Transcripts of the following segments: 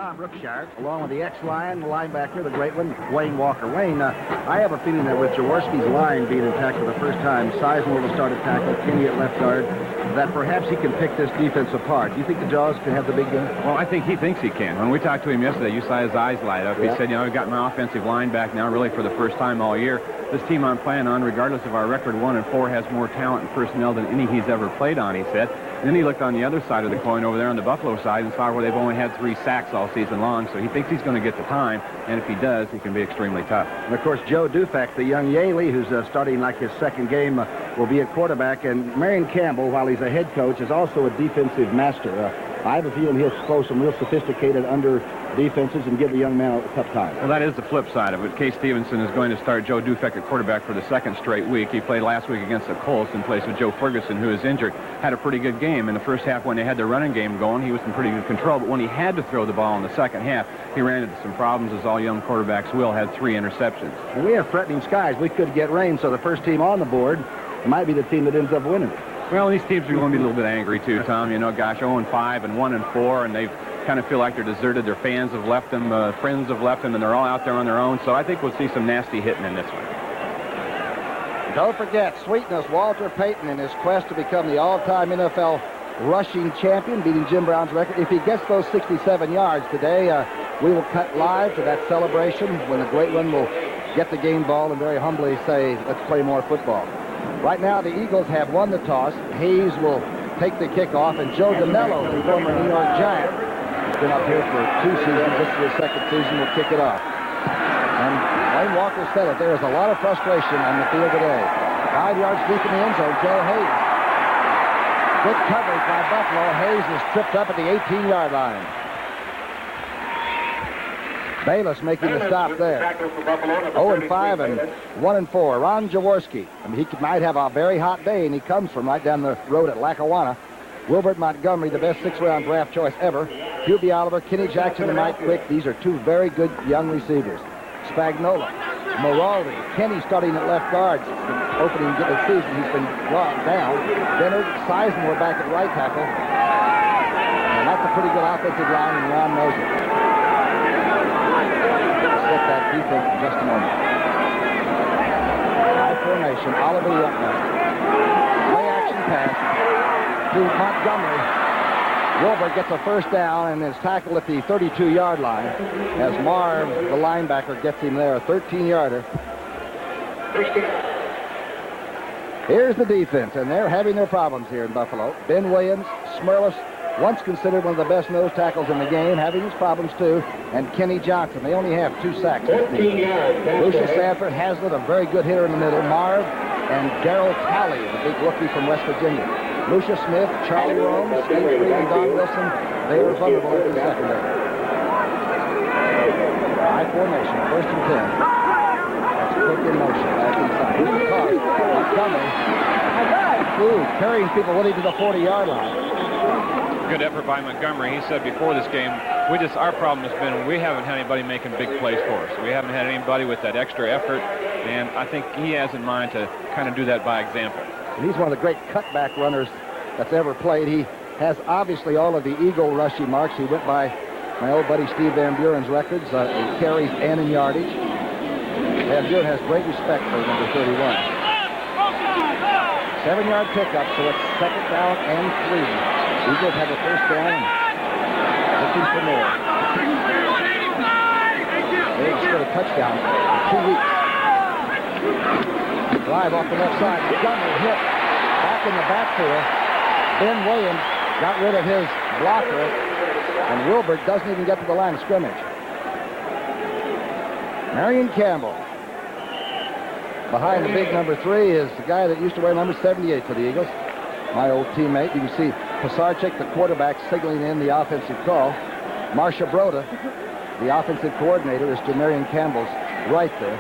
Tom Brookshier, along with the ex-Lion, the linebacker, the great one, Wayne Walker. Wayne, I have a feeling that with Jaworski's line being attacked for the first time, Sizemore will start at tackle, Kinney at left guard, that perhaps he can pick this defense apart. Do you think the Jaws can have the big game? Well, I think he thinks he can. When we talked to him yesterday, you saw his eyes light up. Yeah. He said, you know, I've got my offensive line back now really for the first time all year. This team I'm playing on, regardless of our record 1-4, has more talent and personnel than any he's ever played on, he said. And then he looked on the other side of the coin over there on the Buffalo side and saw where they've only had 3 sacks all season long, so he thinks he's going to get the time, and if he does, he can be extremely tough. And, of course, Joe Dufak, the young Yaley, who's starting like his second game, will be a quarterback, and Marion Campbell, while he's a head coach, is also a defensive master. I have a feeling he'll throw some real sophisticated under defenses and give the young man a tough time. Well, that is the flip side of it. Case Stevenson is going to start Joe Dufek at quarterback for the second straight week. He played last week against the Colts in place of Joe Ferguson, who is injured. Had a pretty good game in the first half when they had their running game going. He was in pretty good control, but when he had to throw the ball in the second half, he ran into some problems, as all young quarterbacks will. Had 3 interceptions. And we have threatening skies. We could get rain, so the first team on the board might be the team that ends up winning it. Well, these teams are going to be a little bit angry, too, Tom. You know, gosh, 0-5 and 1-4, and they kind of feel like they're deserted. Their fans have left them, friends have left them, and they're all out there on their own. So I think we'll see some nasty hitting in this one. Don't forget, Sweetness, Walter Payton, in his quest to become the all-time NFL rushing champion, beating Jim Brown's record. If he gets those 67 yards today, we will cut live to that celebration when the great one will get the game ball and very humbly say, let's play more football. Right now, the Eagles have won the toss. Hayes will take the kickoff, and Joe DeMello, the former New York Giant, has been up here for 2 seasons. This is his second season. Will kick it off. And Wayne Walker said it. There is a lot of frustration on the field today. 5 yards deep in the end zone, Joe Hayes. Good coverage by Buffalo. Hayes is tripped up at the 18-yard line. Bayless making the stop there. 0-5 and 1-4. Ron Jaworski. I mean, he might have a very hot day, and he comes from right down the road at Lackawanna. Wilbert Montgomery, the best 6th-round draft choice ever. Hubie Oliver, Kenny Jackson, and Mike Quick. These are 2 very good young receivers. Spagnola, Moraldi, Kenny starting at left guard. Opening of the season, he's been brought down. Bennett, Sizemore back at right tackle. And that's a pretty good offensive line, and Ron knows it. That defense in just a moment. High formation, Oliver Ruttner. Play action pass to Montgomery. Wilbur gets a first down and is tackled at the 32-yard line as Marv, the linebacker, gets him there, a 13-yarder. Here's the defense, and they're having their problems here in Buffalo. Ben Williams, Smirlis, once considered one of the best nose tackles in the game, having his problems too, and Kenny Johnson. They only have 2 sacks. Lucius Sanford, Hazlitt, a very good hitter in the middle. Marv and Darryl Talley, the big rookie from West Virginia. Lucius Smith, Charlie Rome, Steve Freed, and Don Wilson, they were vulnerable in the secondary. High formation, 1st and 10. That's quick in motion, back inside. Here's the toss. Montgomery. Carrying people with him to the 40-yard line. Good effort by Montgomery. He said before this game, our problem has been we haven't had anybody making big plays for us. We haven't had anybody with that extra effort, and I think he has in mind to kind of do that by example. And he's one of the great cutback runners that's ever played. He has obviously all of the Eagle rushing marks. He went by my old buddy Steve Van Buren's records in carries and in yardage. Van Buren has great respect for number 31. 7-yard pickup, so it's 2nd down and 3. Eagles have a first down, looking for more. They just got a touchdown in 2 weeks. Drive off the left side. Montgomery hit back in the backfield. Ben Williams got rid of his blocker, and Wilbert doesn't even get to the line of scrimmage. Marion Campbell. Behind the big number 3 is the guy that used to wear number 78 for the Eagles. My old teammate. You can see Pasarczyk, the quarterback, signaling in the offensive call. Marcia Broda, the offensive coordinator, is to Marion Campbell's right there.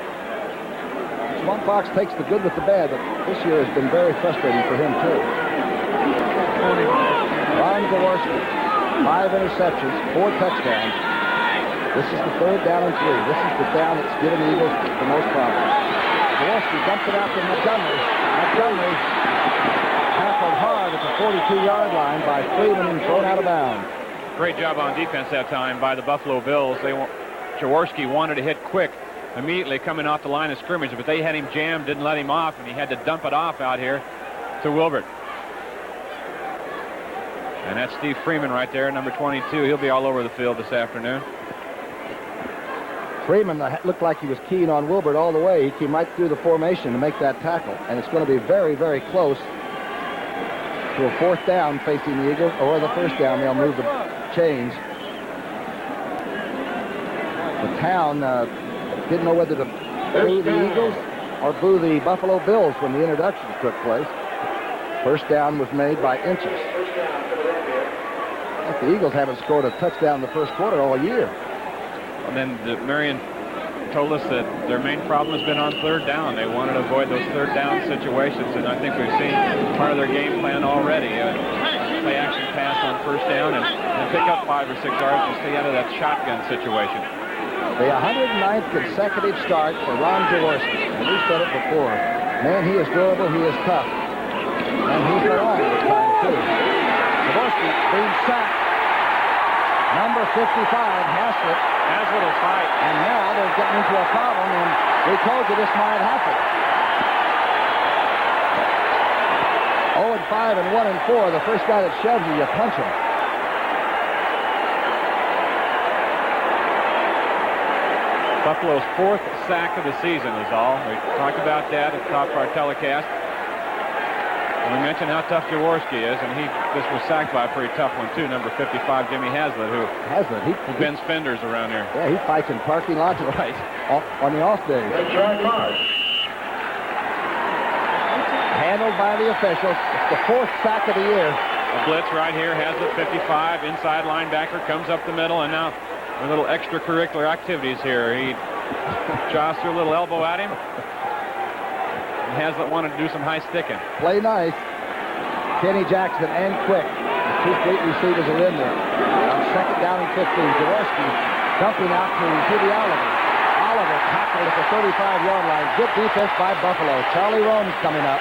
Swamp Fox takes the good with the bad, but this year has been very frustrating for him, too. Ron Jaworski, 5 interceptions, 4 touchdowns. This is the 3rd down and 3. This is the down that's given the Eagles the most problems. Jaworski dumps it out to Montgomery. Montgomery tackled hard at the 42-yard line by Freeman and thrown out of bounds. Great job on defense that time by the Buffalo Bills. Jaworski wanted to hit quick immediately coming off the line of scrimmage, but they had him jammed, didn't let him off, and he had to dump it off out here to Wilbert. And that's Steve Freeman right there, number 22. He'll be all over the field this afternoon. Freeman looked like he was keen on Wilbert all the way. He came right through the formation to make that tackle, and it's going to be very, very close to a 4th down facing the Eagles, or the 1st down. They'll move the chains. The town didn't know whether to boo the Eagles or boo the Buffalo Bills when the introductions took place. 1st down was made by inches. The Eagles haven't scored a touchdown in the 1st quarter all year. And then Marion told us that their main problem has been on 3rd down. They wanted to avoid those 3rd down situations, and I think we've seen part of their game plan already. Play action pass on 1st down and pick up 5 or 6 yards and stay out of that shotgun situation. The 109th consecutive start for Ron Jaworski. And we've said it before. Man, he is durable, he is tough. And he's been on this time, too. Jaworski being sacked. Number 55, Haslett. Haslett will fight. And now they're getting into a problem, and we told you this might happen. 0-5 and 1-4. The first guy that shoves you, you punch him. Buffalo's 4th sack of the season is all. We talked about that at the top of our telecast. And we mentioned how tough Jaworski is, and this was sacked by a pretty tough one, too. Number 55, Jimmy Haslett, who bends fenders around here. Yeah, he fights in parking lots right on the off days. Handled by the officials. It's the 4th sack of the year. A blitz right here. Haslett, 55, inside linebacker, comes up the middle, and now a little extracurricular activities here. He jogs through a little elbow at him. Haslett wanted to do some high sticking. Play nice. Kenny Jackson and Quick. The 2 great receivers are in there. On 2nd down and 15, Jaworski dumping out to the Oliver. Oliver tackled at the 35-yard line. Good defense by Buffalo. Charlie Rome's coming up.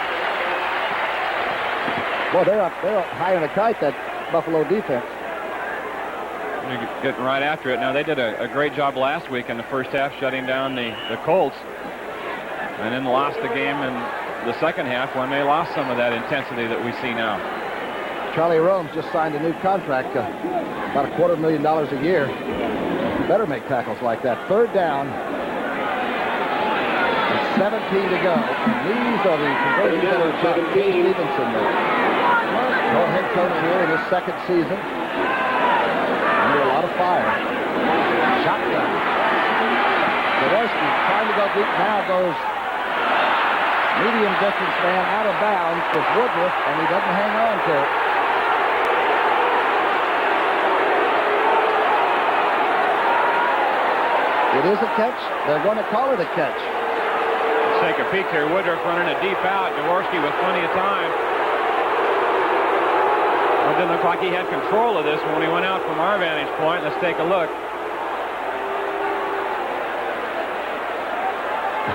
Boy, they're up high in the kite, that Buffalo defense. They're getting right after it. Now, they did a great job last week in the first half, shutting down the Colts. And then lost the game in the second half when they lost some of that intensity that we see now. Charlie Rome's just signed a new contract, about $250,000 a year. Better make tackles like that. 3rd down. 17 to go. These are the conversions that are Chuck Stevenson. Co-head coach here in his 2nd season. Under a lot of fire. Shotgun. Jaworski trying to go deep, now goes medium distance man out of bounds with Woodruff, and he doesn't hang on to it. It is a catch. They're going to call it a catch. Let's take a peek here. Woodruff running a deep out. Jaworski with plenty of time. Well, it didn't look like he had control of this when he went out from our vantage point. Let's take a look.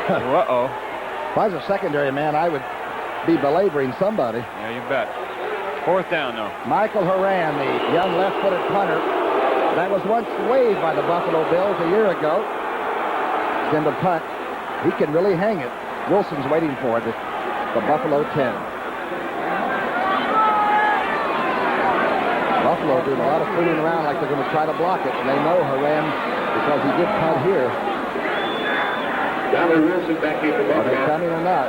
Uh-oh. If I was a secondary man, I would be belaboring somebody. Yeah, you bet. 4th down, though. Michael Horan, the young left-footed punter, that was once waived by the Buffalo Bills a year ago. He's in the punt. He can really hang it. Wilson's waiting for it. The Buffalo 10. Buffalo doing a lot of fooling around like they're going to try to block it, and they know Horan because he did punt here. Wilson back in the Are they coming or not?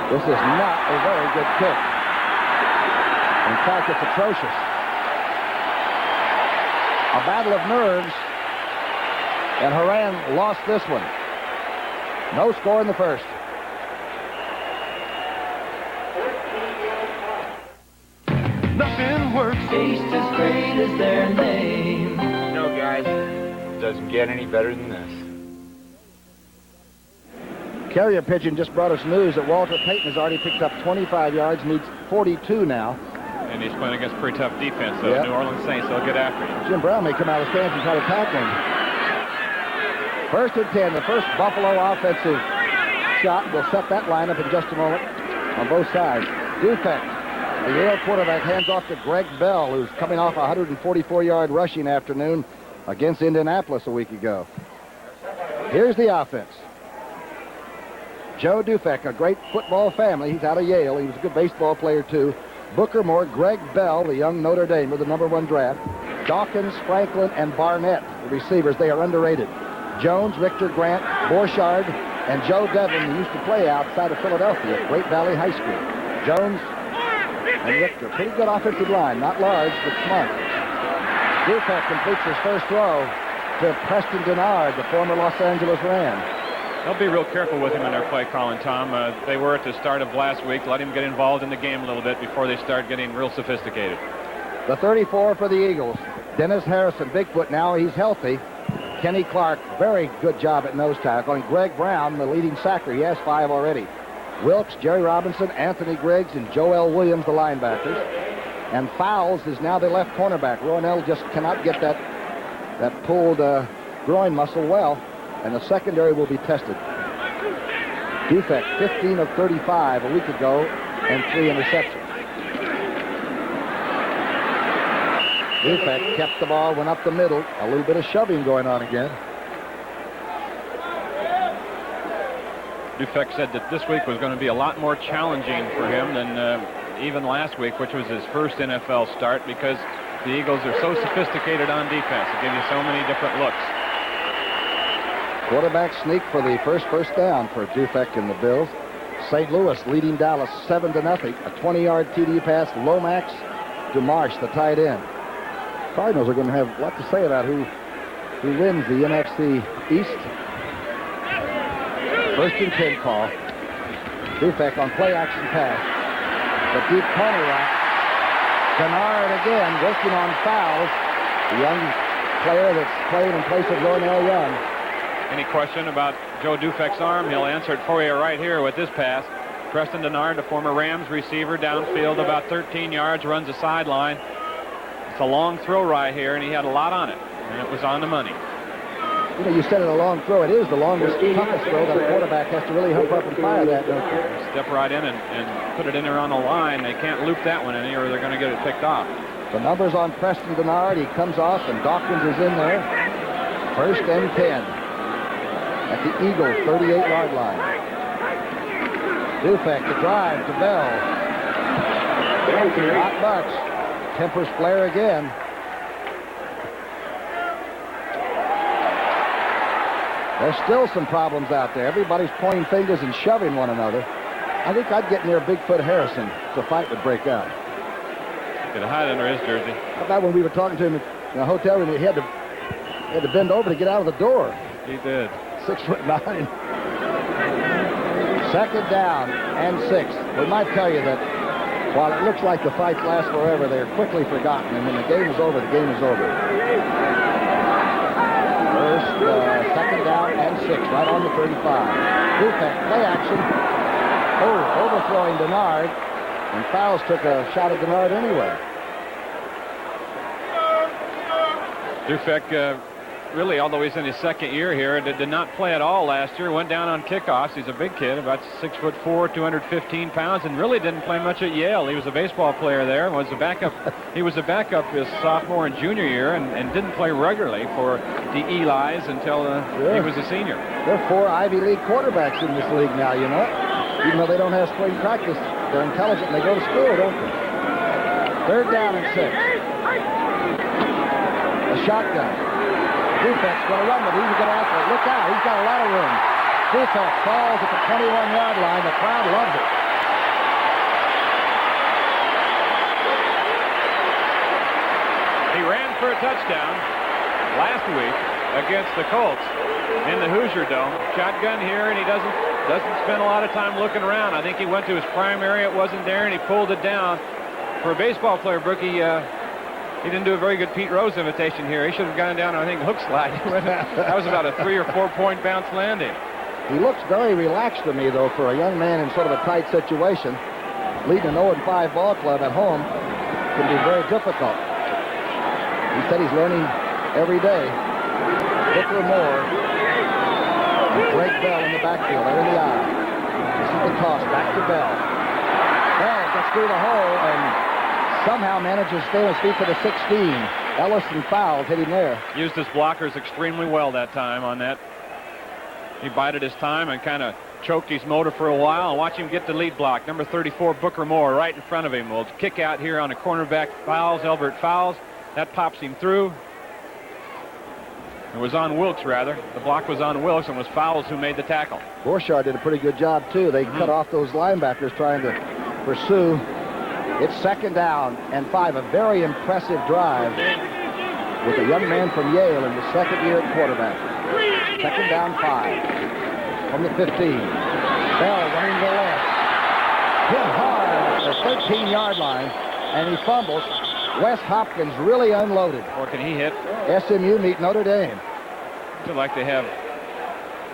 This is not a very good kick. In fact, it's atrocious. A battle of nerves, and Horan lost this one. No score in the 1st. Nothing works. Taste as great as their name. No, guys. Doesn't get any better than this. Carrier pigeon just brought us news that Walter Payton has already picked up 25 yards, needs 42 now. And he's playing against pretty tough defense, so Yep. New Orleans Saints, they'll get after him. Jim Brown may come out of the stands and try to tackle him. 1st and 10, the first Buffalo offensive shot. We'll set that lineup in just a moment on both sides. Dufek The Yale quarterback hands off to Greg Bell, who's coming off a 144-yard rushing afternoon against Indianapolis a week ago. Here's the offense. Joe Dufek, a great football family. He's out of Yale. He was a good baseball player, too. Booker Moore, Greg Bell, the young Notre Dame with the #1 draft. Dawkins, Franklin, and Barnett, the receivers. They are underrated. Jones, Richter, Grant, Borchardt, and Joe Devlin, who used to play outside of Philadelphia at Great Valley High School. Jones and Richter. Pretty good offensive line. Not large, but smart. Dufek completes his first throw to Preston Denard, the former Los Angeles Ram. They'll be real careful with him in their play calling, Tom. They were at the start of last week. Let him get involved in the game a little bit before they start getting real sophisticated. The 34 for the Eagles. Dennis Harrison, Bigfoot now. He's healthy. Kenny Clark, very good job at nose tackle. And Greg Brown, the leading sacker. He has 5 already. Wilkes, Jerry Robinson, Anthony Griggs, and Joel Williams, the linebackers. And Fowles is now the left cornerback. Ronell just cannot get that pulled groin muscle well. And the secondary will be tested. Dufek, 15 of 35 a week ago, and 3 interceptions. Dufek kept the ball, went up the middle. A little bit of shoving going on again. Dufek said that this week was going to be a lot more challenging for him than even last week, which was his first NFL start, because the Eagles are so sophisticated on defense. They give you so many different looks. Quarterback sneak for the first down for Dufek and the Bills. St. Louis leading Dallas 7-0. A 20-yard TD pass, Lomax to Marsh, the tight end. Cardinals are going to have a lot to say about who wins the NFC East. 1st and 10 call. Dufek on play action pass. The deep corner route. Denard again working on Fowles. The young player that's played in place of Ronell Young. Any question about Joe Dufek's arm? He'll answer it for you right here with this pass. Preston Denard, the former Rams receiver, downfield about 13 yards, runs a sideline. It's a long throw right here, and he had a lot on it, and it was on the money. You know, you said it a long throw. It is the longest, toughest throw that a quarterback has to really hump up and fire that, don't you? Step right in and put it in there on the line. They can't loop that one in here, or they're going to get it picked off. The numbers on Preston Denard. He comes off, and Dawkins is in there. 1st and 10. At the Eagle 38-yard line. Dufek, the drive to Bell. Not much. Tempers flare again. There's still some problems out there. Everybody's pointing fingers and shoving one another. I think I'd get near Bigfoot Harrison if a fight would break out. Could hide under his jersey. How about when we were talking to him in the hotel room, he had to bend over to get out of the door. He did. 6'9". 2nd down and 6. We might tell you that while it looks like the fights last forever, they're quickly forgotten, and when the game is over, the game is over. 2nd down and 6, right on the 35. Dufek, play action. Oh, overthrowing Denard, and Fowles took a shot at Denard anyway. Dufek, really, although he's in his 2nd year here, did not play at all last year. Went down on kickoffs. He's a big kid, about 6'4", 215 pounds, and really didn't play much at Yale. He was a baseball player there. Was a backup. He was a backup his sophomore and junior year, and didn't play regularly for the Elis until he was a senior. There are 4 Ivy League quarterbacks in this league now, you know. Even though they don't have spring practice, they're intelligent and they go to school, don't they? 3rd down and 6. A shotgun. Dufek's going to run, but he's going to have to look out. He's got a lot of room. Dufek falls at the 21-yard line. The crowd loves it. He ran for a touchdown last week against the Colts in the Hoosier Dome. Shotgun here, and he doesn't spend a lot of time looking around. I think he went to his primary. It wasn't there, and he pulled it down. For a baseball player, Brookie, he didn't do a very good Pete Rose imitation here. He should have gone down, I think, hook slide. That was about a 3 or 4 point bounce landing. He looks very relaxed to me, though, for a young man in sort of a tight situation. Leading an 0-5 ball club at home can be very difficult. He said he's learning every day. Booker Moore and Greg Bell in the backfield. They're in the eye. This is the toss. Back to Bell. Bell gets through the hole and somehow manages to stay on his feet for the 16. Ellison fouled, hit him there. Used his blockers extremely well that time on that. He bided his time and kind of choked his motor for a while, and watch him get the lead block. Number 34, Booker Moore, right in front of him. Will kick out here on the cornerback fouls. Elbert fouls. That pops him through. It was on Wilkes, rather. The block was on Wilkes, and was Fowles who made the tackle. Brookshier did a pretty good job, too. They cut off those linebackers trying to pursue. It's 2nd down and 5. A very impressive drive with a young man from Yale in the second year at quarterback. 2nd down 5 from the 15. Bell running to the left. Hit hard at the 13-yard line, and he fumbles. Wes Hopkins really unloaded. Or can he hit? SMU meet Notre Dame. I feel like they have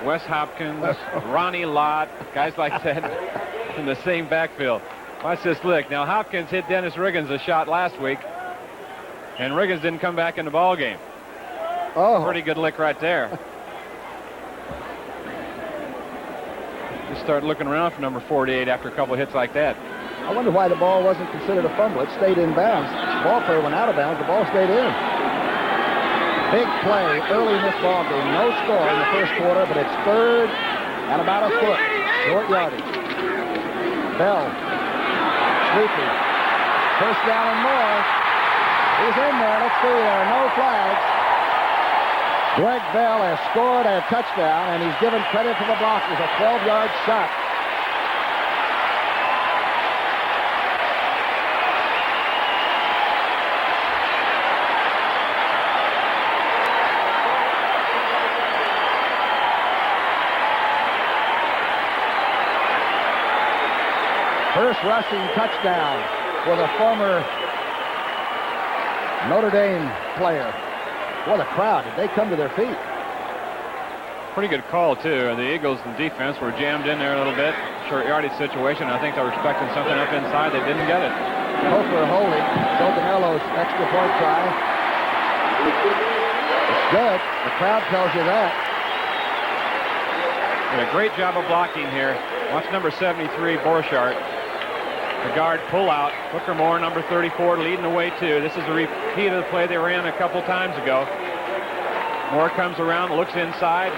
Wes Hopkins, Ronnie Lott, guys like that in the same backfield. Watch this lick. Now, Hopkins hit Dennis Riggins a shot last week, and Riggins didn't come back in the ball game. Oh. Pretty good lick right there. Just start looking around for number 48 after a couple of hits like that. I wonder why the ball wasn't considered a fumble. It stayed in bounds. The ball player went out of bounds. The ball stayed in. Big play early in this ball game. No score in the first quarter, but it's 3rd and about a foot. Short yardage. Bell. Sweeping. 1st down and more. He's in there. Let's see. There are no flags. Greg Bell has scored a touchdown, and he's given credit to the blockers. A 12-yard shot. First rushing touchdown for the former Notre Dame player. What a crowd. Did they come to their feet? Pretty good call, too. The Eagles in defense were jammed in there a little bit. Short yardage situation. I think they were expecting something up inside. They didn't get it. Coker holding. Socanello's extra point try. It's good. The crowd tells you that. Did a great job of blocking here. Watch number 73, Borchardt. The guard pull out. Booker Moore, number 34, leading the way, too. This is a repeat of the play they ran a couple times ago. Moore comes around, looks inside.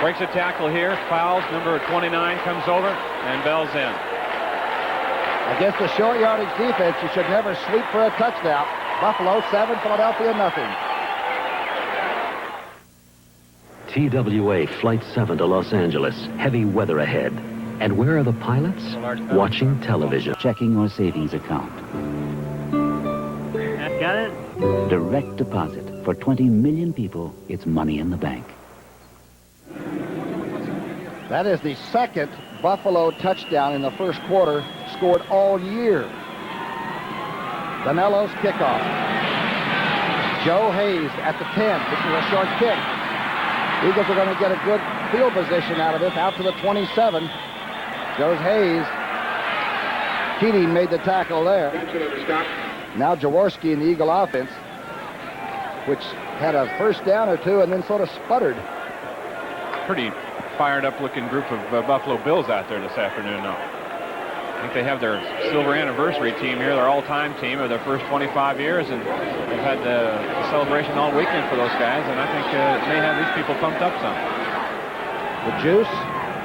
Breaks a tackle here. Fouls. Number 29 comes over, and Bell's in. Against the short yardage defense, you should never sweep for a touchdown. Buffalo 7, Philadelphia nothing. TWA Flight 7 to Los Angeles. Heavy weather ahead. And where are the pilots? Watching television. Checking your savings account. Got it? Direct deposit. For 20 million people, it's money in the bank. That is the 2nd Buffalo touchdown in the first quarter scored all year. Danello's kickoff. Joe Hayes at the 10. This is a short kick. Eagles are going to get a good field position out of this, out to the 27. Goes Hayes. Keating made the tackle there. Now Jaworski in the Eagle offense, which had a first down or two and then sort of sputtered. Pretty fired up looking group of Buffalo Bills out there this afternoon, though. I think they have their silver anniversary team here, their all-time team of their first 25 years, and they've had the celebration all weekend for those guys, and I think it may have these people pumped up some. The juice.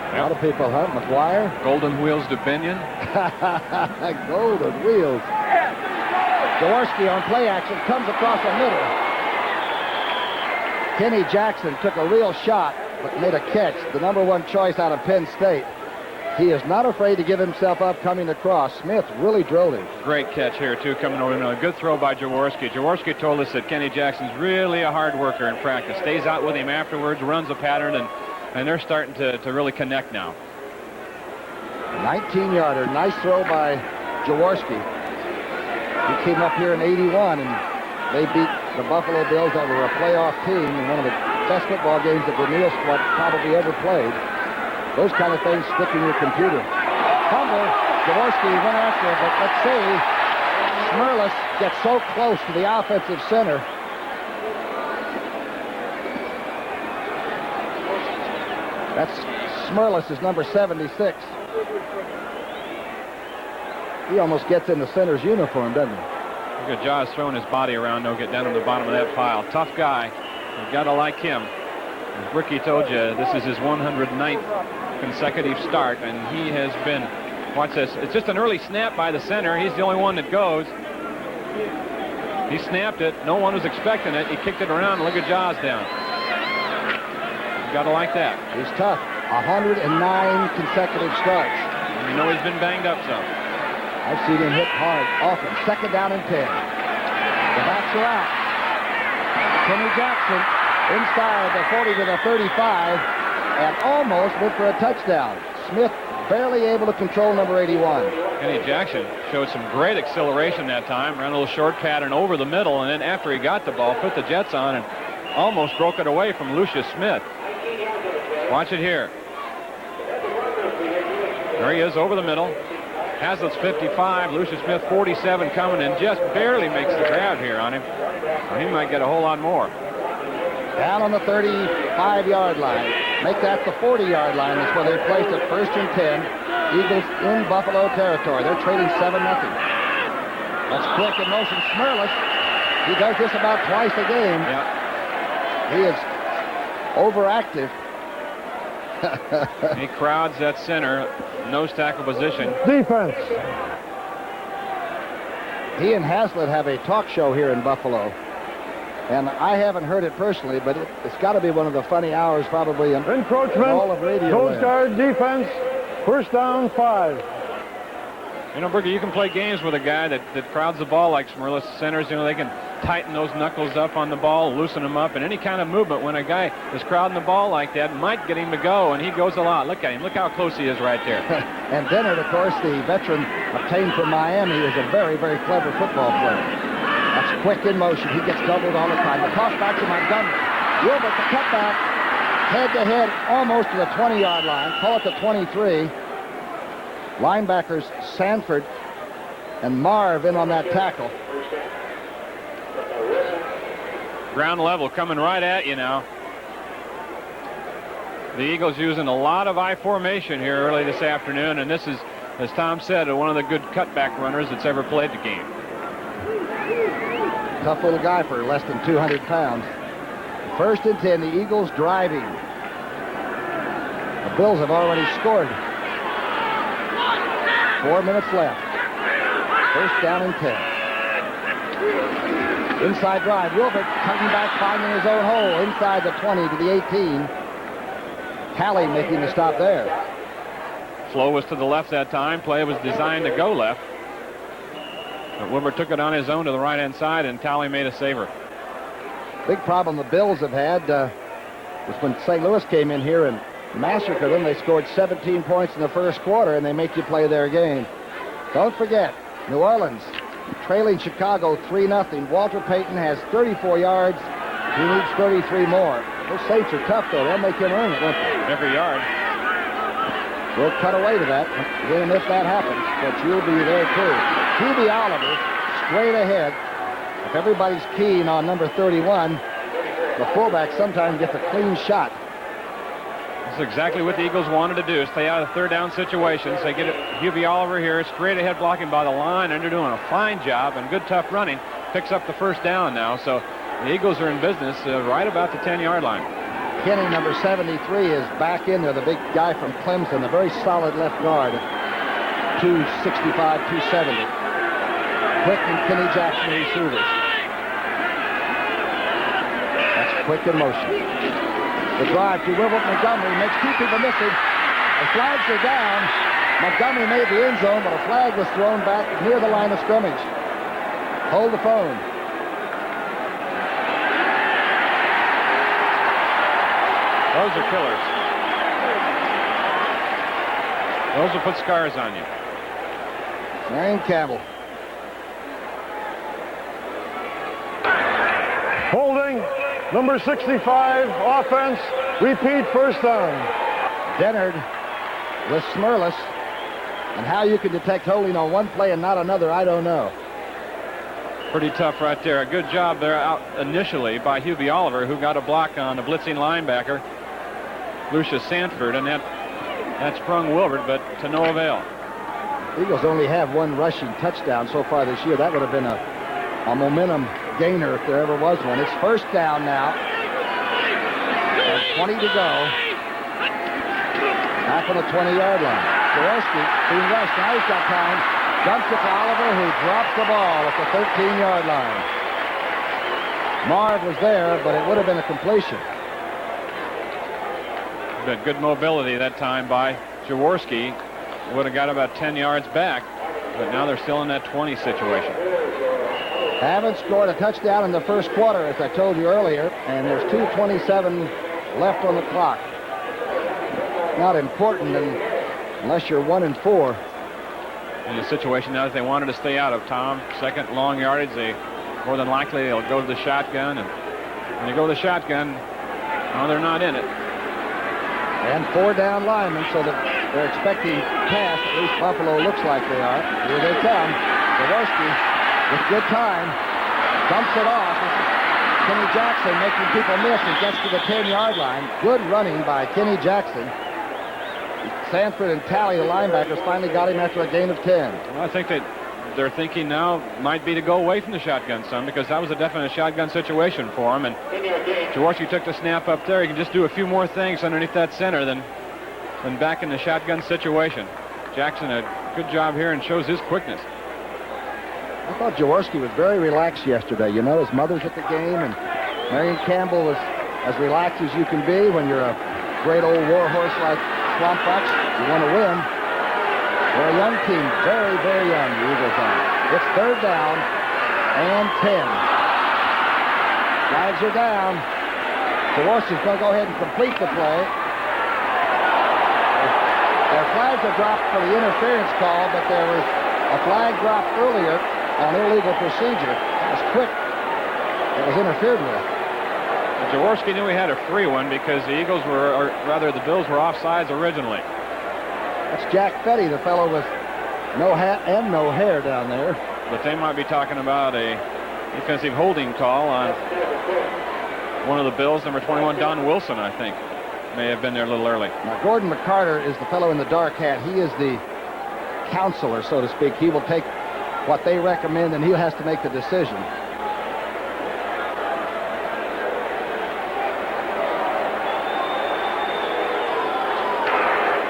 A lot of people, huh? McGuire. Golden Wheels to Binion. Golden Wheels. Jaworski on play action comes across the middle. Kenny Jackson took a real shot, but made a catch. The number 1 choice out of Penn State. He is not afraid to give himself up coming across. Smith really drilled him. Great catch here, too, coming over. A good throw by Jaworski. Jaworski told us that Kenny Jackson's really a hard worker in practice. Stays out with him afterwards, runs a pattern, and they're starting to really connect now. 19-yarder. Nice throw by Jaworski. He came up here in 81, and they beat the Buffalo Bills that were a playoff team in one of the best football games that the Neal squad probably ever played. Those kind of things stick in your computer. Fumble. Jaworski went after it, but let's see. Smirlis gets so close to the offensive center. That's Smirlis is number 76. He almost gets in the center's uniform, doesn't he? Look at Jaws throwing his body around. No, get down to the bottom of that pile. Tough guy. You've got to like him. As Ricky told you, this is his 109th consecutive start, and he has been, watch this, it's just an early snap by the center. He's the only one that goes. He snapped it. No one was expecting it. He kicked it around. Look at Jaws down. You got to like that. He's tough. 109 consecutive starts. And you know he's been banged up some. I've seen him hit hard often. Second down and 10. The backs are out. Kenny Jackson inside the 40 to the 35 and almost went for a touchdown. Smith barely able to control number 81. Kenny Jackson showed some great acceleration that time. Ran a little short pattern over the middle, and then after he got the ball, put the Jets on and almost broke it away from Lucius Smith. Watch it here. There he is over the middle. Hazlett's 55, Lucius Smith 47 coming, and just barely makes the grab here on him. He might get a whole lot more. Down on the 35-yard line. Make that the 40-yard line. That's where they placed it, 1st and 10. Eagles in Buffalo territory. They're trading 7-0. That's quick in motion. Smurless, he does this about twice a game. Yeah. He is overactive. He crowds that center nose tackle position. Defense. He and Hazlitt have a talk show here in Buffalo. And I haven't heard it personally, but it's got to be one of the funny hours probably in Encroachment. all of radio. Coast Guard defense. 1st down, 5. You know, Berger, you can play games with a guy that crowds the ball like Smurless centers. You know, they can tighten those knuckles up on the ball, loosen them up, and any kind of movement when a guy is crowding the ball like that might get him to go, and he goes a lot. Look at him. Look how close he is right there. And Dennard, of course, the veteran obtained from Miami, is a very, very clever football player. That's quick in motion. He gets doubled all the time. The toss back to Montgomery. Wilbert, the cutback, head-to-head, almost to the 20-yard line. Call it the 23. Linebackers Sanford and Marv in on that tackle. Ground level coming right at you now. The Eagles using a lot of I formation here early this afternoon, and this is, as Tom said, one of the good cutback runners that's ever played the game. Tough little guy for less than 200 pounds. 1st and 10, the Eagles driving. The Bills have already scored. 4 minutes left. 1st down and 10. Inside drive. Wilbert cutting back, finding his own hole inside the 20 to the 18. Talley making the stop there. Flow was to the left that time. Play was designed to go left. But Wilbert took it on his own to the right-hand side, and Talley made a saver. Big problem the Bills have had was when St. Louis came in here and massacred them. They scored 17 points in the 1st quarter, and they make you play their game. Don't forget, New Orleans trailing Chicago 3-0. Walter Payton has 34 yards. He needs 33 more. Those Saints are tough, though. They'll make him earn it, won't they? Every yard. We'll cut away to that, even if that happens, but you'll be there, too. Hubie Oliver, straight ahead. If everybody's keen on number 31, the fullback sometimes gets a clean shot. This is exactly what the Eagles wanted to do, stay out of 3rd down situations. They get it, Hubie Oliver here, straight ahead blocking by the line, and they're doing a fine job, and good tough running. Picks up the 1st down now, so the Eagles are in business right about the 10-yard line. Kenny, number 73, is back in there, the big guy from Clemson, a very solid left guard, 265, 270. Quick and Kenny Jackson receivers. That's quick in motion. The drive to Wilbert Montgomery makes 2 people missing. The flags are down. Montgomery made the end zone, but a flag was thrown back near the line of scrimmage. Hold the phone. Those are killers. Those will put scars on you. Marion Campbell. Holding. Number 65. Offense. Repeat 1st down. Dennard with Smurless. And how you can detect holding on one play and not another, I don't know. Pretty tough right there. A good job there out initially by Hubie Oliver, who got a block on a blitzing linebacker, Lucius Sanford, and that sprung Wilbert, but to no avail. Eagles only have one rushing touchdown so far this year. That would have been a momentum gainer if there ever was one. It's first down now. And 20 to go. Back on the 20-yard line. Jaworski being rushed. Now he's got time. Dumps it to Oliver, who drops the ball at the 13-yard line. Marv was there, but it would have been a completion. But good mobility that time by Jaworski. Would have got about 10 yards back, but now they're still in that 20 situation. Haven't scored a touchdown in the first quarter, as I told you earlier, and there's 2:27 left on the clock. Not important unless you're 1-4. In a situation now that they wanted to stay out of, Tom. Second long yardage, more than likely they'll go to the shotgun, and when they go to the shotgun, well, they're not in it. And 4 down linemen, so that they're expecting pass. At least Buffalo looks like they are. Here they come. Jaworski with good time dumps it off. This is Kenny Jackson making people miss and gets to the 10-yard line. Good running by Kenny Jackson. Sanford and Talley, the linebackers, finally got him after a gain of 10. Well, I think that they're thinking now might be to go away from the shotgun some, because that was a definite shotgun situation for him. And Jaworski took the snap up there. He can just do a few more things underneath that center than back in the shotgun situation. Jackson, a good job here, and shows his quickness. I thought Jaworski was very relaxed yesterday. You know, his mother's at the game, and Marion Campbell was as relaxed as you can be when you're a great old war horse like Swamp Fox. You want to win. They're a young team, very, very young, the Eagles are. It's third down and 10. Flags are down. Jaworski's going to go ahead and complete the play. Their flags are dropped for the interference call, but there was a flag dropped earlier on illegal procedure. That was quick. It was interfered with. Jaworski knew he had a free one because the Eagles were, or rather the Bills were offsides originally. That's Jack Fetty, the fellow with no hat and no hair down there. But they might be talking about a defensive holding call on one of the Bills, number 21, Don Wilson, I think. May have been there a little early. Now, Gordon McCarter is the fellow in the dark hat. He is the counselor, so to speak. He will take what they recommend, and he has to make the decision.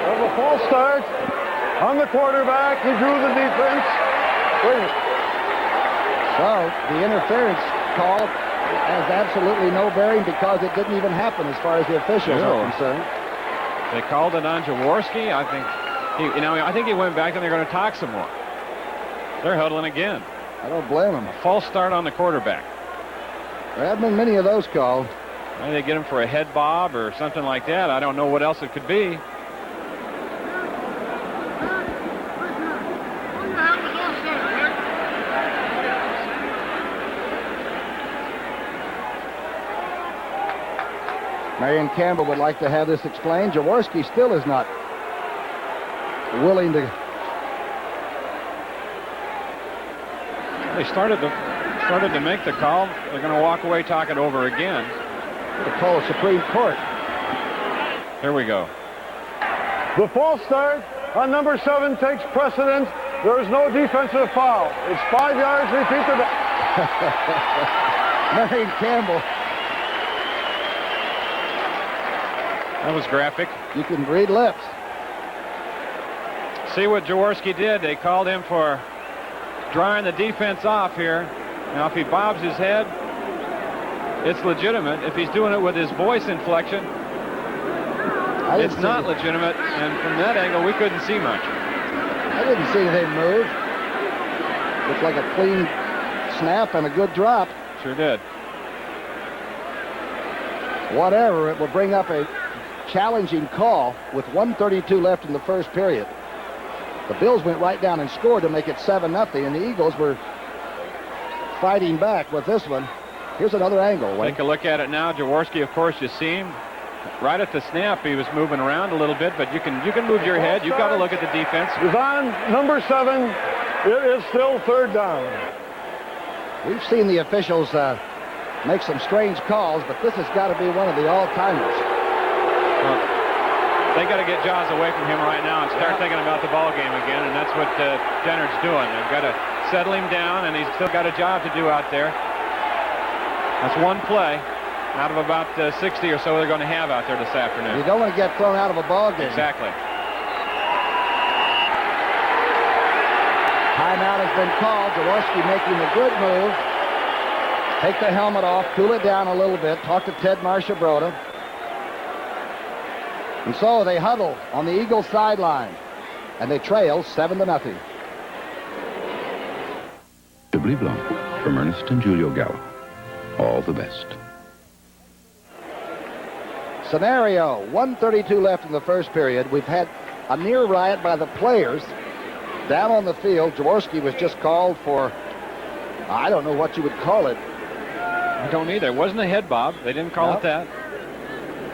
Well, the false start on the quarterback. He drew the defense. Wait. So, the interference call has absolutely no bearing because it didn't even happen as far as the officials are concerned. They called it on Jaworski. I think he went back and they're going to talk some more. They're huddling again. I don't blame them. A false start on the quarterback. There haven't been many of those called. Maybe they get him for a head bob or something like that. I don't know what else it could be. Marion Campbell would like to have this explained. Jaworski still is not willing to. They started to make the call. They're going to walk away, talk it over again. To call the Supreme Court. Here we go. The false start on number 7 takes precedence. There is no defensive foul. It's 5 yards. Repeat the. Marion Campbell. That was graphic. You can read lips. See what Jaworski did. They called him for drying the defense off here. Now, if he bobs his head, it's legitimate. If he's doing it with his voice inflection, it's not legitimate. And from that angle, we couldn't see much. I didn't see anything move. Looked like a clean snap and a good drop. Sure did. Whatever, it will bring up a challenging call with 1:32 left in the first period. The Bills went right down and scored to make it 7-0, and the Eagles were fighting back with this one. Here's another angle. Take a look at it now. Jaworski, of course, you see him. Right at the snap, he was moving around a little bit, but you can move your head. You've got to look at the defense. Is on number 7. It is still third down. We've seen the officials make some strange calls, but this has got to be one of the all-timers. They got to get Jaws away from him right now and start thinking about the ball game again, and that's what Dennard's doing. They've got to settle him down, and he's still got a job to do out there. That's one play out of about 60 or so they're going to have out there this afternoon. You don't want to get thrown out of a ball game. Exactly. Timeout has been called. Jaworski making a good move. Take the helmet off, cool it down a little bit, talk to Ted Marcia-Broda. And so they huddle on the Eagles sideline, and they trail 7-0. Chablis Blanc from Ernest and Julio Gallo. All the best. Scenario, 1:32 left in the first period. We've had a near riot by the players down on the field. Jaworski was just called for, I don't know what you would call it. I don't either. It wasn't a head bob. They didn't call it that.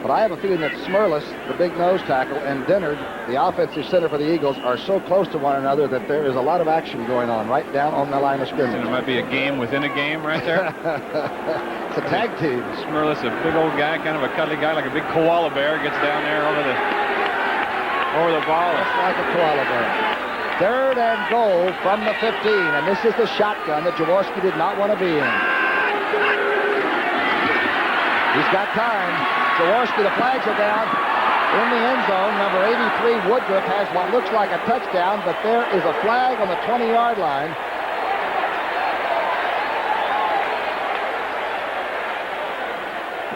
But I have a feeling that Smurlus, the big nose tackle, and Dennard, the offensive center for the Eagles, are so close to one another that there is a lot of action going on right down on the line of scrimmage. And it might be a game within a game right there. It's a tag team. Smurlus, a big old guy, kind of a cuddly guy, like a big koala bear, gets down there over the ball. Just like a koala bear. 3rd and goal from the 15, and this is the shotgun that Jaworski did not want to be in. He's got time. Jaworski, the flags are down in the end zone. Number 83, Woodruff, has what looks like a touchdown, but there is a flag on the 20-yard line.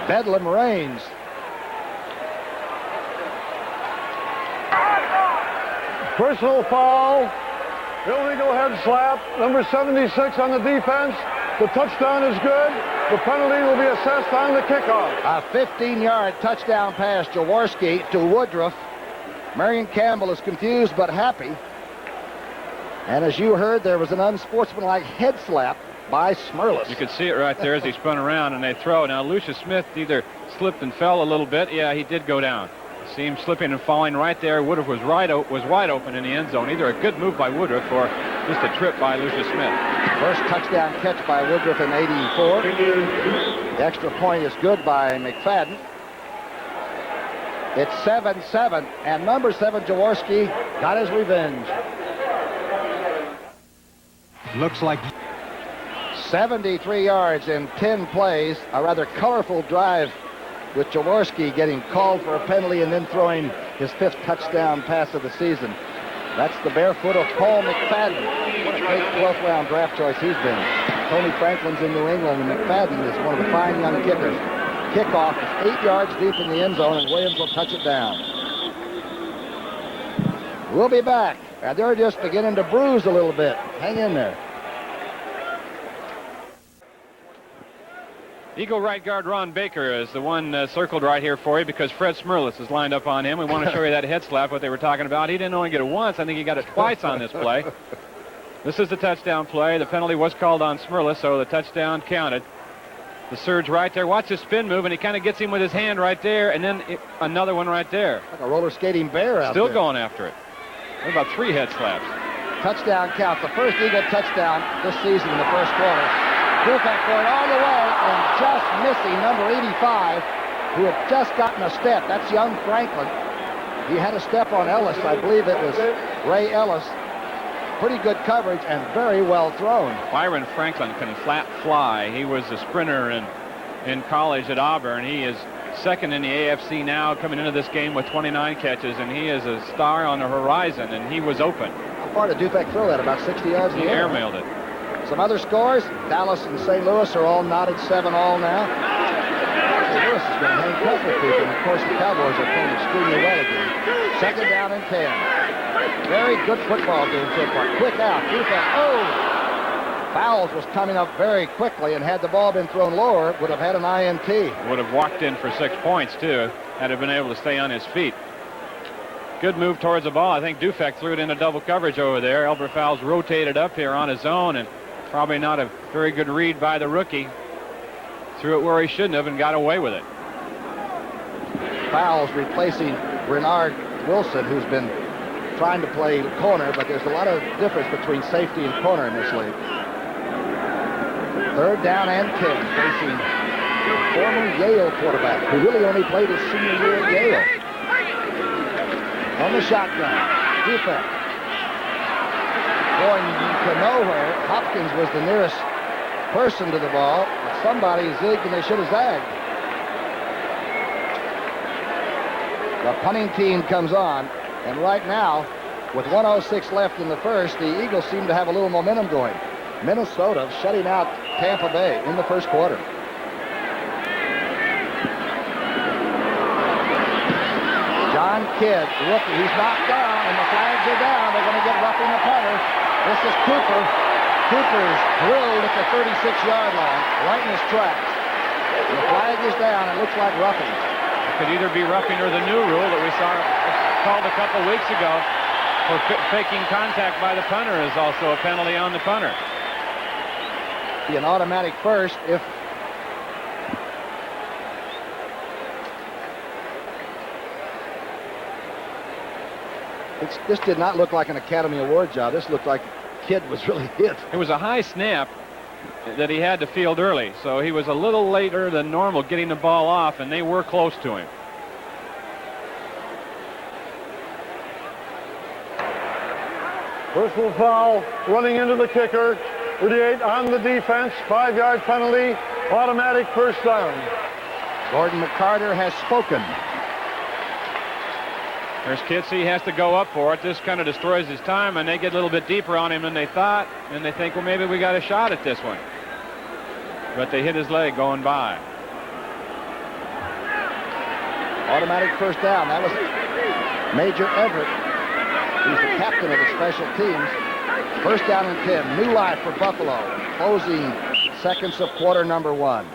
Bedlam reigns. Personal foul. Illegal head slap. Number 76 on the defense. The touchdown is good. The penalty will be assessed on the kickoff. A 15-yard touchdown pass, Jaworski to Woodruff. Marion Campbell is confused but happy. And as you heard, there was an unsportsmanlike head slap by Smurlus. You could see it right there as he spun around and they throw. Now, Lucius Smith either slipped and fell a little bit. Yeah, he did go down. See him slipping and falling right there. Woodruff was wide open in the end zone. Either a good move by Woodruff or just a trip by Lucius Smith. First touchdown catch by Woodruff in '84. The extra point is good by McFadden. It's 7-7, and number 7, Jaworski, got his revenge. Looks like 73 yards in 10 plays. A rather colorful drive with Jaworski getting called for a penalty and then throwing his 5th touchdown pass of the season. That's the barefoot of Paul McFadden. What a great 12th round draft choice he's been. Tony Franklin's in New England, and McFadden is one of the fine young kickers. Kickoff is 8 yards deep in the end zone, and Williams will touch it down. We'll be back, and they're just beginning to bruise a little bit. Hang in there. Eagle right guard Ron Baker is the one circled right here for you because Fred Smurlus is lined up on him. We want to show you that head slap, what they were talking about. He didn't only get it once. I think he got it twice on this play. This is the touchdown play. The penalty was called on Smurlus, so the touchdown counted. The surge right there. Watch his spin move, and he kind of gets him with his hand right there, and then another one right there. Like a roller skating bear out Still there. going after it. What about 3 head slaps? Touchdown count. The first Eagle touchdown this season in the first quarter. Dufek going all the way and just missing number 85, who had just gotten a step. That's young Franklin. He had a step on Ellis. I believe it was Ray Ellis. Pretty good coverage and very well thrown. Byron Franklin can flat fly. He was a sprinter in college at Auburn. He is second in the AFC now, coming into this game with 29 catches, and he is a star on the horizon, and he was open. How far did Dufek throw that? About 60 yards in the air? He airmailed it. Some other scores. Dallas and St. Louis are all knotted 7-all now. St. Louis is going to hang tough with people. And of course, the Cowboys are playing extremely well again. 2nd down and 10. Very good football game so far. Quick out. Dufek. Oh! Fowles was coming up very quickly, and had the ball been thrown lower, would have had an INT. Would have walked in for 6 points, too, had he been able to stay on his feet. Good move towards the ball. I think Dufek threw it into double coverage over there. Elber Fowles rotated up here on his own, and probably not a very good read by the rookie. Threw it where he shouldn't have and got away with it. Fowles replacing Bernard Wilson, who's been trying to play corner, but there's a lot of difference between safety and corner in this league. 3rd down and 10, facing former Yale quarterback, who really only played his senior year at Yale. On the shotgun. Defense. Going to nowhere. Hopkins was the nearest person to the ball. But somebody zigged and they should have zagged. The punting team comes on. And right now, with 1:06 left in the first, the Eagles seem to have a little momentum going. Minnesota shutting out Tampa Bay in the first quarter. John Kidd, rookie, he's knocked down, and the flags are down. They're going to get roughing the punter. This is Cooper. Cooper's drilled at the 36-yard line, right in his tracks. The flag is down. It looks like roughing. It could either be roughing or the new rule that we saw called a couple weeks ago for faking contact by the punter is also a penalty on the punter. Be an automatic first if this did not look like an Academy Award job. This looked like Kidd was really hit. It was a high snap that he had to field early, so he was a little later than normal getting the ball off, and they were close to him. Personal foul, running into the kicker. 38 on the defense, 5-yard penalty, automatic first down. Gordon McCarter has spoken. There's Kitsy, has to go up for it. This kind of destroys his time, and they get a little bit deeper on him than they thought, and they think, well, maybe we got a shot at this one. But they hit his leg going by. Automatic first down. That was Major Everett. He's the captain of the special teams. First down and 10. New life for Buffalo. Closing seconds of quarter number 1.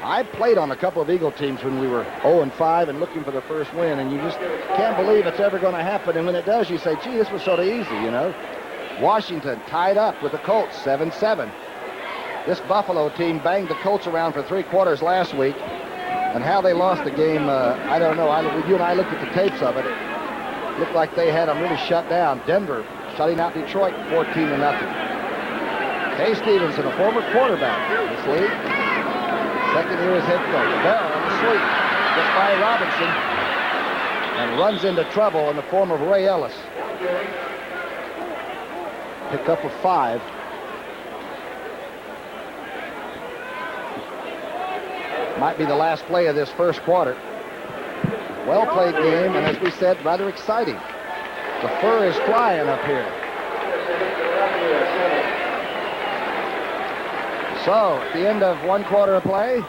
I played on a couple of Eagle teams when we were 0-5 and looking for the first win, and you just can't believe it's ever going to happen. And when it does, you say, gee, this was sort of easy, you know. Washington tied up with the Colts, 7-7. This Buffalo team banged the Colts around for 3 quarters last week. And how they lost the game, I don't know. You and I looked at the tapes of it. It looked like they had them really shut down. Denver shutting out Detroit 14-0. Kay Stevenson, a former quarterback in this league. Second year as head coach. Bell on the sweep. Gets by Robinson and runs into trouble in the form of Ray Ellis. Pick up a 5. Might be the last play of this first quarter. Well-played game, and as we said, rather exciting. The fur is flying up here. So, at the end of 1 quarter of play,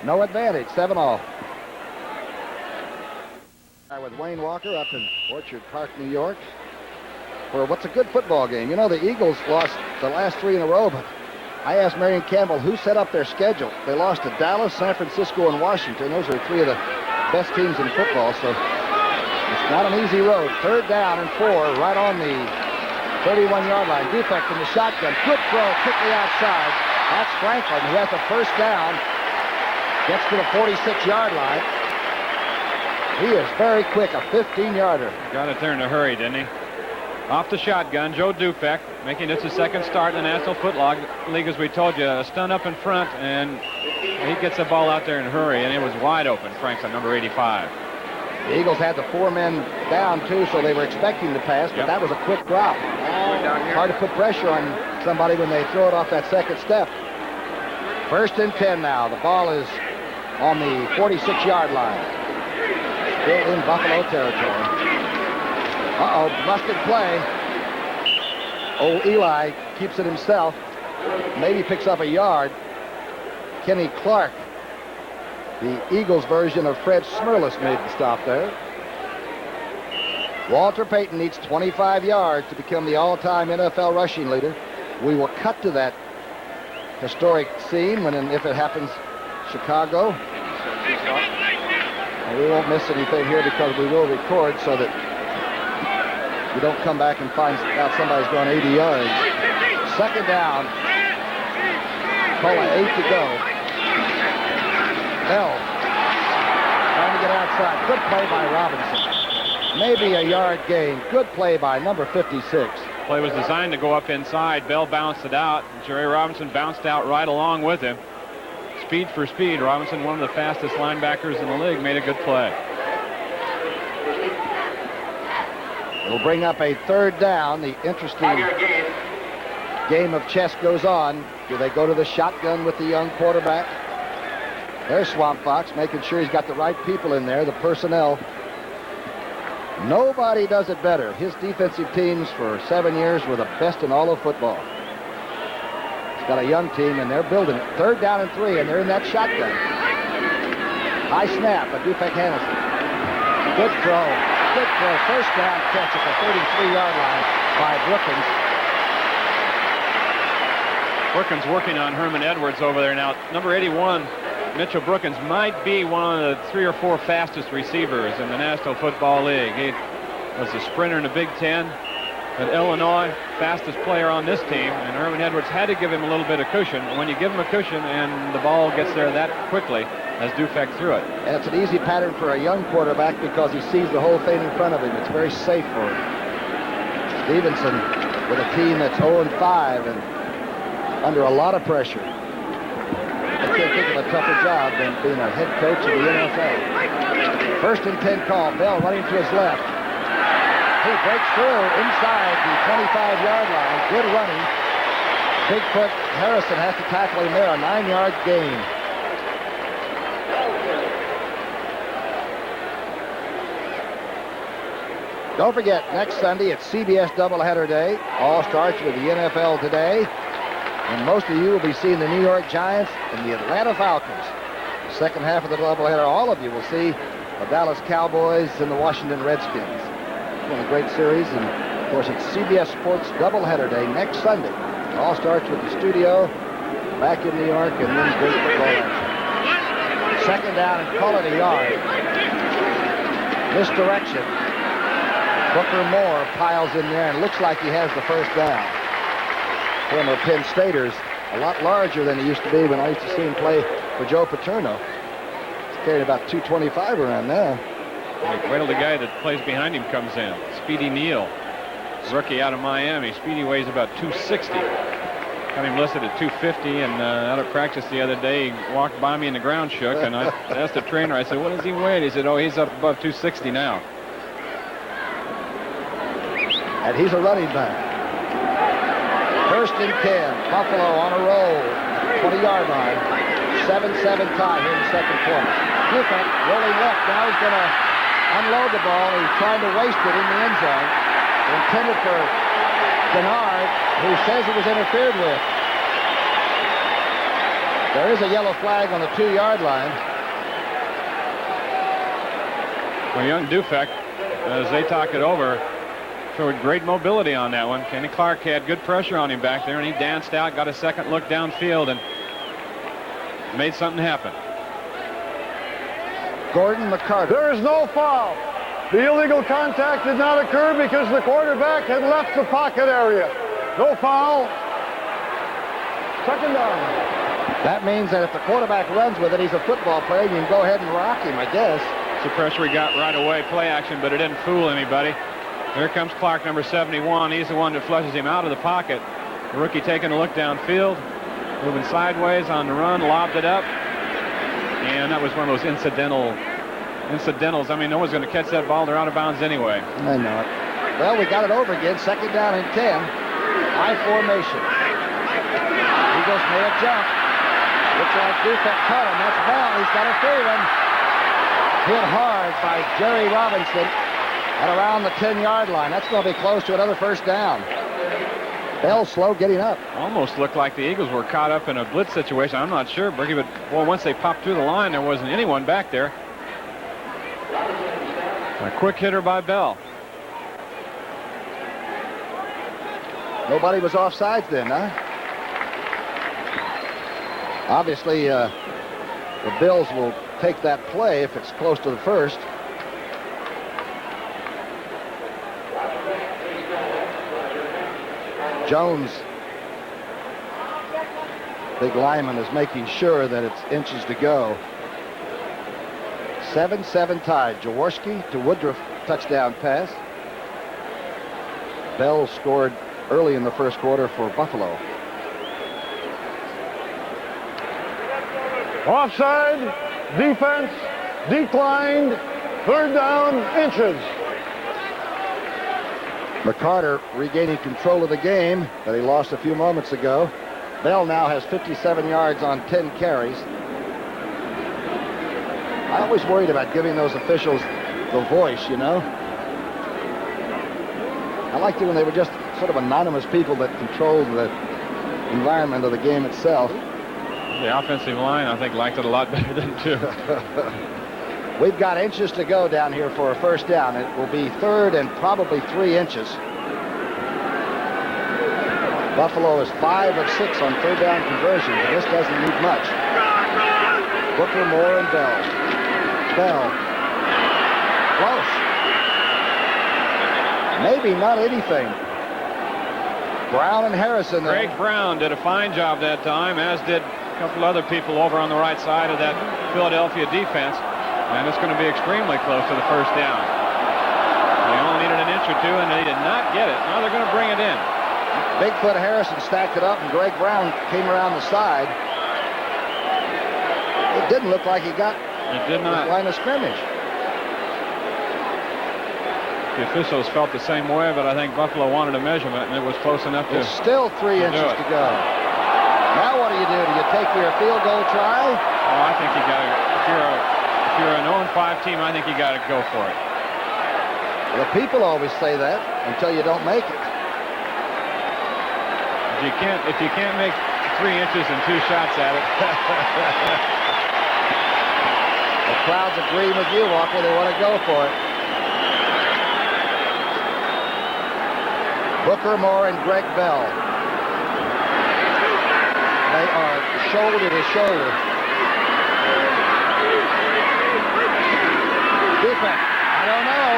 no advantage, 7-all. With Wayne Walker up in Orchard Park, New York, for what's a good football game. You know, the Eagles lost the last 3 in a row, but I asked Marion Campbell who set up their schedule. They lost to Dallas, San Francisco, and Washington. Those are 3 of the best teams in football, so it's not an easy road. 3rd down and 4, right on the 31-yard line. Defect in the shotgun. Good throw, quickly outside. That's Franklin, who has the first down. Gets to the 46-yard line. He is very quick, a 15-yarder. Got it there in a hurry, didn't he? Off the shotgun, Joe Dufek, making this his second start in the National Football League, as we told you. A stun up in front, and he gets the ball out there in a hurry, and it was wide open. Franklin, number 85. The Eagles had the 4 men down, too, so they were expecting to pass, but that was a quick drop. Hard to put pressure on somebody when they throw it off that second step. 1st and 10 now. The ball is on the 46-yard line. Still in Buffalo territory. Uh-oh, busted play. Old Eli keeps it himself. Maybe picks up a yard. Kenny Clark, the Eagles version of Fred Smirlis, made the stop there. Walter Payton needs 25 yards to become the all-time NFL rushing leader. We will cut to that historic scene when, and if it happens, Chicago. And we won't miss anything here because we will record so that we don't come back and find out somebody's gone 80 yards. 2nd down. Call it 8 to go. Bell trying to get outside. Good play by Robinson. Maybe a yard gain. Good play by number 56. Play was designed to go up inside. Bell bounced it out. Jerry Robinson bounced out right along with him. Speed for speed. Robinson, one of the fastest linebackers in the league, made a good play. It'll bring up a third down. The interesting game of chess goes on. Do they go to the shotgun with the young quarterback? There's Swamp Fox making sure he's got the right people in there, the personnel. Nobody does it better. His defensive teams for 7 years were the best in all of football. He's got a young team, and they're building it. 3rd down and 3, and they're in that shotgun. High snap, a Dufek Hannison. Good throw. Good throw. First down catch at the 33-yard line by Brookins. Brookins working on Herman Edwards over there now. Number 81, Mitchell Brookins, might be one of the 3 or 4 fastest receivers in the National Football League. He was a sprinter in the Big Ten at Illinois, fastest player on this team, and Herman Edwards had to give him a little bit of cushion. And when you give him a cushion and the ball gets there that quickly, as Dufek threw it. And it's an easy pattern for a young quarterback because he sees the whole thing in front of him. It's very safe for him. Stevenson with a team that's 0-5 and under a lot of pressure. I can't think of a tougher job than being a head coach in the NFL. 1st and 10 call. Bell running to his left. He breaks through inside the 25-yard line. Good running. Bigfoot Harrison has to tackle him there. A 9-yard gain. Don't forget, next Sunday it's CBS doubleheader day. All starts with the NFL today. And most of you will be seeing the New York Giants and the Atlanta Falcons. The second half of the doubleheader, all of you will see the Dallas Cowboys and the Washington Redskins. It's been a great series, and of course it's CBS Sports doubleheader day next Sunday. It all starts with the studio back in New York and then great football action. 2nd down and call it a yard. Misdirection. Booker Moore piles in there and looks like he has the first down. Former Penn Staters, a lot larger than he used to be when I used to see him play for Joe Paterno. He's carrying about 225 around now. Wait till the guy that plays behind him comes in. Speedy Neal, rookie out of Miami. Speedy weighs about 260. Got him listed at 250, and out of practice the other day, he walked by me and the ground shook, and I asked the trainer, I said, what does he weigh? He said, oh, he's up above 260 now. And he's a running back. 1st and 10. Buffalo on a roll. 20-yard line. 7-7 tie here in the second quarter. Dufek rolling left. Now he's going to unload the ball. He's trying to waste it in the end zone. Intended for Denard, who says it was interfered with. There is a yellow flag on the 2-yard line. Well, young Dufek, as they talk it over, showed great mobility on that one. Kenny Clark had good pressure on him back there, and he danced out, got a second look downfield, and made something happen. Gordon McCarter. There is no foul. The illegal contact did not occur because the quarterback had left the pocket area. No foul. 2nd down. That means that if the quarterback runs with it, he's a football player. You can go ahead and rock him, I guess. It's the pressure he got right away, play action, but it didn't fool anybody. Here comes Clark, number 71. He's the one that flushes him out of the pocket. The rookie taking a look downfield, moving sideways on the run, lobbed it up. And that was one of those incidentals. I mean, no one's going to catch that ball. They're out of bounds anyway. I know it. Well, we got it over again. 2nd down and 10. High formation. Eagles made a jump. Looks like Dufek caught him. That's Bell. He's got a free one. Hit hard by Jerry Robinson at around the 10-yard line. That's going to be close to another 1st down. Bell slow getting up. Almost looked like the Eagles were caught up in a blitz situation. I'm not sure, Berkey, but well, once they popped through the line, there wasn't anyone back there. A quick hitter by Bell. Nobody was offsides then, huh? Obviously, the Bills will take that play if it's close to the 1st. Jones, big lineman, is making sure that it's inches to go. 7-7 tie. Jaworski to Woodruff, touchdown pass. Bell scored early in the 1st quarter for Buffalo. Offside. Defense declined. 3rd down, inches. McCarter regaining control of the game that he lost a few moments ago. Bell now has 57 yards on 10 carries. I always worried about giving those officials the voice, you know. I liked it when they were just sort of anonymous people that controlled the environment of the game itself. The offensive line, I think, liked it a lot better than two. We've got inches to go down here for a first down. It will be 3rd and probably 3 inches. Buffalo is 5 of 6 on 3rd down conversion, but this doesn't need much. Booker, Moore, and Bell. Bell. Close. Maybe not anything. Brown and Harrison there. Greg Brown did a fine job that time, as did a couple other people over on the right side of that Philadelphia defense. And it's going to be extremely close to the first down. They only needed an inch or two, and they did not get it. Now they're going to bring it in. Bigfoot Harrison stacked it up, and Greg Brown came around the side. It didn't look like he got the line of scrimmage. The officials felt the same way, but I think Buffalo wanted a measurement, and it was close enough to... It's still 3 inches to go. Now what do? Do you take your field goal try? Oh, I think you got to... If you're an 0-5 team, I think you got to go for it. The people always say that until you don't make it. If you can't make 3 inches and 2 shots at it. The crowd's agreeing with you, Walker. They want to go for it. Booker, Moore, and Greg Bell. They are shoulder to shoulder. Defense. I don't know.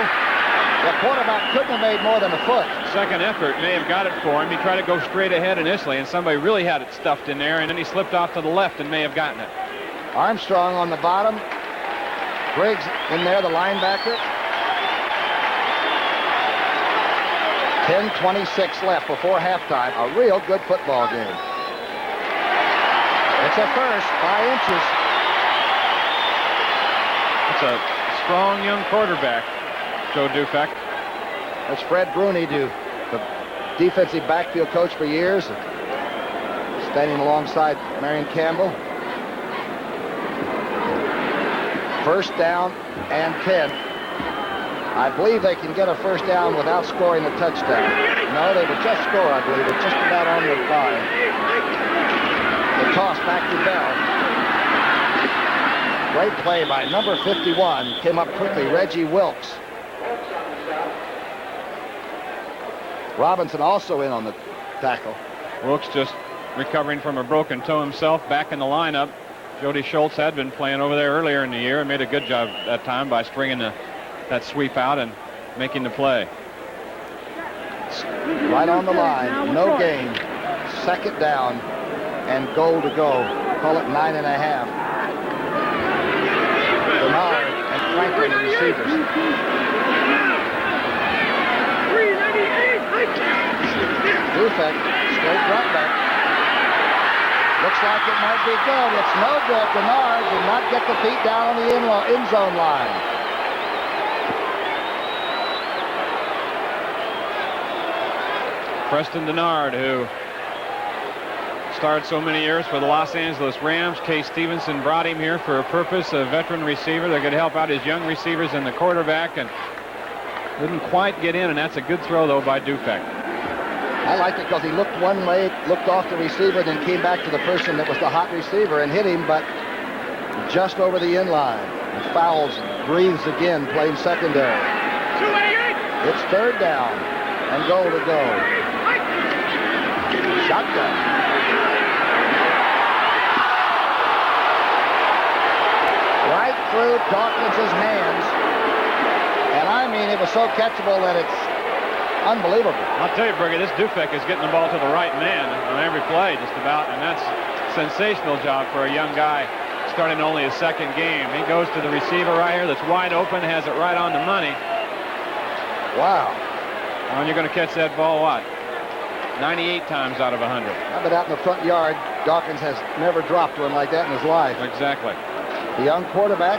The quarterback couldn't have made more than a foot. Second effort may have got it for him. He tried to go straight ahead initially, and somebody really had it stuffed in there, and then he slipped off to the left and may have gotten it. Armstrong on the bottom. Briggs in there, the linebacker. 10:26 left before halftime. A real good football game. It's a first, 5 inches. It's a strong young quarterback, Joe Dufek. That's Fred Bruni, the defensive backfield coach for years, standing alongside Marion Campbell. First down and 10. I believe they can get a first down without scoring a touchdown. No, they would just score, I believe. It's just about on their 5. The toss back to Bell. Great play by number 51. Came up quickly, Reggie Wilkes. Robinson also in on the tackle. Wilkes just recovering from a broken toe himself, back in the lineup. Jody Schultz had been playing over there earlier in the year and made a good job that time by stringing that sweep out and making the play. Right on the line, no gain. Second down and goal to go. Call it 9.5. Bernard and Franklin, the receivers. Dufek, straight drop back. Looks like it might be good. It's no good. Bernard did not get the feet down on the end zone line. Preston Denard, who starred so many years for the Los Angeles Rams. Kay Stevenson brought him here for a purpose, a veteran receiver that could help out his young receivers and the quarterback, and didn't quite get in, and that's a good throw, though, by Dufek. I liked it because he looked one way, looked off the receiver, then came back to the person that was the hot receiver and hit him, but just over the end line. And fouls, breathes again, playing secondary. It's third down and goal to go. Shotgun. Right through Dawkins' hands. And I mean, it was so catchable that it's unbelievable. I'll tell you, Brookie, this Dufek is getting the ball to the right man on every play, just about, and that's a sensational job for a young guy starting only his second game. He goes to the receiver right here that's wide open, has it right on the money. Wow. And you're going to catch that ball, what? 98 times out of 100. How about out in the front yard? Dawkins has never dropped one like that in his life. Exactly. The young quarterback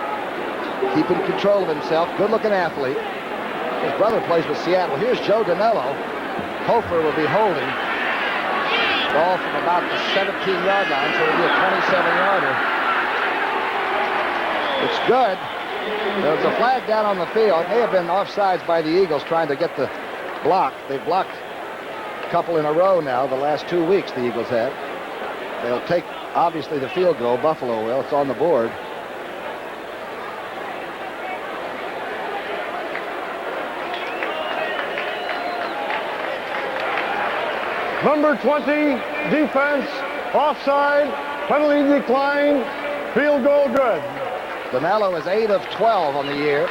keeping control of himself. Good-looking athlete. His brother plays with Seattle. Here's Joe Danello. Hofer will be holding. Ball from about the 17-yard line, so it'll be a 27-yarder. It's good. There was a flag down on the field. It may have been offsides by the Eagles trying to get the block. They've blocked a couple in a row now, the last 2 weeks the Eagles have. They'll take, obviously, the field goal. Buffalo will. It's on the board. Number 20, defense, offside, penalty declined, field goal good. Danello is 8 of 12 on the year.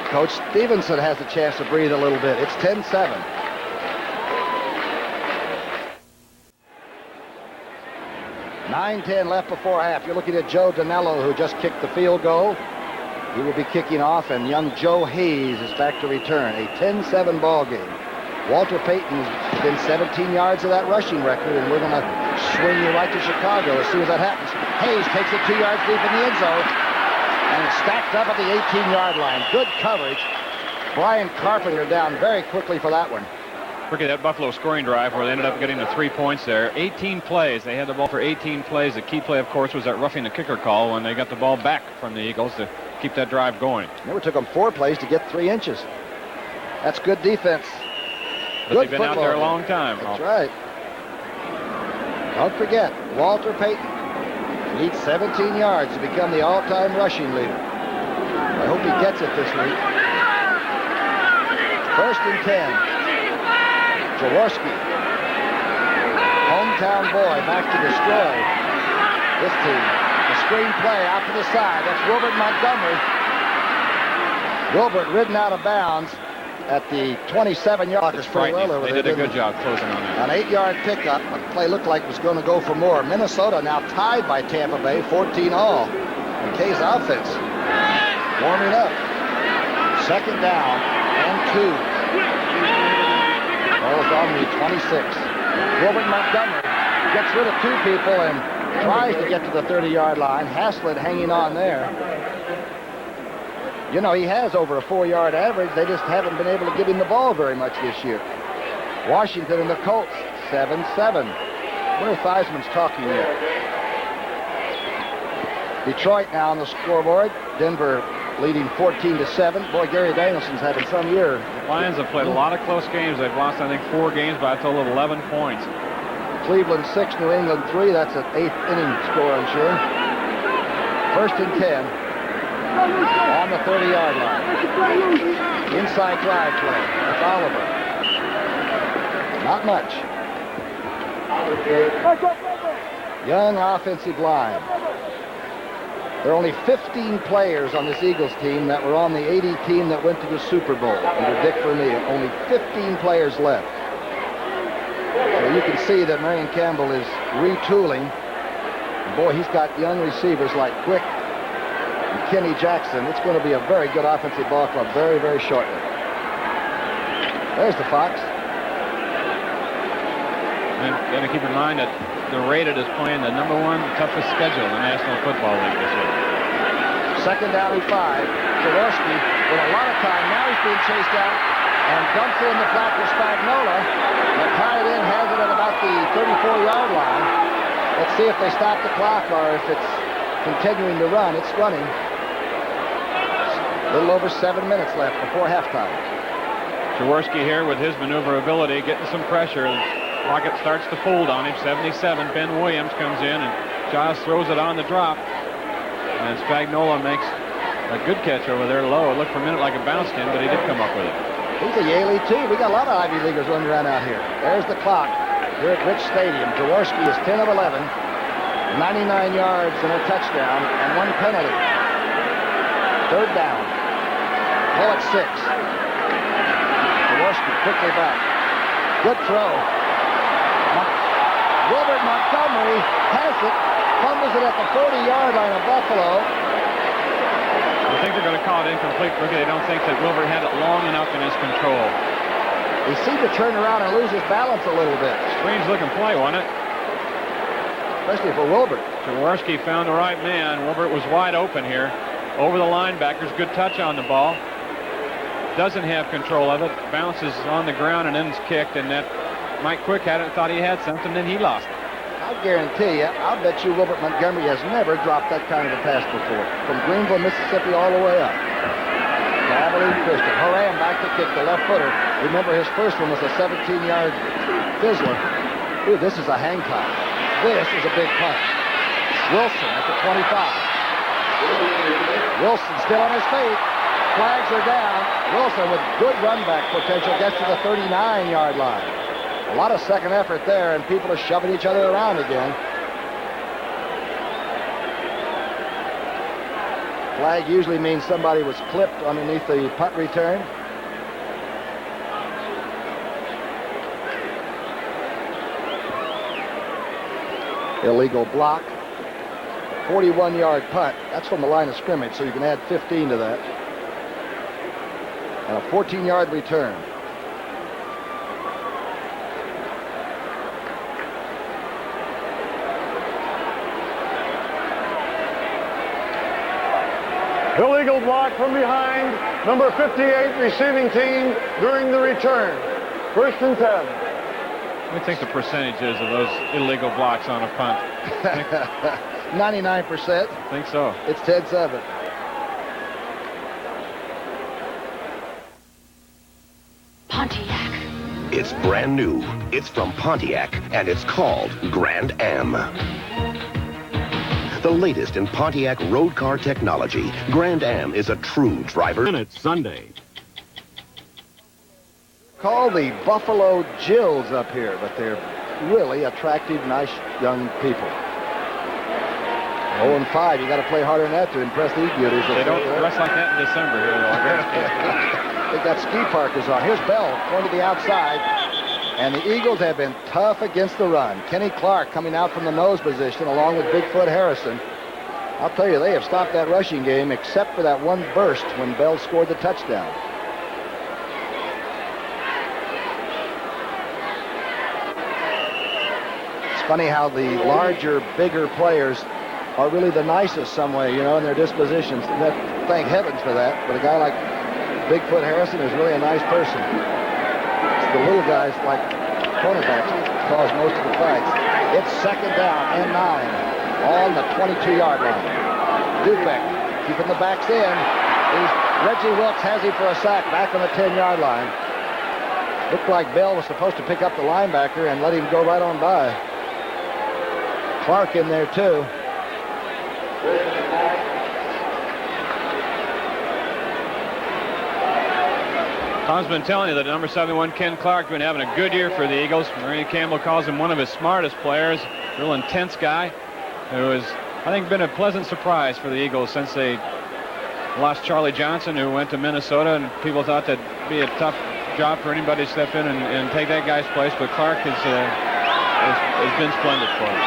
Coach Stevenson has a chance to breathe a little bit. It's 10-7. .9:10 left before half. You're looking at Joe Danello, who just kicked the field goal. He will be kicking off, and young Joe Hayes is back to return. A 10-7 ball game. Walter Payton's been 17 yards of that rushing record, and we're going to swing you right to Chicago as soon as that happens. Hayes takes it 2 yards deep in the end zone, and it's stacked up at the 18-yard line. Good coverage. Brian Carpenter down very quickly for that one. Look at that Buffalo scoring drive where they ended up getting the 3 points there. 18 plays. They had the ball for 18 plays. The key play, of course, was that roughing the kicker call when they got the ball back from the Eagles to keep that drive going. It took them 4 plays to get 3 inches. That's good defense. But they've been out there a long time. That's right. Don't forget, Walter Payton needs 17 yards to become the all-time rushing leader. I hope he gets it this week. 1st and 10. Jaworski, hometown boy, back to destroy this team. The screen play out to the side. That's Wilbert Montgomery. Wilbert ridden out of bounds at the 27-yard. They did a good job closing on that. An 8-yard pickup. The play looked like it was going to go for more. Minnesota now tied by Tampa Bay, 14 all. McKay's offense warming up. 2nd down and 2. Ball's on the 26. Wilbert Montgomery gets rid of 2 people and tries to get to the 30-yard line. Haslett hanging on there. You know, he has over a 4-yard average. They just haven't been able to give him the ball very much this year. Washington and the Colts, 7-7. Where Theismann's talking here. Detroit now on the scoreboard. Denver leading 14-7. Boy, Gary Danielson's having some year. The Lions have played a lot of close games. They've lost, I think, 4 games by a total of 11 points. Cleveland 6, New England 3. That's an 8th inning score, I'm sure. 1st and 10. On the 30-yard line. Inside drive play. That's Oliver. Not much. Young offensive line. There are only 15 players on this Eagles team that were on the 80 team that went to the Super Bowl under Dick Vermeil. Only 15 players left. So you can see that Marion Campbell is retooling. Boy, he's got young receivers like Quick and Kenny Jackson. It's going to be a very good offensive ball club very, very shortly. There's the Fox. And got to keep in mind that the Rated is playing the #1 toughest schedule in the National Football League this week. 2nd down and 5. Jaworski with a lot of time. Now he's being chased out and dumps in the flat for Spagnola. The tight end has it at about the 34-yard line. Let's see if they stop the clock or if it's continuing to run. It's running. A little over 7 minutes left before halftime. Jaworski here with his maneuverability, getting some pressure. Pocket starts to fold on him. 77. Ben Williams comes in and Giles throws it on the drop. And Spagnola makes a good catch over there low. It looked for a minute like a bounce in, but he did come up with it. He's a Yaley too. We got a lot of Ivy Leaguers running around out here. There's the clock here at Rich Stadium. Jaworski is 10 of 11. 99 yards and a touchdown and 1 penalty. 3rd down. Ball at 6. Jaworski quickly back. Good throw. Wilbert Montgomery has it, fumbles it at the 40-yard line of Buffalo. I think they're going to call it incomplete because they don't think that Wilbert had it long enough in his control. He seemed to turn around and lose his balance a little bit. Strange looking play, wasn't it? Especially for Wilbert. Jaworski found the right man. Wilbert was wide open here. Over the linebackers, good touch on the ball. doesn't have control of it, bounces on the ground and then is kicked, and that Mike Quick had it and thought he had something, then he lost it. I guarantee you, I'll bet you Wilbert Montgomery has never dropped that kind of a pass before. From Greenville, Mississippi, all the way up. Abilene Christian. Horan back to kick, the left footer. Remember, his first one was a 17-yard fizzler. Ooh, this is a hang time. This is a big punch. Wilson at the 25. Wilson still on his feet. Flags are down. Wilson with good run back potential gets to the 39-yard line. A lot of second effort there, and people are shoving each other around again. Flag usually means somebody was clipped underneath the punt return. Illegal block. 41-yard punt. That's from the line of scrimmage, so you can add 15 to that. And a 14-yard return. Illegal block from behind. Number 58 receiving team during the return. 1st and 10. What do you think the percentage is of those illegal blocks on a punt? 99%. I think so. It's 10-7. Pontiac. It's brand new. It's from Pontiac, and it's called Grand Am. The latest in Pontiac road car technology, Grand Am is a true driver. And it's Sunday. Called the Buffalo Jills up here, but they're really attractive, nice young people. 0-5. You got to play harder than that to impress these beauties. They don't dress like that in December here, though. They got ski parkers on. Here's Bell going to the outside. And the Eagles have been tough against the run. Kenny Clark coming out from the nose position along with Bigfoot Harrison. I'll tell you, they have stopped that rushing game except for that one burst when Bell scored the touchdown. It's funny how the larger, bigger players are really the nicest some way, you know, in their dispositions. Thank heavens for that. But a guy like Bigfoot Harrison is really a nice person. The little guys like cornerbacks cause most of the fights. It's 2nd down and 9 on the 22-yard line. Dufek keeping the backs in. Reggie Wilkes has him for a sack back on the 10-yard line. Looked like Bell was supposed to pick up the linebacker and let him go right on by. Clark in there too. Tom's been telling you that number 71, Ken Clark, been having a good year for the Eagles. Marie Campbell calls him one of his smartest players. Real intense guy who has, I think, been a pleasant surprise for the Eagles since they lost Charlie Johnson, who went to Minnesota, and people thought that'd be a tough job for anybody to step in and take that guy's place. But Clark has been splendid for him.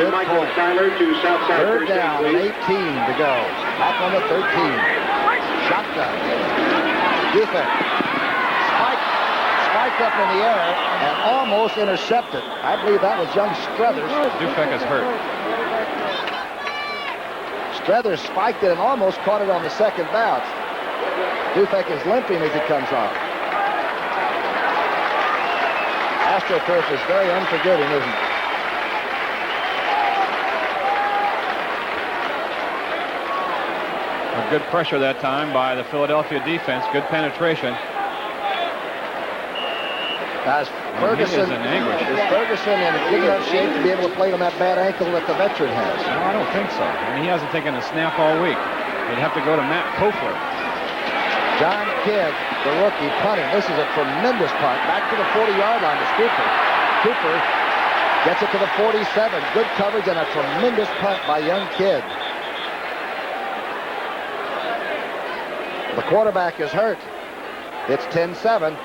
Good Michael Tyler to Southside. 3rd down and 18 to go. Back on the 13. Shotgun. Dufek. Spiked up in the air and almost intercepted. I believe that was young Struthers. Dufek is hurt. Struthers spiked it and almost caught it on the second bounce. Dufek is limping as he comes off. AstroTurf is very unforgiving, isn't it? A good pressure that time by the Philadelphia defense. Good penetration. As Ferguson, he is in anguish. Is Ferguson in good enough shape to be able to play on that bad ankle that the veteran has? No, I don't think so. I mean, he hasn't taken a snap all week. They'd have to go to Matt Kofler. John Kidd, the rookie, punting. This is a tremendous punt. Back to the 40-yard line to Cooper. Cooper gets it to the 47. Good coverage and a tremendous punt by young Kidd. The quarterback is hurt. It's 10-7.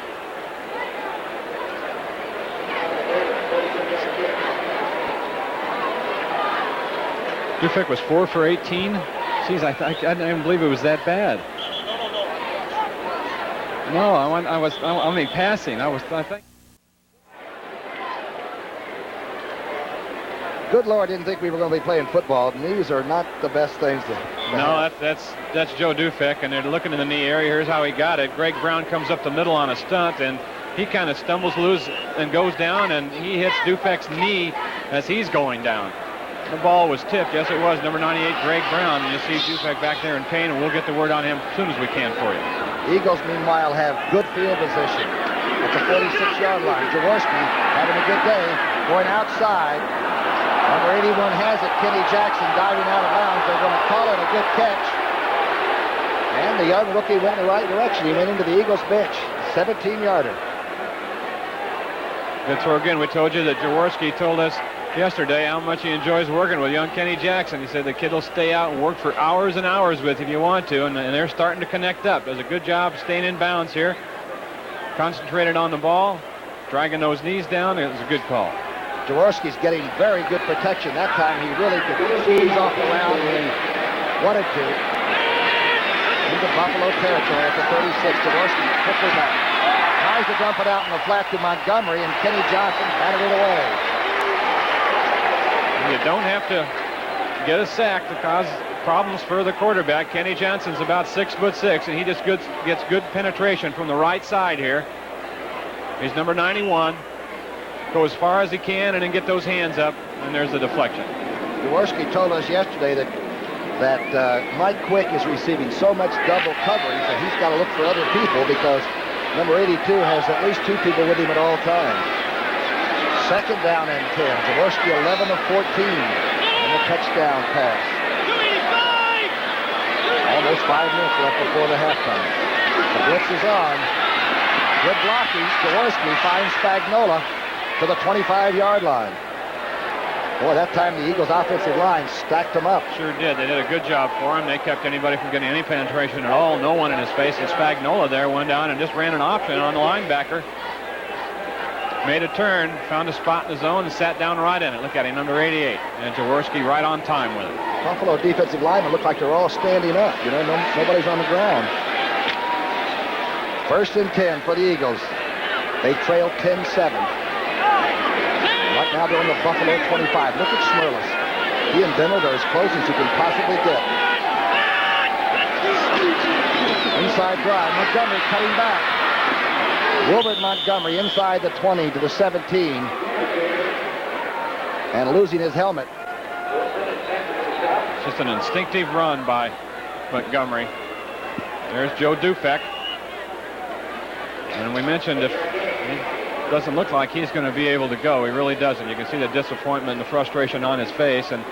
Dufek was 4 for 18. Jeez, I didn't even believe it was that bad. No, I mean passing. I think. good Lord, didn't think we were going to be playing football. Knees are not the best things to No, that's Joe Dufek, and they're looking in the knee area. Here's how he got it. Greg Brown comes up the middle on a stunt, and he kind of stumbles loose and goes down, and he hits Dufek's knee as he's going down. The ball was tipped. Yes, it was. Number 98, Greg Brown. And you see Dufek back there in pain, and we'll get the word on him as soon as we can for you. Eagles, meanwhile, have good field position at the 46-yard line. Jaworski having a good day, going outside. Number 81 has it. Kenny Jackson diving out of bounds. They're going to call it a good catch. And the young rookie went in the right direction. He went into the Eagles bench. 17-yarder. That's where, again, we told you that Jaworski told us yesterday how much he enjoys working with young Kenny Jackson. He said the kid will stay out and work for hours and hours with if you want to, and they're starting to connect up. Does a good job staying in bounds here. Concentrated on the ball, dragging those knees down. It was a good call. Jaworski's getting very good protection. That time he really could squeeze off the round when he wanted to. Into Buffalo territory at the 36. Jaworski quickly back. Tries to dump it out in the flat to Montgomery, and Kenny Johnson batted it away. You don't have to get a sack to cause problems for the quarterback. Kenny Johnson's about 6'6", and he just gets good penetration from the right side here. He's number 91. Go as far as he can and then get those hands up, and there's the deflection. Jaworski told us yesterday that Mike Quick is receiving so much double coverage that he's got to look for other people because number 82 has at least 2 people with him at all times. Second down and 10. Jaworski 11 of 14 and a touchdown pass. Almost 5 minutes left before the halftime. The blitz is on. Good blocking. Jaworski finds Spagnola to the 25-yard line. Boy, that time the Eagles' offensive line stacked them up. Sure did. They did a good job for him. They kept anybody from getting any penetration at all. No one in his face. And Spagnola there went down and just ran an option on the linebacker. Made a turn, found a spot in the zone, and sat down right in it. Look at him, number 88. And Jaworski right on time with it. Buffalo defensive linemen look like they're all standing up. You know, nobody's on the ground. First and 10 for the Eagles. They trail 10-7. Right now they're on the Buffalo 25. Look at Schmerlis. He and Bennett are as close as you can possibly get. Inside drive. Montgomery cutting back. Wilbert Montgomery inside the 20 to the 17. And losing his helmet. Just an instinctive run by Montgomery. There's Joe Dufek. And we mentioned if it doesn't look like he's going to be able to go. He really doesn't. You can see the disappointment and the frustration on his face. And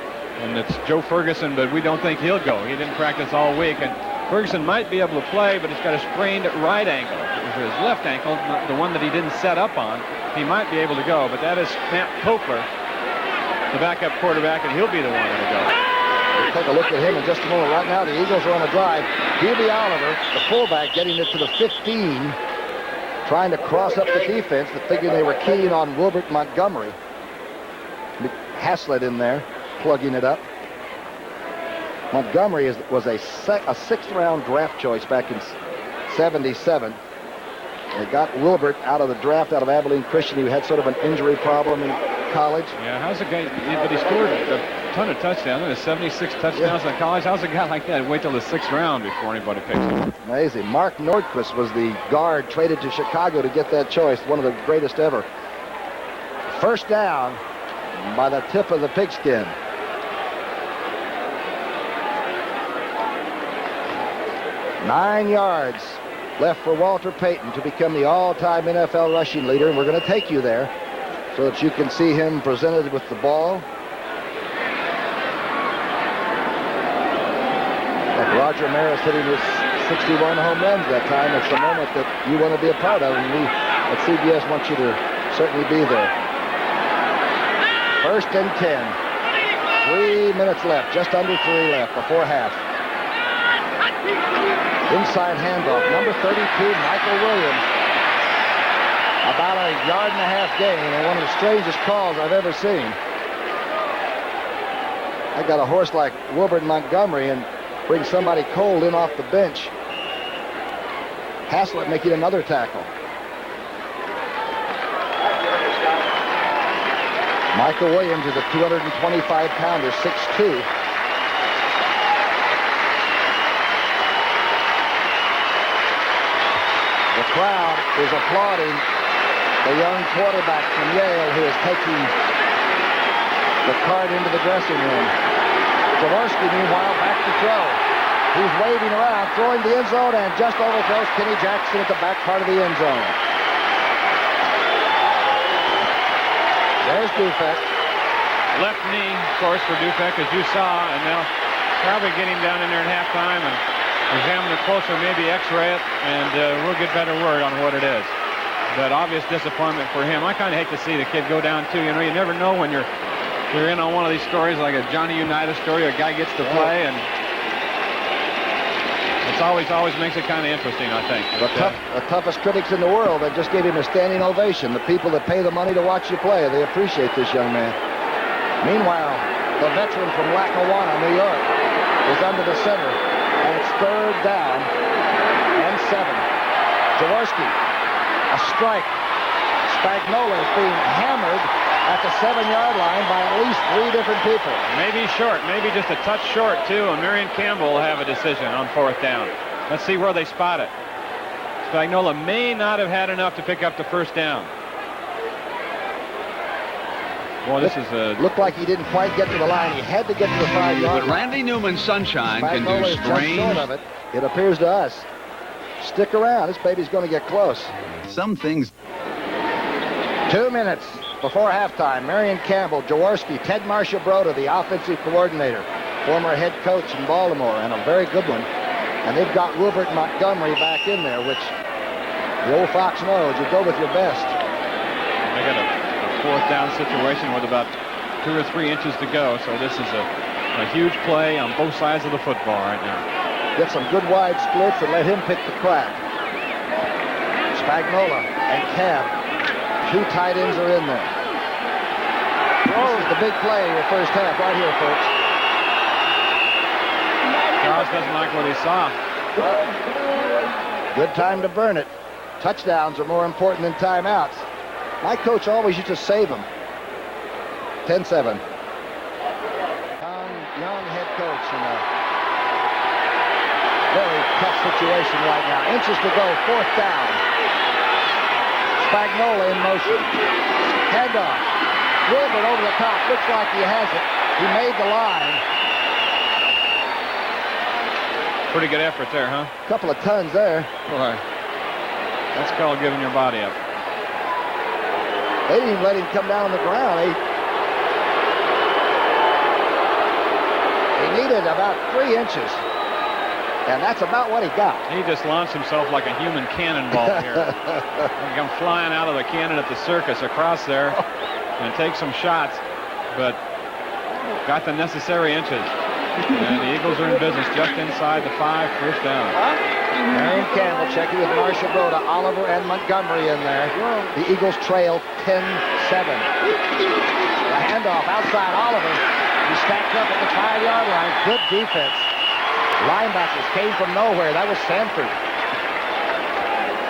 it's Joe Ferguson, but we don't think he'll go. He didn't practice all week. And Ferguson might be able to play, but he's got a sprained right ankle. His left ankle, the one that he didn't set up on, he might be able to go. But that is Matt Copeler, the backup quarterback, and he'll be the one that'll go. We'll take a look at him in just a moment. Right now, the Eagles are on a drive. Hubie Oliver, the fullback, getting it to the 15, trying to cross up the defense, but thinking they were keen on Wilbert Montgomery. Haslett in there, plugging it up. Montgomery was a 6th-round draft choice back in '77. They got Wilbert out of the draft out of Abilene Christian, who had sort of an injury problem in college. Yeah, how's a guy, but he scored a ton of touchdowns. There's 76 touchdowns in college. How's a guy like that wait till the 6th round before anybody picks him? Amazing. Mark Nordquist was the guard traded to Chicago to get that choice, one of the greatest ever. First down by the tip of the pigskin. Nine yards left for Walter Payton to become the all-time NFL rushing leader, and we're going to take you there so that you can see him presented with the ball. Like Roger Maris hitting his 61 home runs that time. It's the moment that you want to be a part of, and we at CBS want you to certainly be there. First and 10. 3 minutes left, just under 3 left before half. Inside handoff, number 32, Michael Williams. About a 1.5 yard gain, and one of the strangest calls I've ever seen. I got a horse like Wilbert Montgomery and bring somebody cold in off the bench. Haslett making another tackle. Michael Williams is a 225-pounder, 6'2". The crowd is applauding the young quarterback from Yale who is taking the cart into the dressing room. Jaworski, meanwhile, back to throw. He's waving around, throwing the end zone, and just overthrows Kenny Jackson at the back part of the end zone. There's Dufek. Left knee, of course, for Dufek, as you saw, and they'll probably get him down in there at halftime and examine it closer, maybe x-ray it, and we'll get better word on what it is. But obvious disappointment for him. I kind of hate to see the kid go down, too. You know, you never know when you're in on one of these stories, like a Johnny Unitas story, a guy gets to play, and it's always makes it kind of interesting, I think. The toughest critics in the world that just gave him a standing ovation. The people that pay the money to watch you play, they appreciate this young man. Meanwhile, the veteran from Lackawanna, New York, is under the center, and it's 3rd down and 7. Jaworski, a strike. Spagnola is being hammered at the 7-yard line by at least 3 different people. Maybe short, maybe just a touch short, too, and Marion Campbell will have a decision on 4th down. Let's see where they spot it. Spagnola may not have had enough to pick up the 1st down. Boy, this is a... Looked like he didn't quite get to the line. He had to get to the 5-yard line. But Randy Newman's sunshine can do Spagnola is just short of it. It appears to us. Stick around. This baby's going to get close. Some things... 2 minutes before halftime. Marion Campbell, Jaworski, Ted Marcia-Broda, the offensive coordinator, former head coach in Baltimore, and a very good one. And they've got Wilbert Montgomery back in there, which the old Fox knows. You go with your best. They got a 4th down situation with about 2 or 3 inches to go, so this is a huge play on both sides of the football right now. Get some good wide splits and let him pick the crack. Spagnola and Cab, 2 tight ends are in there. This is the big play in the first half right here, folks. Charles doesn't like what he saw. Good time to burn it. Touchdowns are more important than timeouts. My coach always used to save them. 10-7. Young head coach in a very tough situation right now. Inches to go, 4th down. Spagnola in motion. Handoff. Wilbert over the top. Looks like he has it. He made the line. Pretty good effort there, huh? Couple of tons there. Boy, that's called giving your body up. They didn't even let him come down on the ground. He needed about 3 inches. And that's about what he got. He just launched himself like a human cannonball here. He come flying out of the cannon at the circus across there and take some shots, but got the necessary inches. And the Eagles are in business just inside the 5, 1st down. Marion Campbell checking with Marcia-Broda, Oliver and Montgomery in there. The Eagles trail 10-7. The handoff outside Oliver. He stacked up at the 5-yard line. Good defense. Linebackers came from nowhere. That was Sanford.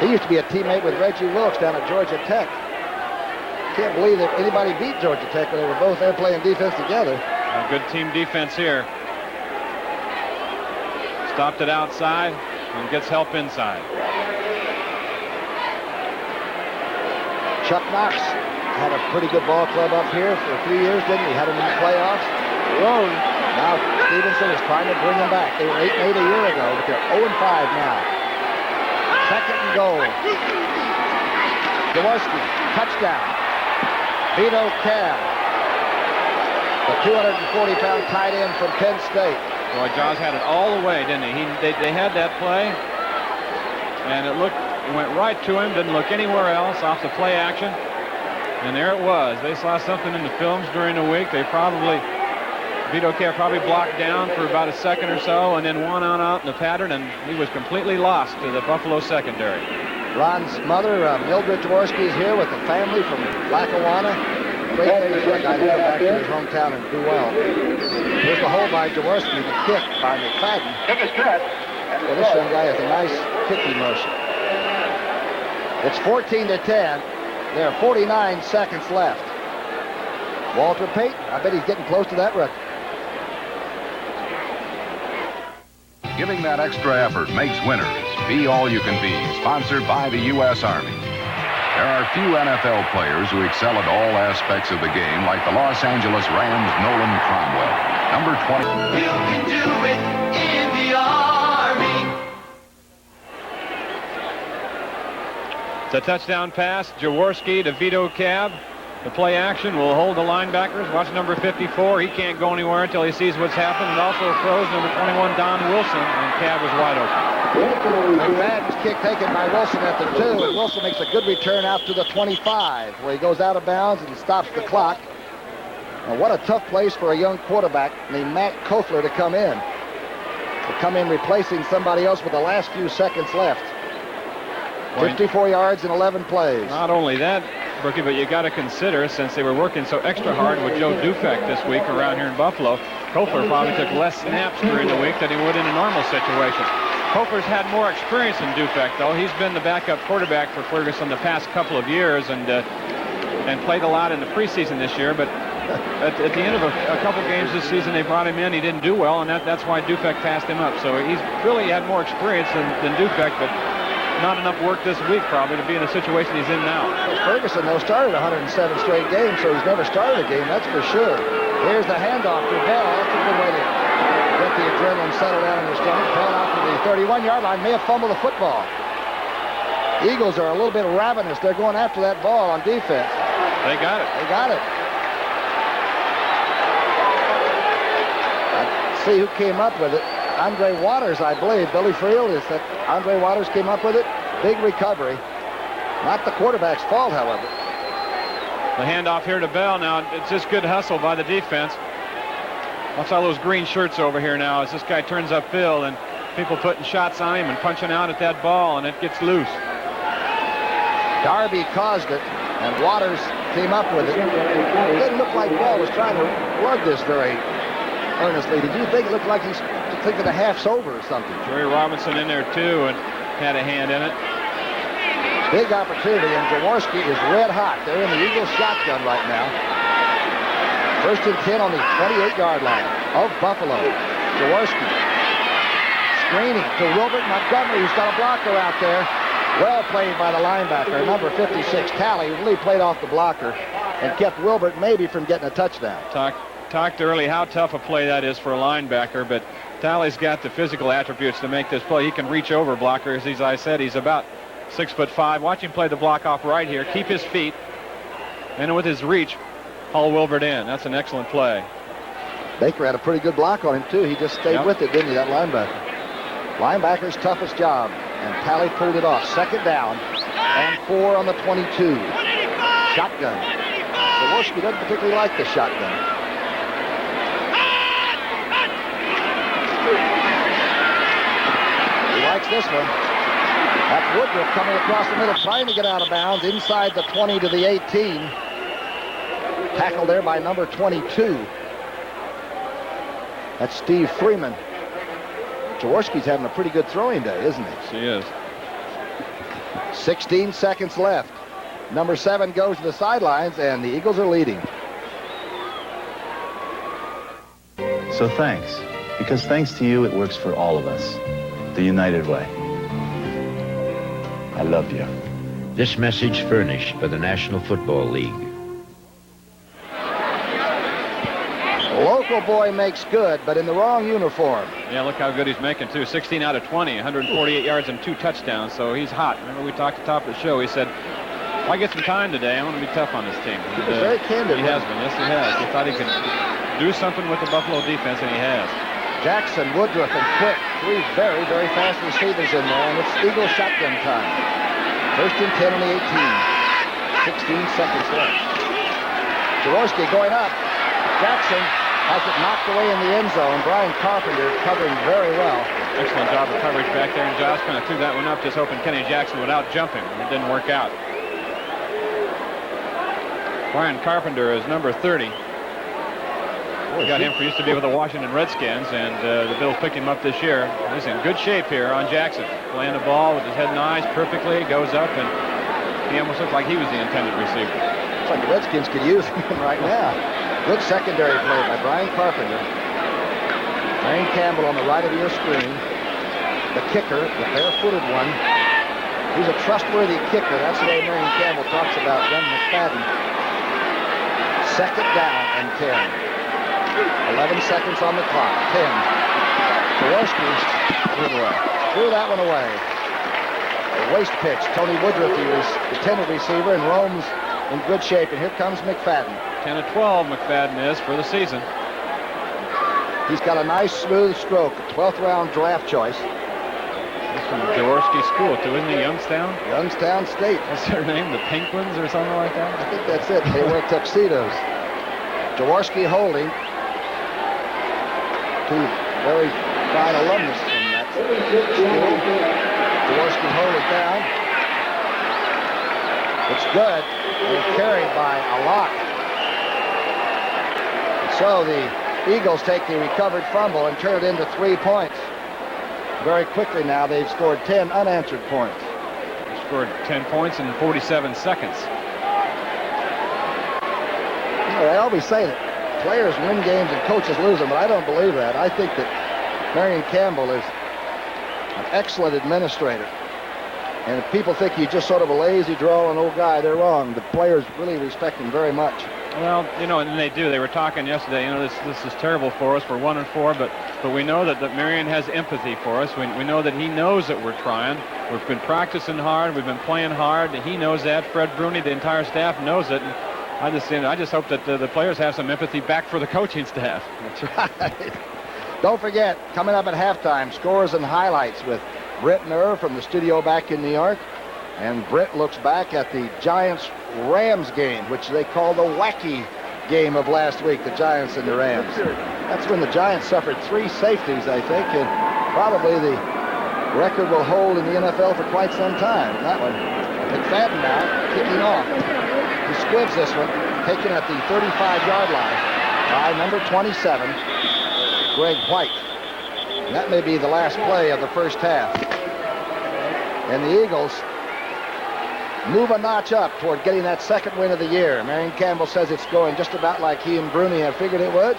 He used to be a teammate with Reggie Wilkes down at Georgia Tech. Can't believe that anybody beat Georgia Tech when they were both there playing defense together. A good team defense here. Stopped it outside and gets help inside. Chuck Knox had a pretty good ball club up here for a few years, didn't he? Had him in the playoffs. Now Stevenson is trying to bring them back. They were 8-8 a year ago, but they're 0-5 now. 2nd and goal. Jaworski, touchdown. Vito Cab, the 240-pound tight end from Penn State. Boy, Jaws had it all the way, didn't he? They had that play, and it went right to him, didn't look anywhere else off the play action. And there it was. They saw something in the films during the week. Vito Cab probably blocked down for about a second or so, and then won on out in the pattern, and he was completely lost to the Buffalo secondary. Ron's mother, Mildred Jaworski, is here with the family from Lackawanna. Great thing for a guy to come back to his hometown and do well. Here's the hold by Jaworski, the kick by McFadden. Well, this young guy has a nice kicking motion. It's 14-10. There are 49 seconds left. Walter Payton. I bet he's getting close to that record. Giving that extra effort makes winners. Be All You Can Be, sponsored by the U.S. Army. There are few NFL players who excel at all aspects of the game like the Los Angeles Rams' Nolan Cromwell. Number 20. You can do it in the Army. It's a touchdown pass. Jaworski to Vito Cab. The play action will hold the linebackers. Watch number 54. He can't go anywhere until he sees what's happened. And also throws number 21, Don Wilson, and Cab was wide open. McFadden's kick taken by Wilson at the 2, and Wilson makes a good return out to the 25, where he goes out of bounds and stops the clock. And what a tough place for a young quarterback named Matt Kofler to come in. Replacing somebody else with the last few seconds left. 54 yards in 11 plays. Not only that, Brookie, but you got to consider, since they were working so extra hard with Joe Dufek this week around here in Buffalo, Kofler probably took less snaps during the week than he would in a normal situation. Kofler's had more experience than Dufek, though. He's been the backup quarterback for Ferguson the past couple of years and played a lot in the preseason this year. But at the end of a couple games this season, they brought him in. He didn't do well, and that's why Dufek passed him up. So he's really had more experience than Dufek, but not enough work this week, probably, to be in the situation he's in now. Ferguson, though, started 107 straight games, so he's never started a game, that's for sure. Here's the handoff to Bell. That's a good way to get the adrenaline settled down in his stomach. Bell out to the 31-yard line, may have fumbled the football. Eagles are a little bit ravenous. They're going after that ball on defense. They got it. They got it. Let's see who came up with it. Andre Waters, I believe. Billy Friel is that Andre Waters came up with it. Big recovery. Not the quarterback's fault, however. The handoff here to Bell. Now, it's just good hustle by the defense. Watch all those green shirts over here now as this guy turns upfield and people putting shots on him and punching out at that ball, and it gets loose. Darby caused it, and Waters came up with it. It didn't look like Bell was trying to lug this very earnestly. Did you think it looked like he's thinking a half sober or something? Jerry Robinson in there, too, and had a hand in it. Big opportunity, and Jaworski is red hot. They're in the Eagles shotgun right now. 1st and 10 on the 28-yard line of Buffalo. Jaworski screening to Wilbert Montgomery, who's got a blocker out there. Well played by the linebacker, number 56, Talley, really played off the blocker and kept Wilbert maybe from getting a touchdown. Talked early how tough a play that is for a linebacker, but Talley's got the physical attributes to make this play. He can reach over blockers. As I said, he's about 6'5". Watch him play the block off right here. Keep his feet, and with his reach, haul Wilbert in. That's an excellent play. Baker had a pretty good block on him, too. He just stayed with it, didn't he, that linebacker? Linebacker's toughest job, and Talley pulled it off. 2nd down and 4 on the 22. Shotgun. Jaworski doesn't particularly like the shotgun. He likes this one. That's Woodruff coming across the middle, trying to get out of bounds inside the 20 to the 18. Tackled there by number 22. That's Steve Freeman. Jaworski's having a pretty good throwing day, isn't he? He is. 16 seconds left. Number 7 goes to the sidelines, and the Eagles are leading. So thanks. Because thanks to you, it works for all of us. The United Way. I love you. This message furnished by the National Football League. Local boy makes good, but in the wrong uniform. Yeah, look how good he's making, too. 16 out of 20, 148 yards and 2 touchdowns, so he's hot. Remember we talked at the top of the show. He said, if I get some time today, I want to be tough on this team. He was very candid. He has been. Yes, he has. He thought he could do something with the Buffalo defense, and he has. Jackson, Woodruff, and Quick. 3 very, very fast receivers in there, and it's Eagle shotgun time. 1st and 10 on the 18. 16 seconds left. Jaworski going up. Jackson has it knocked away in the end zone. Brian Carpenter covering very well. Excellent job of coverage back there, and Josh kind of threw that one up, just hoping Kenny Jackson would out-jump him, and it didn't work out. Brian Carpenter is number 30. We got him for used to be with the Washington Redskins, and the Bills picked him up this year. He's in good shape here on Jackson. Playing the ball with his head and eyes perfectly, goes up, and he almost looked like he was the intended receiver. Looks like the Redskins could use him right now. Good secondary play by Brian Carpenter. Marion Campbell on the right of your screen. The kicker, the barefooted one. He's a trustworthy kicker. That's the way Marion Campbell talks about Ben McFadden. Second down and 10. 11 seconds on the clock. 10. Jaworski threw that one away. A waste pitch. Tony Woodruff, the intended receiver, and Rome's in good shape. And here comes McFadden. 10-12 McFadden is for the season. He's got a nice smooth stroke. 12th round draft choice. He's from the Jaworski school too, isn't he? Youngstown? Youngstown State. What's their name? The Penguins or something like that? I think that's it. They wear tuxedos. Jaworski holding. Two very fine alumnus from that school. Jaworski hold it down. It's good. They're carried by a lot. So the Eagles take the recovered fumble and turn it into 3 points. Very quickly now, they've scored 10 unanswered points. They scored 10 points in 47 seconds. You know, they always say that players win games and coaches lose them, but I don't believe that. I think that Marion Campbell is an excellent administrator. And if people think he's just sort of a lazy, drawling old guy, they're wrong. The players really respect him very much. Well, you know, and they do. They were talking yesterday, you know, this is terrible for us. We're 1-4, but we know that Marion has empathy for us. We know that he knows that we're trying. We've been practicing hard. We've been playing hard. He knows that. Fred Bruni, the entire staff knows it. And I just hope that the players have some empathy back for the coaching staff. That's right. Don't forget, coming up at halftime, scores and highlights with Britt Nerr from the studio back in New York. And Britt looks back at the Giants-Rams game, which they call the wacky game of last week, the Giants and the Rams. That's when the Giants suffered 3 safeties, I think, and probably the record will hold in the NFL for quite some time. That one. McFadden now kicking off. He squibs this one, taken at the 35-yard line by number 27, Greg White. And that may be the last play of the first half. And the Eagles move a notch up toward getting that second win of the year. Marion Campbell says it's going just about like he and Bruni have figured it would.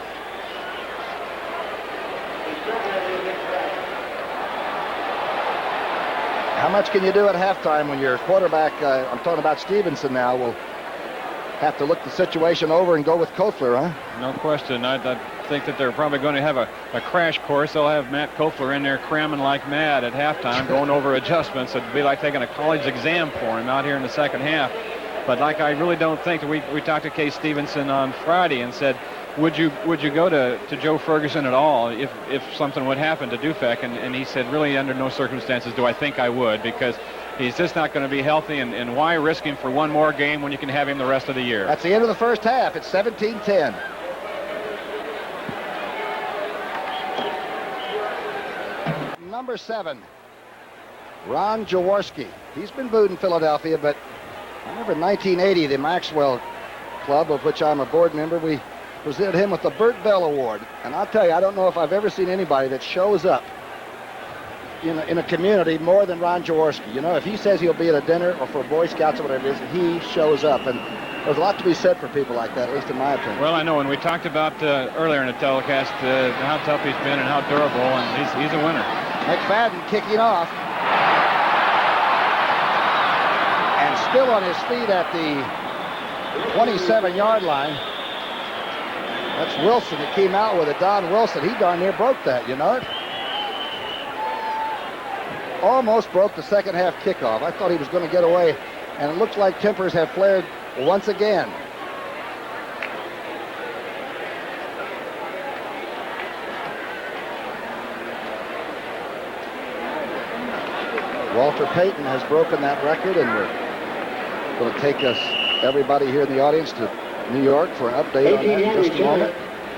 How much can you do at halftime when your quarterback, I'm talking about Stevenson now, will have to look the situation over and go with Kofler, huh? No question. I think that they're probably going to have a crash course. They'll have Matt Kofler in there cramming like mad at halftime, going over adjustments. It'd be like taking a college exam for him out here in the second half. But like, I really don't think that we talked to Case Stevenson on Friday and said, would you go to Joe Ferguson at all if something would happen to Dufek? And he said, really under no circumstances do I think I would, because he's just not going to be healthy, and why risk him for one more game when you can have him the rest of the year? That's the end of the first half. It's 17-10. Number 7, Ron Jaworski. He's been booed in Philadelphia, but I remember in 1980, the Maxwell Club, of which I'm a board member, we presented him with the Burt Bell Award. And I'll tell you, I don't know if I've ever seen anybody that shows up in a community more than Ron Jaworski. You know, if he says he'll be at a dinner or for Boy Scouts or whatever it is, he shows up. And there's a lot to be said for people like that, at least in my opinion. Well, I know, and we talked about earlier in the telecast how tough he's been and how durable, and he's a winner. McFadden kicking off. And still on his feet at the 27-yard line. That's Wilson that came out with it. Don Wilson, he darn near broke that, you know it? Almost broke the second half kickoff. I thought he was going to get away, and it looks like tempers have flared once again. Walter Payton has broken that record, and we're going to take us, everybody here in the audience, to New York for an update on that in just a moment.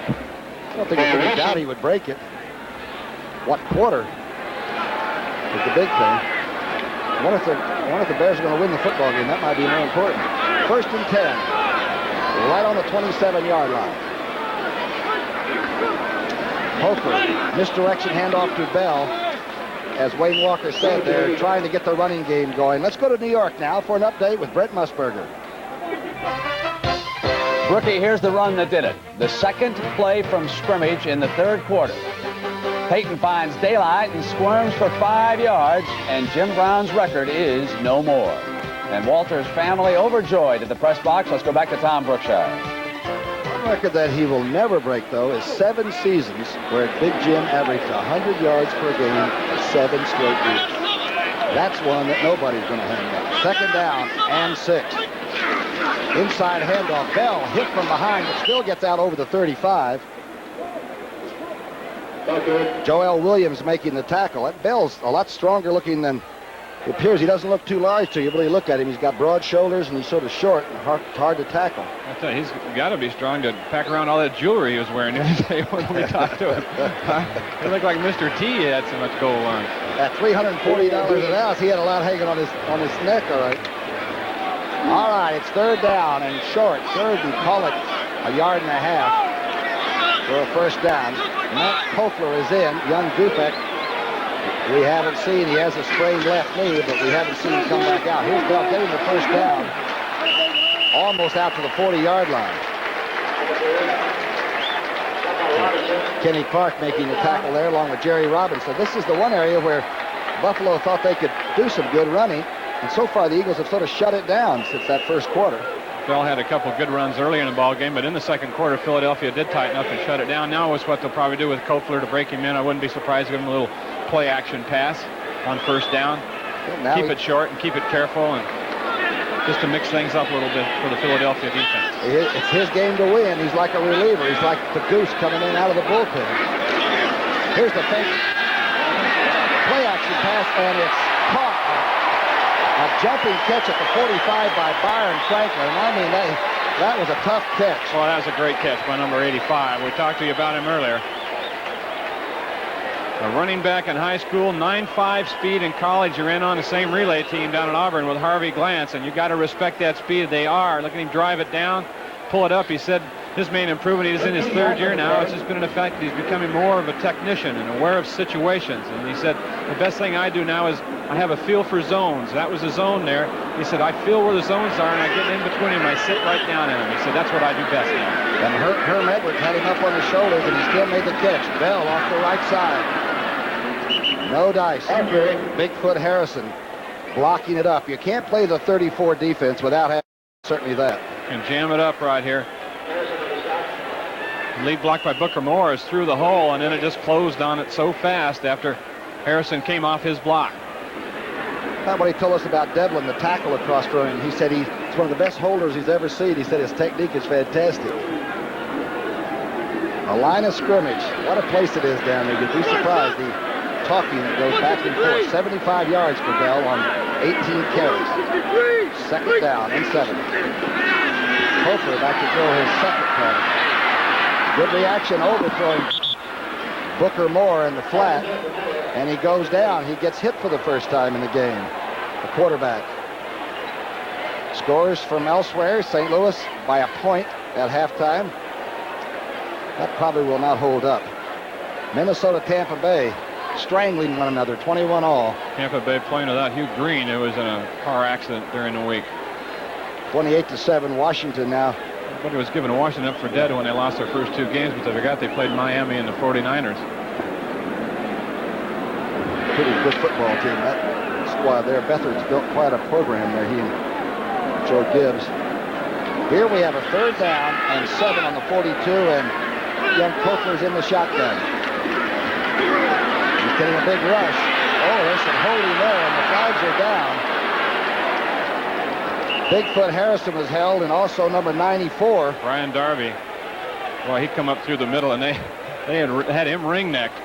I don't think there's any doubt he would break it. What quarter is the big thing. I wonder if the Bears are going to win the football game. That might be more important. 1st and 10, right on the 27-yard line. Hofer, misdirection handoff to Bell. As Wayne Walker said, they're trying to get the running game going. Let's go to New York now for an update with Brent Musburger. Rookie, here's the run that did it. The second play from scrimmage in the third quarter. Payton finds daylight and squirms for 5 yards, and Jim Brown's record is no more. And Walter's family overjoyed at the press box. Let's go back to Tom Brookshier. One record that he will never break, though, is 7 seasons where Big Jim averaged 100 yards per game for 7 straight years. That's one that nobody's going to hang up. Second down and 6. Inside handoff. Bell hit from behind, but still gets out over the 35. Joel Williams making the tackle. That Bell's a lot stronger looking than it appears. He doesn't look too large to you, but you look at him. He's got broad shoulders and he's sort of short and hard to tackle. I tell you, he's got to be strong to pack around all that jewelry he was wearing today when we talked to him. He looked like Mr. T. He had so much gold on. At $340 an ounce, he had a lot hanging on his neck. All right. All right, it's third down and short. Third, we call it a yard and a half for a first down. Matt Kofler is in. Young Dufek, we haven't seen. He has a sprained left knee, but we haven't seen him come back out. Here's Bell getting the first down, almost out to the 40-yard line. Kenny Clark making the tackle there along with Jerry Robinson. This is the one area where Buffalo thought they could do some good running, and so far the Eagles have sort of shut it down since that first quarter. Bell had a couple good runs early in the ball game, but in the second quarter, Philadelphia did tighten up and shut it down. Now is what they'll probably do with Kofler to break him in. I wouldn't be surprised to give him a little play-action pass on first down. Well, keep it short and keep it careful, and just to mix things up a little bit for the Philadelphia defense. It's his game to win. He's like a reliever. He's like the goose coming in out of the bullpen. Here's the fake play-action pass, and it's caught. A jumping catch at the 45 by Byron Franklin. I mean, that was a tough catch. Well, that was a great catch by number 85. We talked to you about him earlier. A running back in high school, 9.5 speed in college. You're in on the same relay team down at Auburn with Harvey Glantz, and you got to respect that speed. They are. Look at him drive it down, pull it up. He said his main improvement, he's in his third year now. It's just been an effect. He's becoming more of a technician and aware of situations. And he said, the best thing I do now is I have a feel for zones. That was a zone there. He said, I feel where the zones are, and I get in between them. I sit right down in them. He said, that's what I do best now. And Herm Edwards had him up on his shoulders, and he still made the catch. Bell off the right side. No dice. Bigfoot Harrison blocking it up. You can't play the 34 defense without having certainly that. Can jam it up right here. Lead block by Booker Moore is through the hole, and then it just closed on it so fast after Harrison came off his block. That's what he told us about Devlin, the tackle across from him. He said he's one of the best holders he's ever seen. He said his technique is fantastic. A line of scrimmage. What a place it is down there. You'd be surprised. The talking that goes back and forth. 75 yards for Bell on 18 carries. Second down and 7. Kofler back to throw his second pass. Good reaction, overthrowing Booker Moore in the flat, and he goes down. He gets hit for the first time in the game. The quarterback scores from elsewhere. St. Louis by a point at halftime. That probably will not hold up. Minnesota, Tampa Bay strangling one another, 21-all. Tampa Bay playing without Hugh Green, who was in a car accident during the week. 28-7, Washington now. Everybody was giving Washington up for dead when they lost their first 2 games, but they forgot they played Miami and the 49ers. Pretty good football team, that squad there. Beathard's built quite a program there, he and Joe Gibbs. Here we have a third down and 7 on the 42, and young Kofler's in the shotgun. He's getting a big rush. Oh, there's some holding there, and the flags are down. Bigfoot Harrison was held, and also number 94. Brian Darby. Well, he come up through the middle, and they had him ring-necked.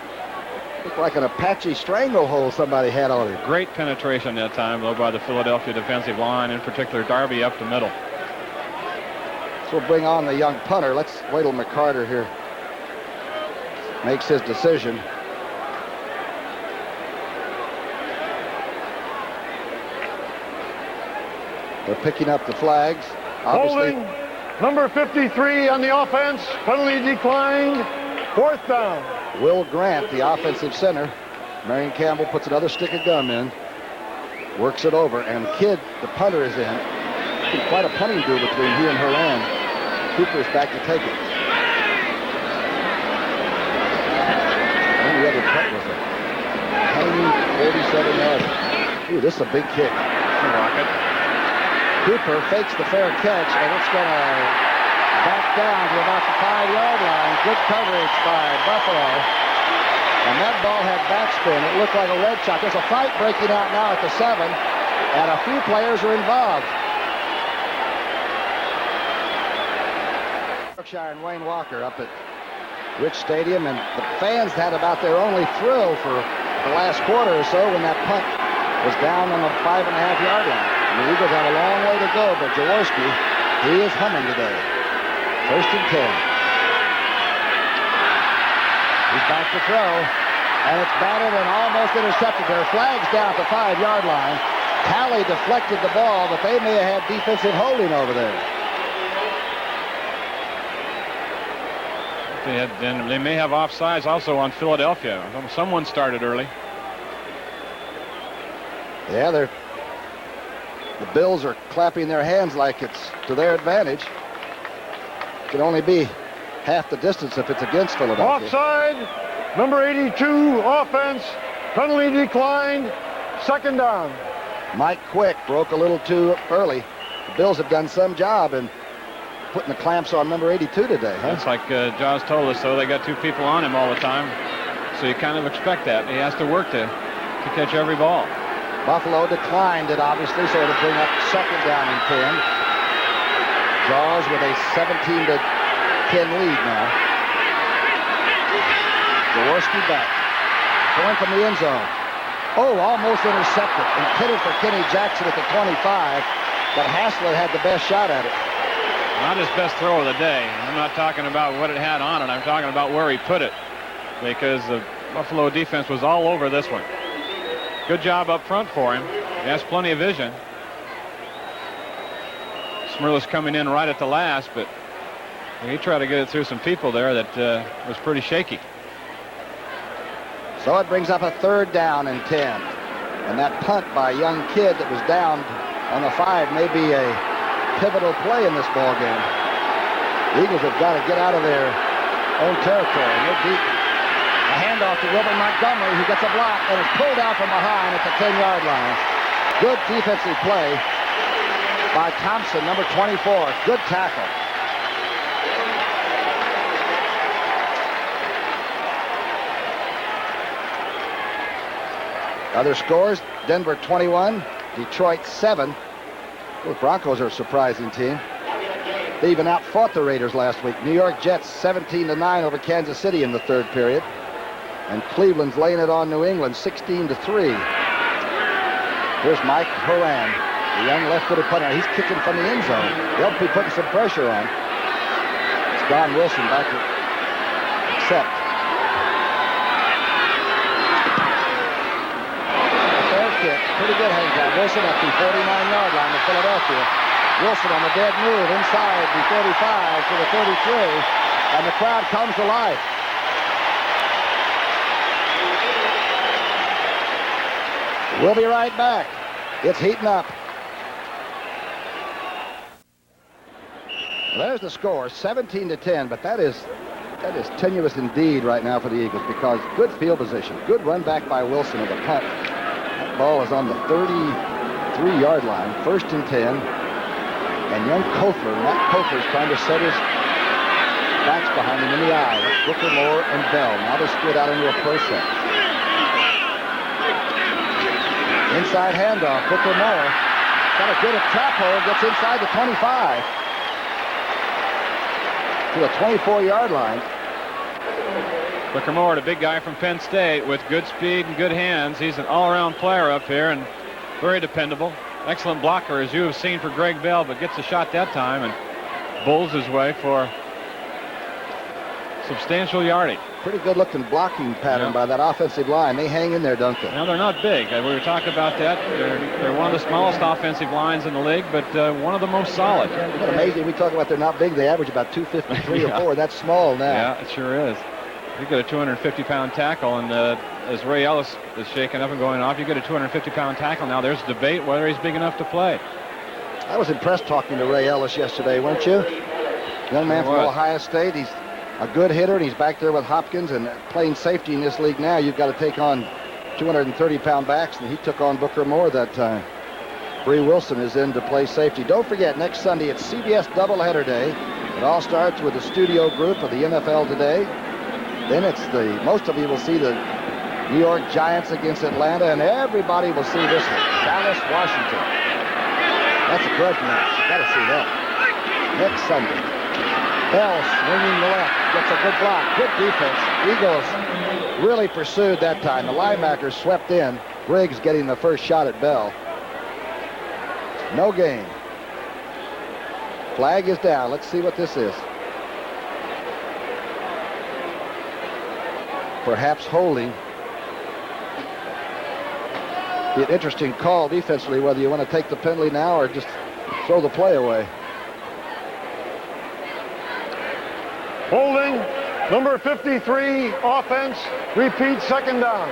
Looked like an Apache stranglehold somebody had on him. Great penetration that time, though, by the Philadelphia defensive line, in particular Darby up the middle. So we'll bring on the young punter. Let's wait till McCarter here makes his decision. They're picking up the flags. Obviously. Holding number 53 on the offense. Penalty declined. Fourth down. Will Grant, the offensive center. Marion Campbell puts another stick of gum in. Works it over. And Kidd, the punter, is in. Quite a punting duel between he and Horan. Cooper's back to take it. And the other punt was a tiny 47-yarder. Ooh, this is a big kick. Rocket. Cooper fakes the fair catch, and it's going to back down to about the 5-yard line. Good coverage by Buffalo. And that ball had backspin. It looked like a red shot. There's a fight breaking out now at the 7, and a few players are involved. Brookshier and Wayne Walker up at Rich Stadium, and the fans had about their only thrill for the last quarter or so when that punt was down on the 5.5-yard line. And the Eagles have a long way to go, but Jaworski, he is humming today. 1st and 10. He's back to throw, and it's batted and almost intercepted. There are flags down at the 5-yard line. Talley deflected the ball, but they may have had defensive holding over there. They may have offsides also on Philadelphia. Someone started early. Yeah, the Bills are clapping their hands like it's to their advantage. It can only be half the distance if it's against Philadelphia. Offside, number 82, offense, penalty declined, 2nd down. Mike Quick broke a little too early. The Bills have done some job in putting the clamps on number 82 today. Huh? That's like Jaws told us, though. They got 2 people on him all the time. So you kind of expect that. He has to work to catch every ball. Buffalo declined it, obviously, so it'll bring up 2nd down and 10. Jaws with a 17-10 lead now. Jaworski back. Going from the end zone. Oh, almost intercepted. Intended for Kenny Jackson at the 25, but Hassler had the best shot at it. Not his best throw of the day. I'm not talking about what it had on it. I'm talking about where he put it, because the Buffalo defense was all over this one. Good job up front for him. He has plenty of vision. Smirlis coming in right at the last, but he tried to get it through some people there that was pretty shaky. So it brings up a 3rd down and 10. And that punt by a young kid that was down on the 5 may be a pivotal play in this ball game. The Eagles have got to get out of their own territory. They're deep. A handoff to Wilbur Montgomery, who gets a block and is pulled out from behind at the 10-yard line. Good defensive play by Thompson, number 24. Good tackle. Other scores, Denver 21, Detroit 7. The Broncos are a surprising team. They even outfought the Raiders last week. New York Jets 17-9 over Kansas City in the 3rd period. And Cleveland's laying it on New England 16-3. Here's Mike Horan, the young left-footed punter. He's kicking from the end zone. They'll be putting some pressure on. It's Don Wilson back to accept. Fair kick. Pretty good hang time. Wilson at the 49-yard line of Philadelphia. Wilson on the dead move inside the 35 to the 33. And the crowd comes to life. We'll be right back. It's heating up. Well, there's the score, 17-10, but that is tenuous indeed right now for the Eagles, because good field position, good run back by Wilson of the punt. That ball is on the 33-yard line, 1st and 10. And young Matt Koffler is trying to set his backs behind him in the eye. That's Booker, Moore, and Bell. Now they're split out into a pro set. Inside handoff, Booker Moore got a good trap hole, gets inside the 25 to the 24-yard line. Booker Moore, the big guy from Penn State with good speed and good hands. He's an all-around player up here and very dependable. Excellent blocker, as you have seen for Greg Bell, but gets a shot that time and bowls his way for substantial yardage. Pretty good-looking blocking pattern by that offensive line. They hang in there, don't they? Now, they're not big. We were talking about that. They're one of the smallest offensive lines in the league, but one of the most solid. Isn't that amazing? We talk about they're not big. They average about 253 or 4. That's small now. Yeah, it sure is. You get a 250-pound tackle, and as Ray Ellis is shaking up and going off, you get a 250-pound tackle. Now, there's debate whether he's big enough to play. I was impressed talking to Ray Ellis yesterday, weren't you? Young man from Ohio State. He's a good hitter, and he's back there with Hopkins and playing safety in this league now. You've got to take on 230-pound backs, and he took on Booker Moore that time. Bree Wilson is in to play safety. Don't forget, next Sunday it's CBS doubleheader day. It all starts with the studio group of the NFL Today. Then most of you will see the New York Giants against Atlanta, and everybody will see this one, Dallas, Washington. That's a grudge match. Got to see that. Next Sunday. Bell swinging the left, gets a good block, good defense. Eagles really pursued that time. The linebackers swept in. Briggs getting the first shot at Bell. No gain. Flag is down. Let's see what this is. Perhaps holding. Be an interesting call defensively, whether you want to take the penalty now or just throw the play away. Holding, number 53, offense, repeat, second down.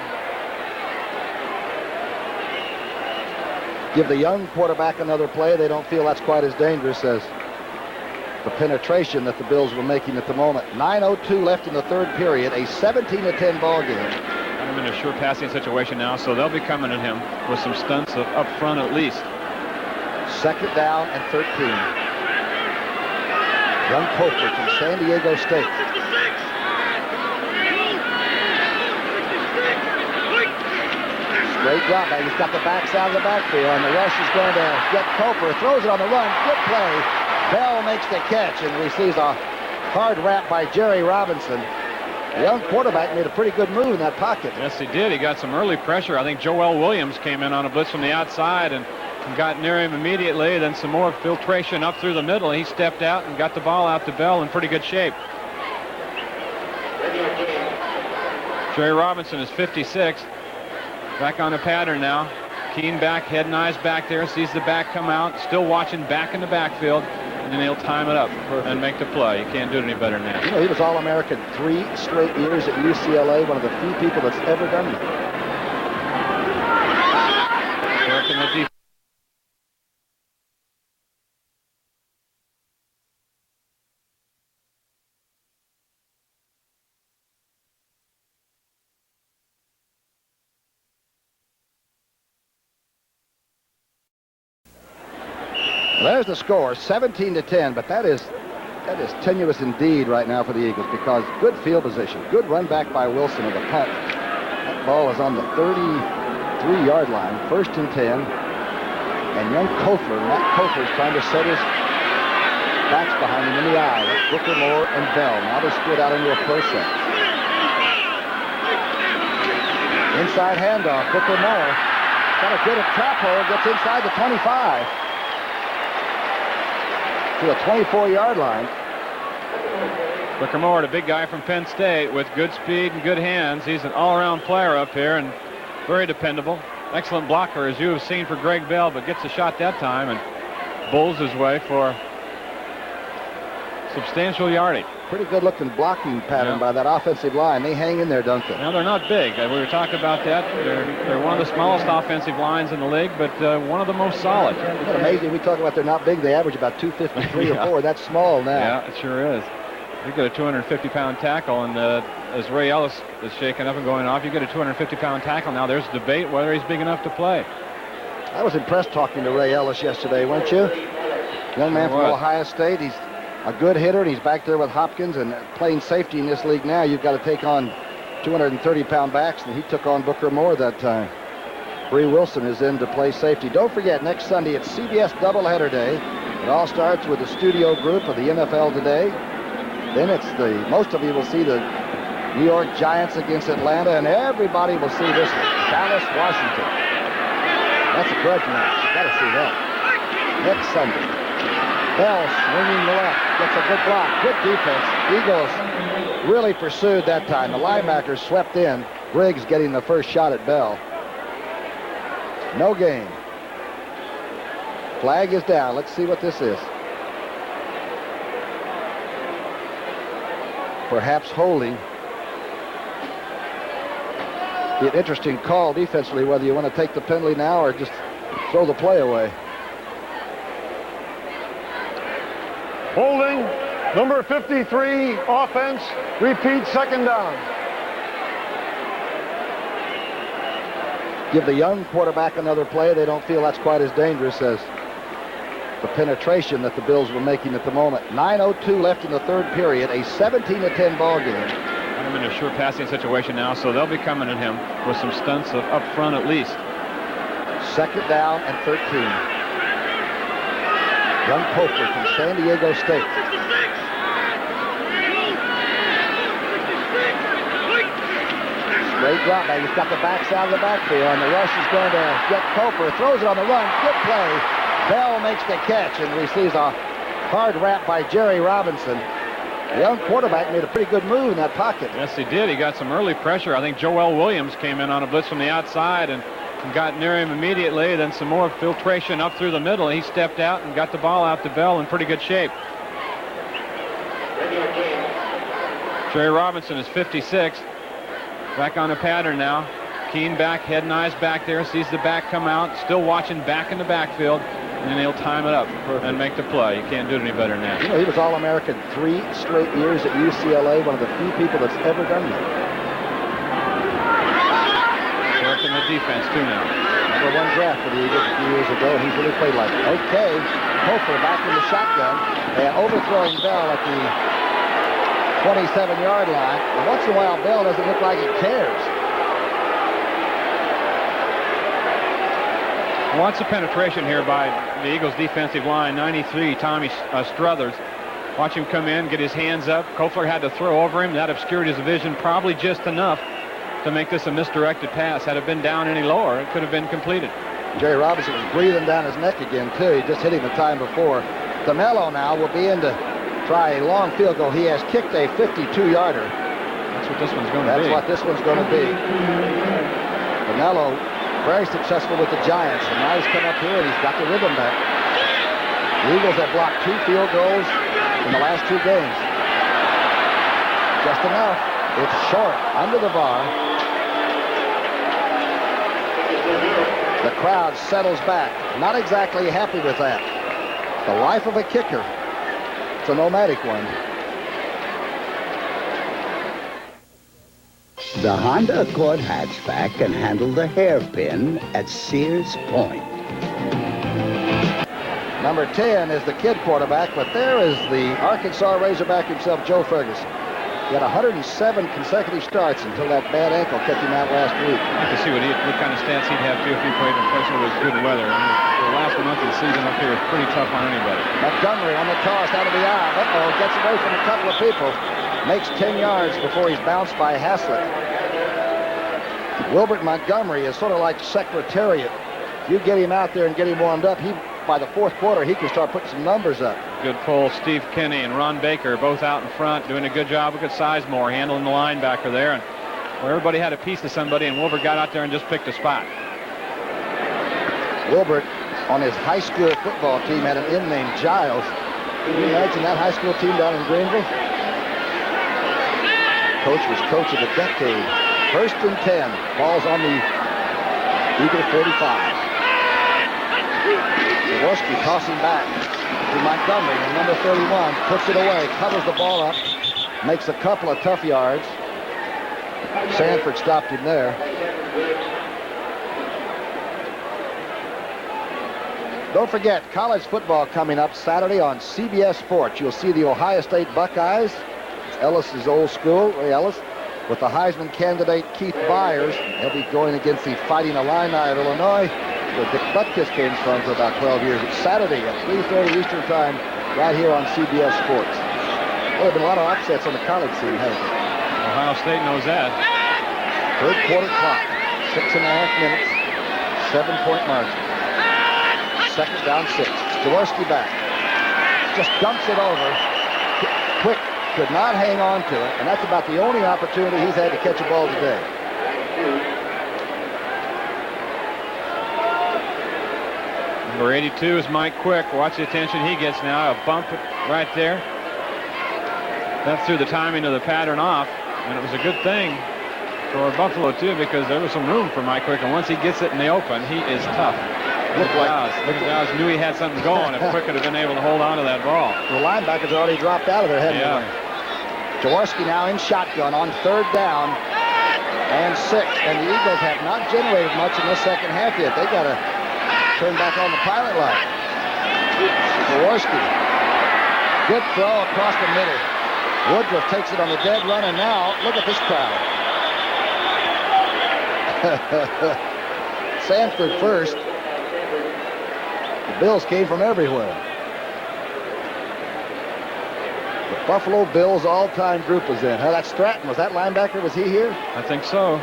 Give the young quarterback another play. They don't feel that's quite as dangerous as the penetration that the Bills were making at the moment. 9:02 left in the third period, a 17-10 ball game. I'm in a sure passing situation now, so they'll be coming at him with some stunts up front at least. Second down and 13. Young Cofer from San Diego State. Straight drop back. He's got the backside of the backfield, and the rush is going to get Cofer. Throws it on the run. Good play. Bell makes the catch and receives a hard wrap by Jerry Robinson. The young quarterback made a pretty good move in that pocket. Yes, he did. He got some early pressure. I think Joel Williams came in on a blitz from the outside and got near him immediately. Then some more filtration up through the middle. He stepped out and got the ball out to Bell in pretty good shape. Jerry Robinson is 56. Back on a pattern now. Keen back, head and eyes back there. Sees the back come out. Still watching back in the backfield. And then he'll time it up and make the play. You can't do it any better than that. You know, he was All-American 3 straight years at UCLA. One of the few people that's ever done it. Working the defense. There's the score, 17-10, but that is tenuous indeed right now for the Eagles because good field position, good run back by Wilson of the punt. That ball is on the 33-yard line, 1st and 10. And young Matt Cofer is trying to set his backs behind him in the eye. That's Booker Moore and Bell. Now they split out into a pro set. Inside handoff, Booker Moore. Got a good trap hole, gets inside the 25. To the 24-yard line. Booker Moore, the big guy from Penn State with good speed and good hands. He's an all-around player up here and very dependable. Excellent blocker, as you have seen for Greg Bell, but gets a shot that time and bowls his way for substantial yardage. Pretty good-looking blocking pattern by that offensive line. They hang in there, don't they? Now, they're not big. We were talking about that. They're one of the smallest offensive lines in the league, but one of the most solid. Isn't that amazing? We talk about they're not big. They average about 253 or 4. That's small now. Yeah, it sure is. You get a 250-pound tackle, and as Ray Ellis is shaking up and going off, you get a 250-pound tackle. Now, there's debate whether he's big enough to play. I was impressed talking to Ray Ellis yesterday, weren't you? Young man from Ohio State. He's a good hitter, and he's back there with Hopkins and playing safety in this league now. You've got to take on 230-pound backs, and he took on Booker Moore that time. Bree Wilson is in to play safety. Don't forget, next Sunday it's CBS doubleheader day. It all starts with the studio group of the NFL Today. Then most of you will see the New York Giants against Atlanta, and everybody will see this one, Dallas, Washington. That's a grudge match. Got to see that. Next Sunday. Bell swinging the left, gets a good block, good defense. Eagles really pursued that time. The linebackers swept in. Briggs getting the first shot at Bell. No gain. Flag is down. Let's see what this is. Perhaps holding. Be an interesting call defensively, whether you want to take the penalty now or just throw the play away. Holding, Number 53, offense, repeat, second down. Give the young quarterback another play. They don't feel that's quite as dangerous as the penetration that the Bills were making at the moment. 9:02 left in the third period, a 17-10 ball game. I'm in a sure passing situation now, so they'll be coming at him with some stunts up front at least. Second down and 13. Young Cofer from San Diego State. Straight drop. Now he's got the backside of the backfield, and the rush is going to get Cofer. Throws it on the run. Good play. Bell makes the catch and receives a hard wrap by Jerry Robinson. The young quarterback made a pretty good move in that pocket. Yes, he did. He got some early pressure. I think Joel Williams came in on a blitz from the outside and got near him immediately. Then some more filtration up through the middle. He stepped out and got the ball out to Bell in pretty good shape. Jerry Robinson is 56. Back on the pattern now. Keen back, head and eyes back there. Sees the back come out. Still watching back in the backfield. And then he'll time it up and make the play. You can't do it any better than that. You know, he was All-American 3 straight years at UCLA. One of the few people that's ever done that. Working the defense, too, now. Number 1 draft for the Eagles a few years ago, and he's really played like it. Okay, Cofer back in the shotgun. And overthrowing Bell at the 27-yard line. And once in a while, Bell doesn't look like he cares. Lots of penetration here by the Eagles defensive line. 93, Tommy Struthers. Watch him come in, get his hands up. Kofler had to throw over him. That obscured his vision probably just enough to make this a misdirected pass. Had it been down any lower, it could have been completed. Jerry Robinson was breathing down his neck again, too. He just hit him the time before. DeMello now will be in to try a long field goal. He has kicked a 52-yarder. That's what this one's going to be. That's what this one's going to be. DeMello very successful with the Giants, and now he's come up here and he's got the rhythm back. The Eagles have blocked 2 field goals in the last 2 games. Just enough. It's short, under the bar. The crowd settles back. Not exactly happy with that. The life of a kicker. It's a nomadic one. The Honda Accord hatchback can handle the hairpin at Sears Point. Number 10 is the kid quarterback, but there is the Arkansas Razorback himself, Joe Ferguson. He had 107 consecutive starts until that bad ankle kept him out last week. I can see what kind of stats he'd have, too, if he played in places with good weather. I mean, the last month of the season up here is pretty tough on anybody. Montgomery on the toss out of the aisle. Uh-oh, gets away from a couple of people. Makes 10 yards before he's bounced by Haslett. Wilbert Montgomery is sort of like Secretariat. If you get him out there and get him warmed up, by the 4th quarter, he can start putting some numbers up. Good pull. Steve Kinney and Ron Baker both out in front, doing a good job. Look at Sizemore handling the linebacker there. And where everybody had a piece of somebody, and Wilbert got out there and just picked a spot. Wilbert, on his high school football team, had an end named Giles. Can you imagine that high school team down in Greenville? Coach was coach of the decade. 1st and 10. Ball's on the Eagle 45. Jaworski tossing back to Montgomery, and number 31 puts it away, covers the ball up, makes a couple of tough yards. Sanford stopped him there. Don't forget, college football coming up Saturday on CBS Sports. You'll see the Ohio State Buckeyes. It's Ellis's old school, Ray Ellis, with the Heisman candidate Keith Byers. He'll be going against the Fighting Illini of Illinois, where Dick Butkus came from for about 12 years. It's Saturday at 3:30 Eastern Time, right here on CBS Sports. Well, there have been a lot of upsets on the college scene, hasn't there? Ohio State knows that. 3rd quarter clock, 6.5 minutes, 7-point margin. 2nd down 6. Jaworski back. Just dumps it over. Quick could not hang on to it, and that's about the only opportunity he's had to catch a ball today. Number 82 is Mike Quick. Watch the attention he gets now. A bump right there. That threw the timing of the pattern off, and it was a good thing for Buffalo, too, because there was some room for Mike Quick, and once he gets it in the open, he is tough. Looked like Giles knew he had something going. If Quick could have been able to hold on to that ball. The linebackers already dropped out of there, hadn't they? Jaworski now in shotgun on 3rd down and 6. And the Eagles have not generated much in the second half yet. They got to turn back on the pilot light. Jaworski. Good throw across the middle. Woodruff takes it on the dead run, and now look at this crowd. Sanford first. The Bills came from everywhere. The Buffalo Bills all-time group was in. That's Stratton. Was that linebacker? Was he here? I think so.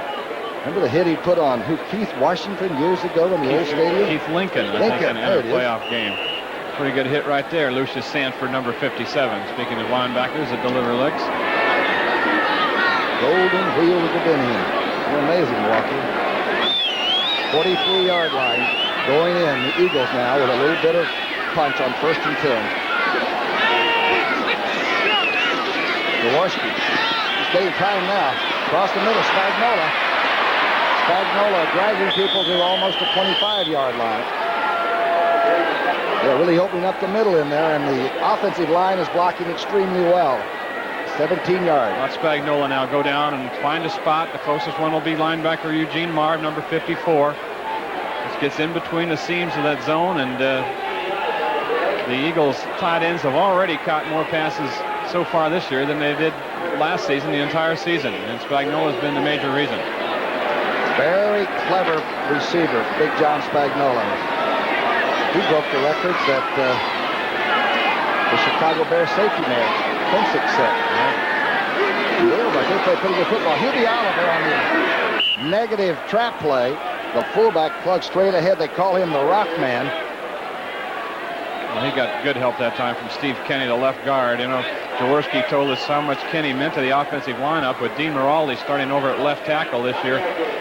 Remember the hit he put on Keith Washington years ago in the old stadium? Keith Lincoln, I think, in a playoff game. Pretty good hit right there. Lucius Sanford, number 57. Speaking of linebackers that deliver licks. Golden wheel of Davinian. You're amazing, Walker. 43-yard line going in. The Eagles now with a little bit of punch on 1st and 10. Jaworski. He's getting time now. Across the middle, Spagnola. Spagnola dragging people to almost the 25-yard line. They're really opening up the middle in there, and the offensive line is blocking extremely well. 17 yards. Watch Spagnola now go down and find a spot. The closest one will be linebacker Eugene Marv, number 54. This gets in between the seams of that zone, and the Eagles tight ends have already caught more passes so far this year than they did last season, the entire season, and Spagnola has been the major reason. Very clever receiver, Big John Spagnola. He broke the records that the Chicago Bears safety man, Finsick, set. Bills, I think they play pretty good football. He'll be Oliver on the negative trap play. The fullback plugged straight ahead. They call him the Rock Man. Well, he got good help that time from Steve Kenny, the left guard. You know, Jaworski told us how much Kenny meant to the offensive lineup. With Dean Miraldi starting over at left tackle this year,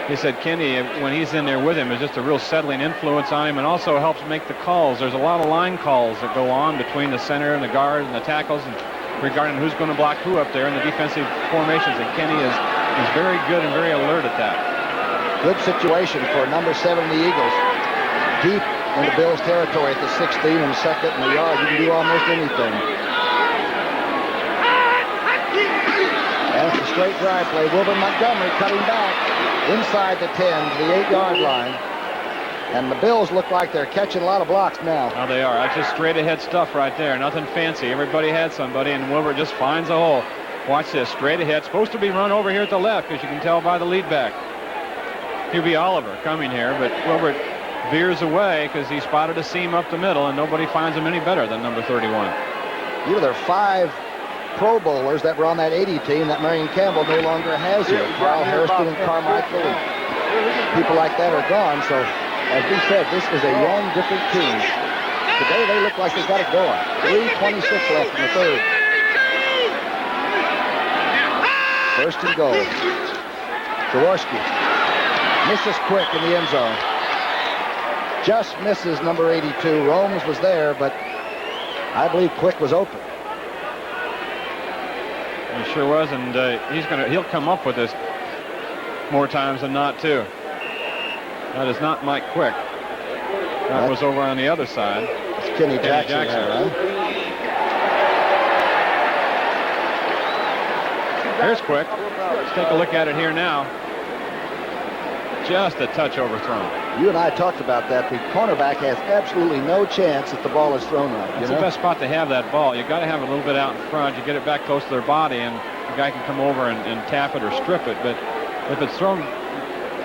he said Kenny, when he's in there with him, is just a real settling influence on him, and also helps make the calls. There's a lot of line calls that go on between the center and the guards and the tackles, and regarding who's going to block who up there in the defensive formations. And Kenny is very good and very alert at that. Good situation for number 7 in the Eagles. Deep in the Bills' territory at the 16 and 2nd and the yard. You can do almost anything. And it's a straight drive play. Wilbur Montgomery cutting back inside the 10 to the 8-yard line. And the Bills look like they're catching a lot of blocks now. Now they are. That's just straight ahead stuff right there. Nothing fancy. Everybody had somebody, and Wilbur just finds a hole. Watch this. Straight ahead. Supposed to be run over here at the left, as you can tell by the lead back. He'll be Oliver coming here, but Wilbur veers away because he spotted a seam up the middle, and nobody finds him any better than number 31. You know, there are 5 Pro Bowlers that were on that 80 team that Marion Campbell no longer has here. Carl Hairston and Carmichael and people like that are gone. So, as we said, this is a young, different team. Today they look like they've got it going. 3:26 left in the 3rd. 1st and goal. Jaworski misses Quick in the end zone. Just misses number 82. Romes was there, but I believe Quick was open. He sure was, and he'll come up with this more times than not, too. That is not Mike Quick. That was over on the other side. It's Kenny Jackson. There, Here's Quick. Let's take a look at it here now. Just a touch overthrown. You and I talked about that. The cornerback has absolutely no chance if the ball is thrown right. It's the best spot to have that ball. You got to have it a little bit out in front. You get it back close to their body, and the guy can come over and tap it or strip it. But if it's thrown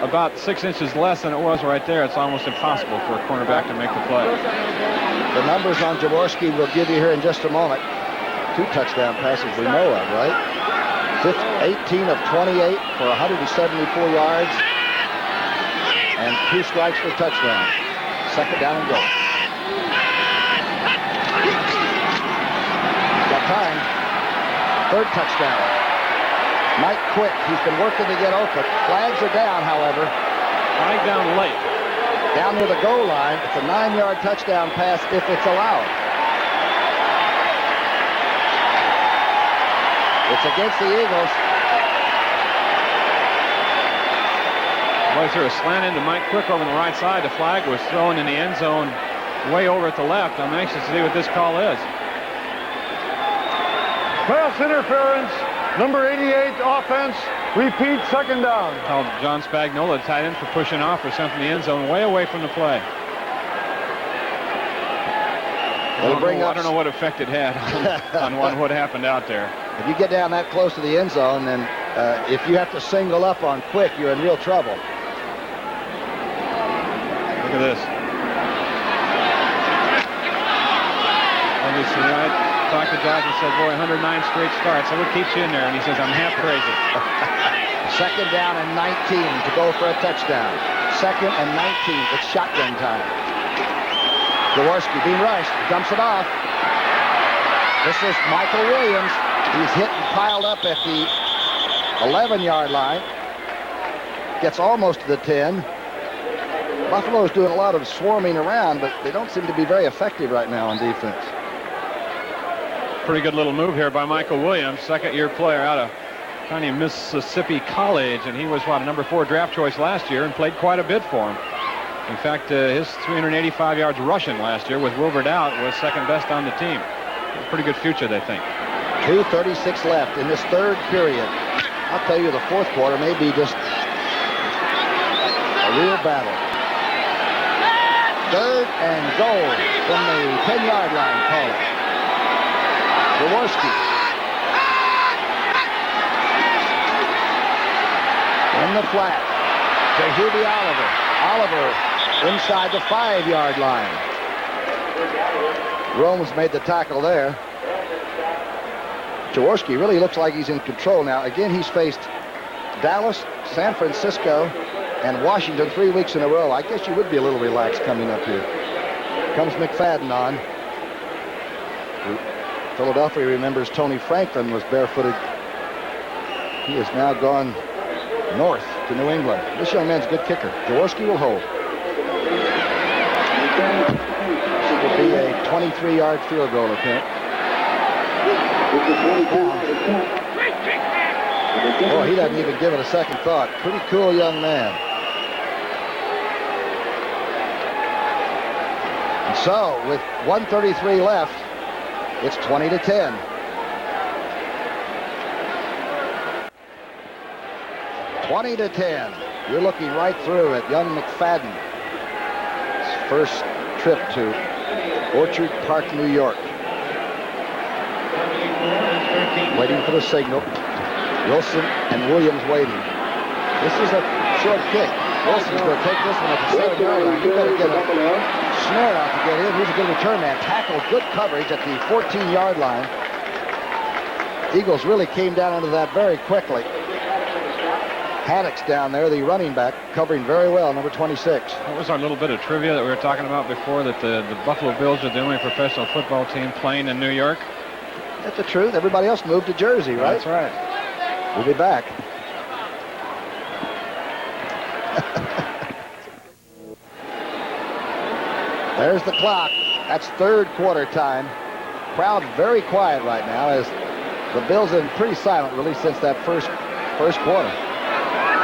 about 6 inches less than it was right there, it's almost impossible for a cornerback to make the play. The numbers on Jaworski we'll give you here in just a moment. 2 touchdown passes we know of, right? 18 of 28 for 174 yards. And 2 strikes for a touchdown. 2nd down and goal. Got time. 3rd touchdown. Mike Quick, he's been working to get open. Flags are down, however. Flag down late. Down near the goal line. It's a 9-yard touchdown pass if it's allowed. It's against the Eagles. Boy threw a slant into Mike Quick over on the right side. The flag was thrown in the end zone way over at the left. I'm anxious to see what this call is. Pass interference, number 88, offense. Repeat, second down. Called John Spagnola, tight end, for pushing off or something in the end zone way away from the play. I don't know what effect it had on what happened out there. If you get down that close to the end zone, then if you have to single up on Quick, you're in real trouble. Look at this. Obviously, I talked to Josh and said, boy, 109 straight starts. So what keeps you in there? And he says, I'm half crazy. Second down and 19 to go for a touchdown. Second and 19. It's shotgun time. Jaworski being rushed. Dumps it off. This is Michael Williams. He's hit and piled up at the 11-yard line. Gets almost to the 10. Buffalo's doing a lot of swarming around, but they don't seem to be very effective right now on defense. Pretty good little move here by Michael Williams, second-year player out of tiny Mississippi College, and he was, what, a number 4 draft choice last year and played quite a bit for him. In fact, his 385 yards rushing last year with Wilbert out was second best on the team. A pretty good future, they think. 2:36 left in this third period. I'll tell you, the fourth quarter may be just a real battle. Third and goal from the 10-yard line, call it. Jaworski. In the flat to Hubie Oliver. Oliver inside the 5-yard line. Rome's made the tackle there. Jaworski really looks like he's in control now. Again, he's faced Dallas, San Francisco, and Washington 3 weeks in a row. I guess you would be a little relaxed coming up here. Comes McFadden on. Philadelphia remembers Tony Franklin was barefooted. He has now gone north to New England. This young man's a good kicker. Jaworski will hold. It will be a 23-yard field goal attempt. Boy, he doesn't even give it a second thought. Pretty cool young man. And so, with 1:33 left, it's 20-10. You're looking right through at young McFadden. His first trip to Orchard Park, New York. Waiting for the signal. Wilson and Williams waiting. This is a short kick. Wilson's going to take this one at the 7-yard line. You better get a snare out to get in. He's a good return man. Tackle, good coverage at the 14-yard line. Eagles really came down into that very quickly. Haddock's down there, the running back, covering very well, number 26. That was our little bit of trivia that we were talking about before, that the Buffalo Bills are the only professional football team playing in New York. That's the truth. Everybody else moved to Jersey, right? That's right. We'll be back. There's the clock. That's third quarter time. Crowd very quiet right now as the Bills have been pretty silent really since that first quarter.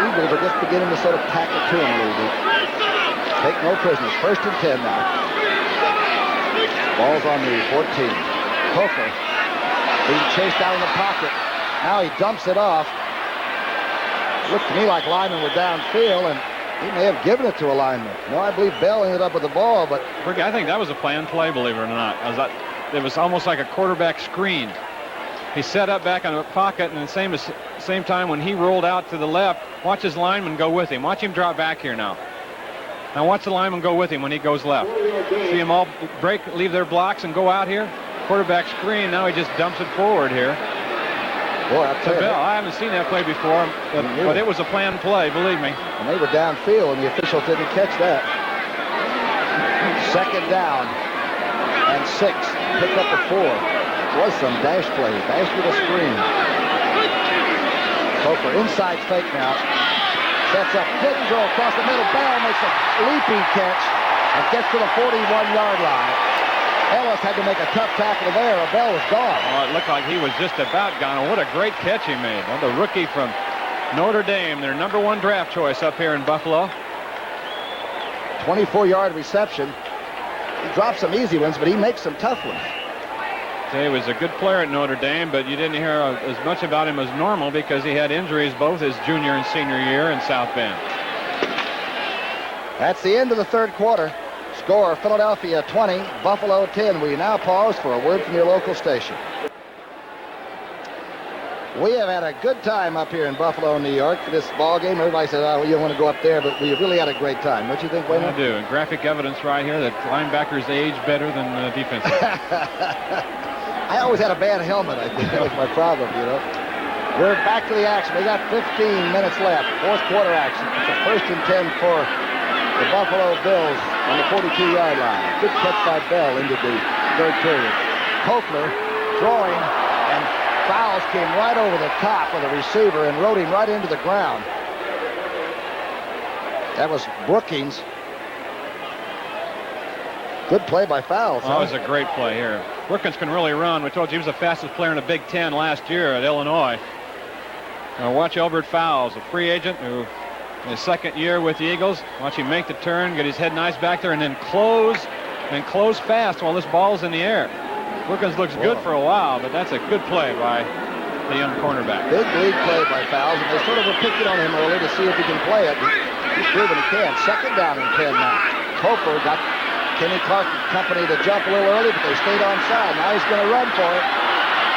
Eagles are just beginning to sort of tackle to him a little bit. Take no prisoners. First and 10 now. Ball's on the 14. Coker being chased out of the pocket. Now he dumps it off. Looked to me like linemen were downfield, and he may have given it to a lineman. No, I believe Bell ended up with the ball, but... I think that was a planned play, believe it or not. It was almost like a quarterback screen. He set up back on the pocket, and at the same time when he rolled out to the left, watch his lineman go with him. Watch him drop back here now. Now watch the lineman go with him when he goes left. See them all leave their blocks and go out here. Quarterback screen, now he just dumps it forward here. Boy, I'll tell you. Bell, I haven't seen that play before, but it was a planned play, believe me. And they were downfield, and the officials didn't catch that. Second down and 6. Pick up a 4. Was some dash play. Dash with a screen. Coker inside fake now. Sets up. Didn't go across the middle. Bell makes a leaping catch and gets to the 41-yard line. Ellis had to make a tough tackle there, or Bell was gone. Oh, it looked like he was just about gone. And what a great catch he made. Well, the rookie from Notre Dame, their #1 draft choice up here in Buffalo. 24-yard reception. He drops some easy ones, but he makes some tough ones. He was a good player at Notre Dame, but you didn't hear as much about him as normal because he had injuries both his junior and senior year in South Bend. That's the end of the third quarter. Score, Philadelphia 20, Buffalo 10. We now pause for a word from your local station. We have had a good time up here in Buffalo, New York for this ball game. Everybody says, oh, you don't want to go up there, but we really had a great time. Don't you think, Wayne? I do. And graphic evidence right here that linebackers age better than defensive. I always had a bad helmet, I think. That was my problem, you know. We're back to the action. We got 15 minutes left. Fourth quarter action. It's a 1st and 10 for the Buffalo Bills on the 42-yard line. Good catch by Bell into the third period. Kochler throwing, and Fowles came right over the top of the receiver and rode him right into the ground. That was Brookings. Good play by Fowles. That was a great play here. Brookings can really run. We told you he was the fastest player in the Big Ten last year at Illinois. Now watch Elbert Fowles, a free agent who in his second year with the Eagles. Watch him make the turn, get his head nice back there, and then close fast while this ball's in the air. Brookins looks good for a while, but that's a good play by the young cornerback. Big lead play by Fowles, and they sort of were picking on him early to see if he can play it. He's proven he can. 2nd down and 10 now. Cofer got Kenny Clark company to jump a little early, but they stayed onside. Now he's going to run for it.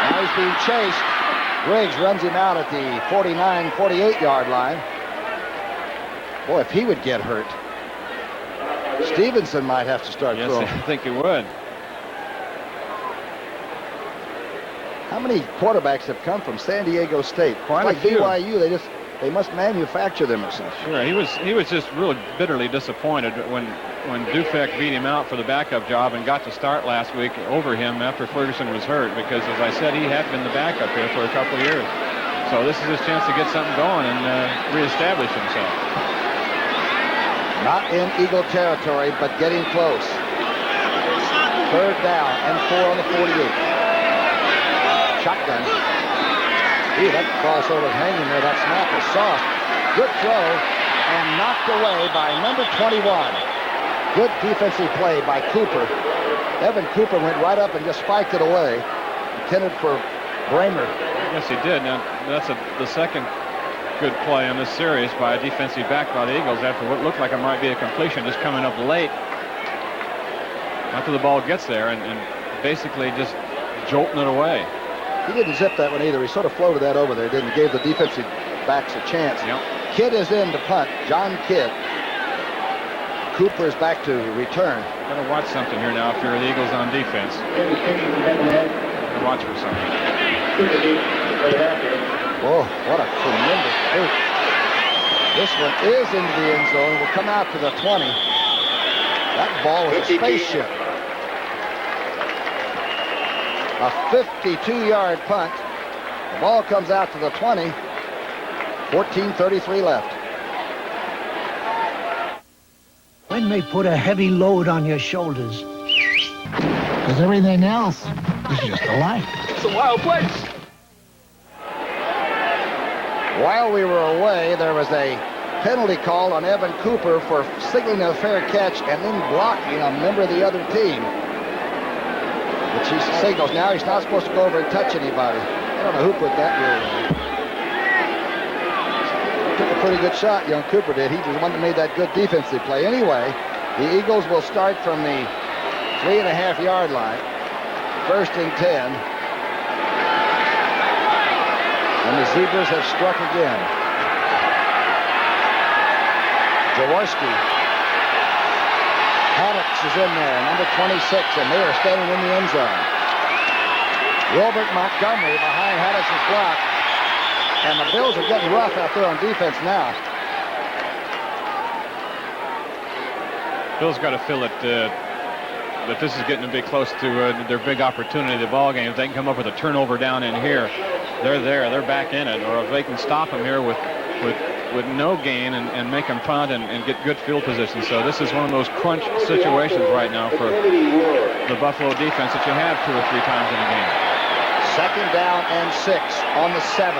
Now he's being chased. Griggs runs him out at the 49, 48-yard line. Boy, if he would get hurt, Stevenson might have to start throwing. Yes, I think he would. How many quarterbacks have come from San Diego State? Quite like a few. BYU, they must manufacture them or something. Sure, he was just really bitterly disappointed when Dufek beat him out for the backup job and got to start last week over him after Ferguson was hurt, because as I said, he had been the backup here for a couple of years. So this is his chance to get something going and reestablish himself. Not in Eagle territory, but getting close. 3rd down and 4 on the 48. Shotgun. Ooh, that crossover hanging there. That snap is soft. Good throw, and knocked away by number 21. Good defensive play by Cooper. Evan Cooper went right up and just spiked it away. Intended for Bramer. Yes, he did. Now, that's the second good play in this series by a defensive back by the Eagles after what looked like it might be a completion, just coming up late after the ball gets there and basically just jolting it away. He didn't zip that one either. He sort of floated that over there, didn't he? Gave the defensive backs a chance. Yep. Kidd is in to punt. John Kidd. Cooper is back to return. Got to watch something here now if you're the Eagles on defense. Watch for something. Whoa, what a tremendous move. This one is into the end zone. Will come out to the 20. That ball was a spaceship. A 52-yard punt. The ball comes out to the 20. 14:33 left. When they put a heavy load on your shoulders, because everything else is just a life. It's a wild place. While we were away, there was a penalty call on Evan Cooper for signaling a fair catch and then blocking a member of the other team. Which he signals. Now he's not supposed to go over and touch anybody. I don't know who put that rule in. Took a pretty good shot, young Cooper did. He was the one that made that good defensive play. Anyway, the Eagles will start from the 3.5-yard line. 1st and 10. And the Zebras have struck again. Jaworski. Haddix is in there, number 26, and they are standing in the end zone. Wilbert Montgomery behind Haddix's block. And the Bills are getting rough out there on defense now. Bills got to feel that this is getting a bit close to their big opportunity, the ball game. If they can come up with a turnover down in here, they're there, they're back in it. Or if they can stop them here with no gain and make them punt and get good field position. So this is one of those crunch situations right now for the Buffalo defense that you have 2 or 3 times in a game. 2nd down and 6 on the 7.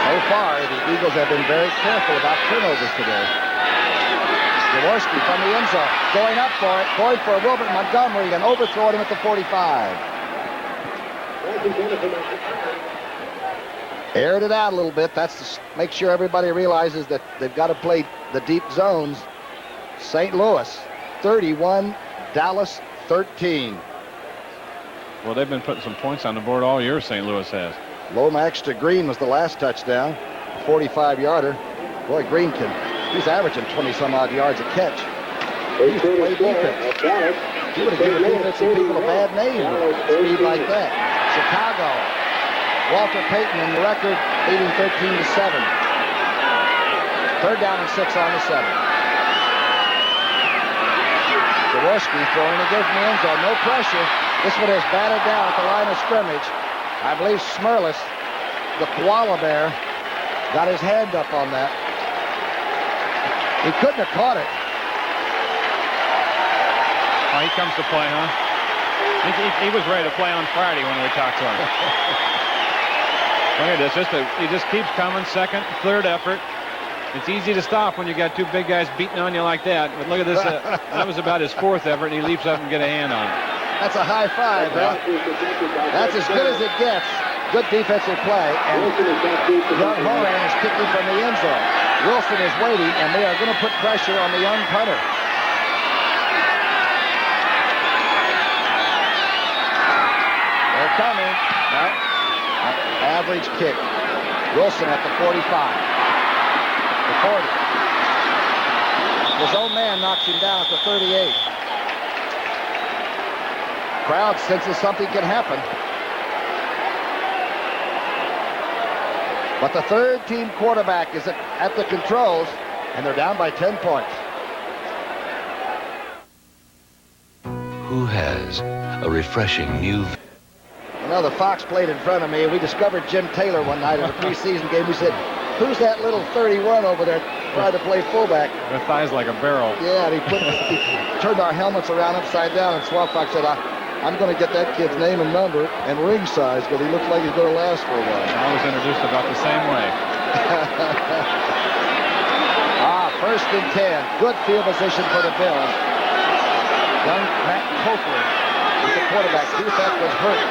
So far, the Eagles have been very careful about turnovers today. Jaworski from the end zone, going up for it, going for Wilbert Montgomery, and overthrowing him at the 45. Aired it out a little bit. That's to make sure everybody realizes that they've got to play the deep zones. St. Louis 31, Dallas 13. Well, they've been putting some points on the board all year, St. Louis has. Lomax to Green was the last touchdown, 45-yarder. Boy, Green he's averaging 20-some-odd yards a catch. He's play defense. He would have given defensive people a bad name with speed like that. Chicago, Walter Payton in the record, leading 13-7. Third down and 6 on the 7. Jaworski throwing it good from the end zone. No pressure. This one is batted down at the line of scrimmage. I believe Smirlis, the koala bear, got his hand up on that. He couldn't have caught it. Oh, he comes to play, huh? He was ready to play on Friday when we talked to him. Look at this. He just keeps coming. Second, third effort. It's easy to stop when you got two big guys beating on you like that. But look at this. That was about his fourth effort, and he leaps up and get a hand on it. That's a high five, huh? That's as good as it gets. Good defensive play. And young Horan is kicking from the end zone. Wilson is waiting, and they are going to put pressure on the young punter. They're coming. No. Average kick. Wilson at the 45. The 40. His own man knocks him down at the 38. Crowd senses something can happen. But the third team quarterback is at the controls, and they're down by 10 points. Who has a refreshing new... Well, the Fox played in front of me, and we discovered Jim Taylor one night in a preseason game. We said, who's that little 31 over there trying to play fullback? With thighs like a barrel. Yeah, and he turned our helmets around upside down, and Swamp Fox said, I'm going to get that kid's name and number and ring size because he looks like he's going to last for a while. I was introduced about the same way. First and 10. Good field position for the Bills. Young Matt Copeland with the quarterback. Defense was hurt.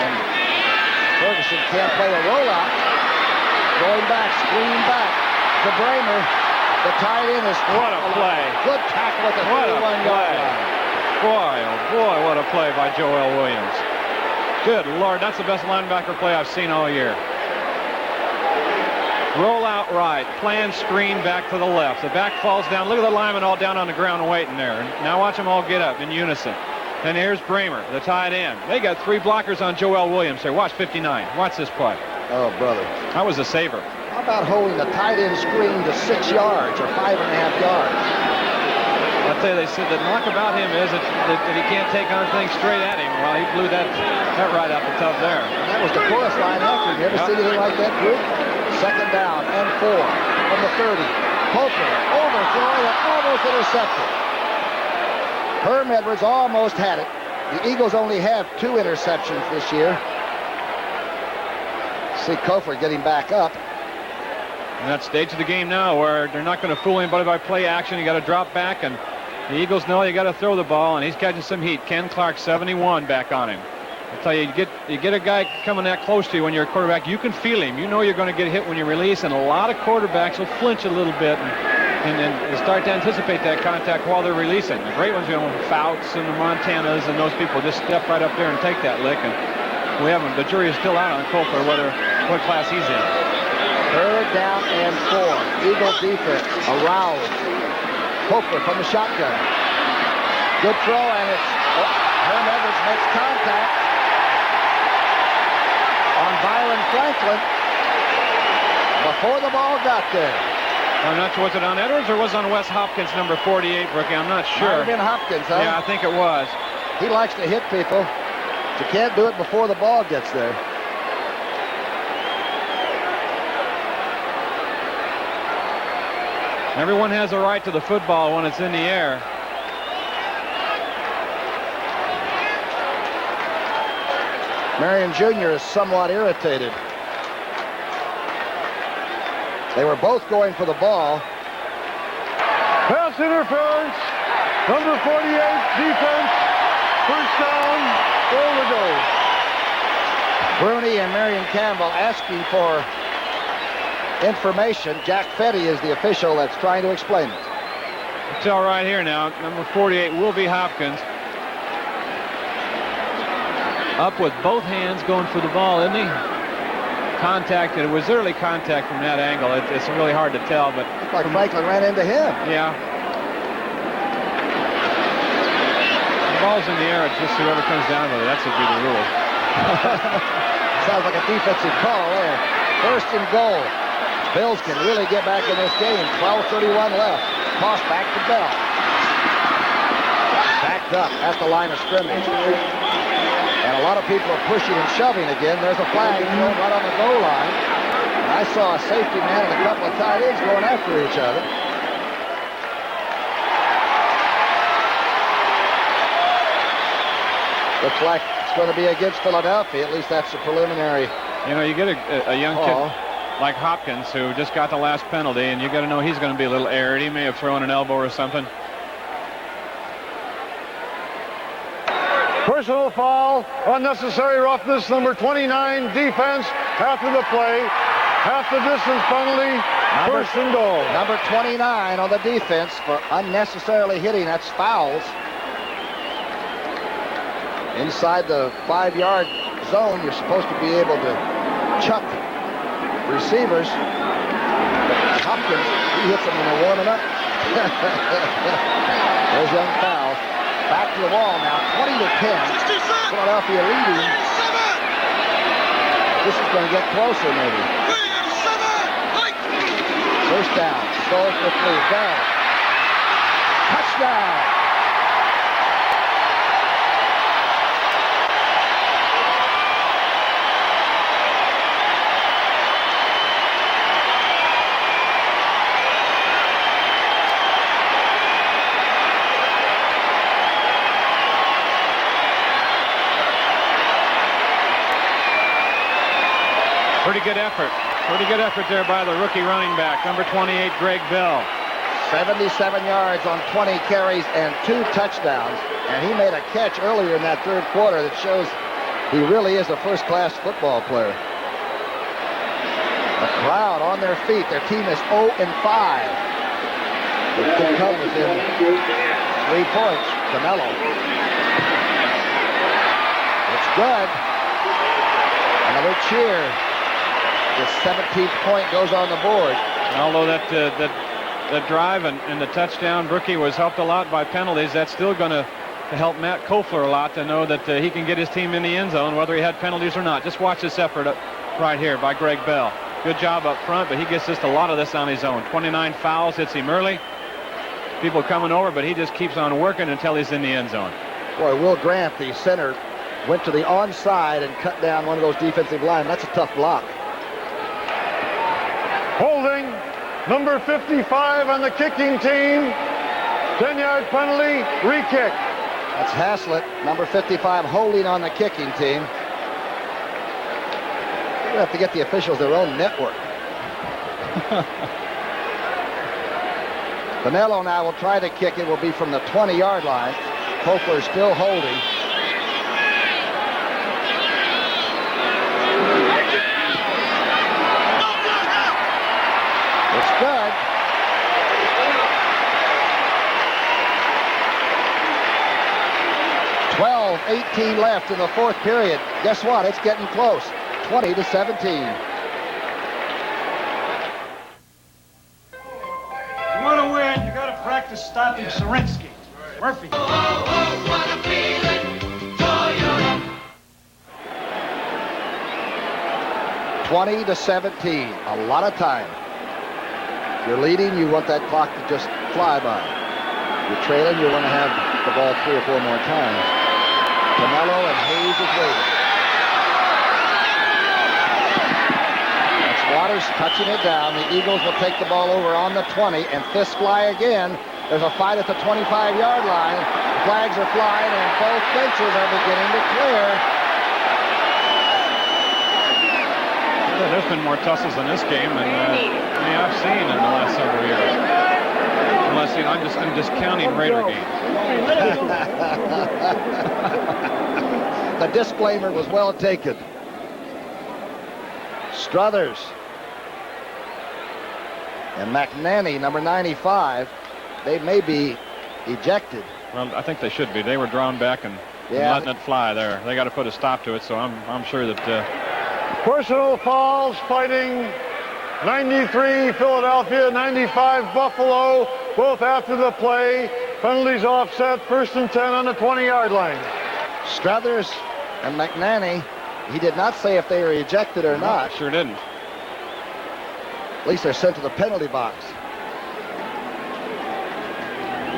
And Ferguson can't play a rollout. Going back, screen back to Bramer. The tight end is... What a play. Good tackle at the 31-yard line. Boy, oh boy, what a play by Joel Williams. Good Lord, that's the best linebacker play I've seen all year. Roll out right, plan screen back to the left. The back falls down. Look at the linemen all down on the ground waiting there. Now watch them all get up in unison. And here's Bramer, the tight end. They got 3 blockers on Joel Williams here. Watch 59. Watch this play. Oh, brother. That was a saver. How about holding the tight end screen to 6 yards or 5.5 yards? I'll tell you, they said the knock about him is that he can't take on things straight at him. Well, he blew that right out the tub there. And that was the chorus line after. You ever see anything like that, group? Second down and 4 from the 30. Copeland overthrowing and almost intercepted. Herm Edwards almost had it. The Eagles only have 2 interceptions this year. See Kofor getting back up. And that stage of the game now where they're not going to fool anybody by play action. You got to drop back, and the Eagles know you got to throw the ball, and he's catching some heat. Ken Clark, 71, back on him. I tell you, you get a guy coming that close to you when you're a quarterback, you can feel him. You know you're going to get hit when you release, and a lot of quarterbacks will flinch a little bit and start to anticipate that contact while they're releasing. The great ones, Fouts and the Montanas and those people just step right up there and take that lick. And we haven't. The jury is still out on Coulter what class he's in. Third down and 4. Eagle defense aroused. Coulter from the shotgun. Good throw, and it's Herm Edwards makes contact on Byron Franklin before the ball got there. I'm not sure, was it on Edwards or was it on Wes Hopkins, number 48, Brookie? I'm not sure. Might have been Hopkins, huh? Yeah, I think it was. He likes to hit people. But you can't do it before the ball gets there. Everyone has a right to the football when it's in the air. Marion Jr. is somewhat irritated. They were both going for the ball. Pass interference. Number 48, defense. First down. Over goal. Bruni and Marion Campbell asking for information. Jack Fetty is the official that's trying to explain it. It's all right here now. Number 48 will be Hopkins. Up with both hands going for the ball, isn't he? Contact. It was early contact from that angle. It's really hard to tell, but looked like Franklin ran into him. Yeah. The ball's in the air. It's just whoever comes down with it. That should be the rule. Sounds like a defensive call there. First and goal. Bills can really get back in this game. 12:31 left. Toss back to Bell. Backed up at the line of scrimmage. And a lot of people are pushing and shoving again. There's a flag thrown right on the goal line. And I saw a safety man and a couple of tight ends going after each other. Looks like it's going to be against Philadelphia. At least that's the preliminary. You know, you get a young kid like Hopkins who just got the last penalty, and you got to know he's going to be a little aired. He may have thrown an elbow or something. Personal foul, unnecessary roughness, number 29, defense, after the play, half the distance penalty, first and goal. Number 29 on the defense for unnecessarily hitting. That's fouls. Inside the 5-yard zone, you're supposed to be able to chuck receivers. Hopkins, he hits them when they're warming up. There's young fouls. Back to the wall now, 20-10. Philadelphia leading. This is going to get closer, maybe. First down. Goal for 3. Bell. Touchdown. Pretty good effort. Pretty good effort there by the rookie running back, number 28, Greg Bell. 77 yards on 20 carries and 2 touchdowns. And he made a catch earlier in that third quarter that shows he really is a first-class football player. The crowd on their feet. Their team is 0-5. It could come within 3 points. Canelo. It's good. Another cheer. The 17th point goes on the board. Although that drive and the touchdown, Brookie was helped a lot by penalties. That's still going to help Matt Kofler a lot to know that he can get his team in the end zone, whether he had penalties or not. Just watch this effort right here by Greg Bell. Good job up front, but he gets just a lot of this on his own. 29 fouls, hits him early. People coming over, but he just keeps on working until he's in the end zone. Boy, Will Grant, the center, went to the onside and cut down one of those defensive linemen. That's a tough block. Holding, number 55 on the kicking team. 10-yard penalty, re-kick. That's Haslett, number 55, holding on the kicking team. We're going to have to get the officials their own network. Vanello now will try to kick it. Will be from the 20-yard line. Kofler still holding. It's good. .18 left in the fourth period. Guess what? It's getting close. 20-17. You want to win, you got to practice stopping Zorinsky. Murphy. 20-17. A lot of time. If you're leading, you want that clock to just fly by. If you're trailing, you want to have the ball 3 or 4 more times. Canelo and Hayes is waiting. That's Waters touching it down. The Eagles will take the ball over on the 20, and fists fly again. There's a fight at the 25-yard line. The flags are flying, and both benches are beginning to clear. Yeah, there's been more tussles in this game than any I've seen in the last several years. Unless, I'm discounting Raider games. The disclaimer was well taken. Struthers and McNanny, number 95, they may be ejected. Well, I think they should be. They were drawn back and letting it fly there. They got to put a stop to it, so I'm sure that... Personal fouls fighting 93 Philadelphia, 95 Buffalo, both after the play. Penalties offset, 1st and 10 on the 20-yard line. Struthers and McNanny, he did not say if they were ejected or not. Sure didn't. At least they're sent to the penalty box.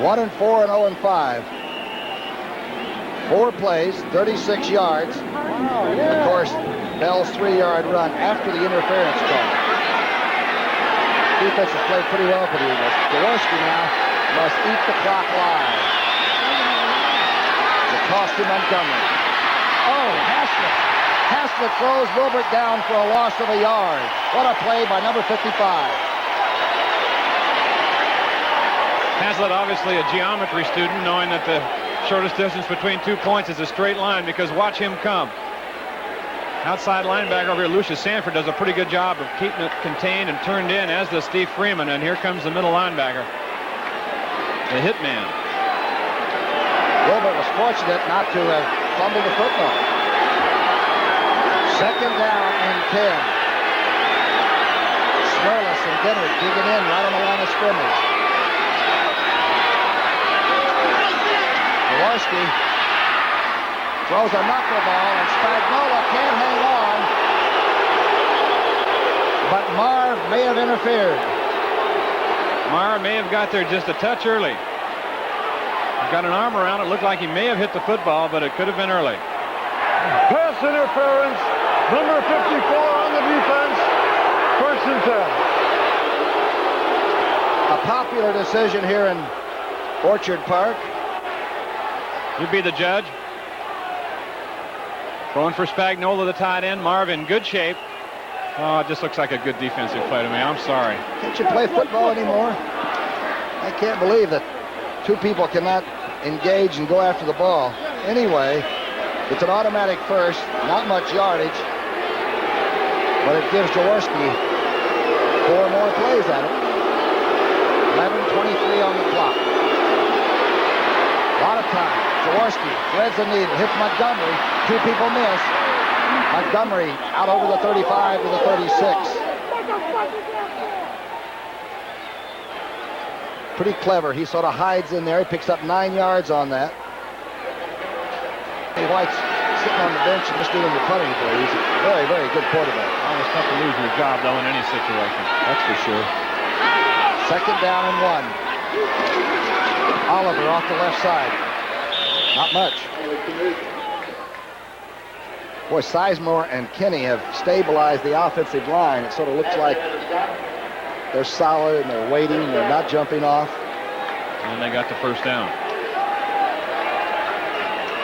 1 and 4 and 0 and 5. 4 plays, 36 yards. Of course, Bell's 3-yard run after the interference call. Defense has played pretty well for the Eagles. Jaworski now must eat the clock live. It cost him Montgomery. Oh, Haslett. Haslett throws Wilbert down for a loss of a yard. What a play by number 55. Haslett, obviously a geometry student, knowing that the shortest distance between 2 points is a straight line, because watch him come. Outside linebacker over here, Lucius Sanford, does a pretty good job of keeping it contained and turned in, as does Steve Freeman. And here comes the middle linebacker, the hitman. Wilbert was fortunate not to have fumbled the football. 2nd down and 10. Swerlis and Dinner digging in right on the line of scrimmage. Jaworski throws a knuckleball, and Spagnola can't hang on. But Marv may have interfered. Marv may have got there just a touch early. He's got an arm around it. Looked like he may have hit the football, but it could have been early. Pass interference. Number 54 on the defense. 1st and 10. A popular decision here in Orchard Park. You be the judge. Going for Spagnola, the tight end. Marv in good shape. Oh, it just looks like a good defensive play to me. I'm sorry. Can't you play football anymore? I can't believe that 2 people cannot engage and go after the ball. Anyway, it's an automatic first. Not much yardage. But it gives Jaworski 4 more plays at it. 11:23 on the clock. A lot of time. Jaworski threads the needle, hits Montgomery. 2 people miss. Montgomery out over the 35 to the 36. Pretty clever. He sort of hides in there. He picks up 9 yards on that. White's sitting on the bench and just doing the punting for you. He's a very, very good quarterback. Always tough to lose your job, though, in any situation. That's for sure. 2nd down and 1. Oliver off the left side. Not much. Boy, Sizemore and Kinney have stabilized the offensive line. It sort of looks like they're solid and they're waiting. They're not jumping off. And they got the 1st down.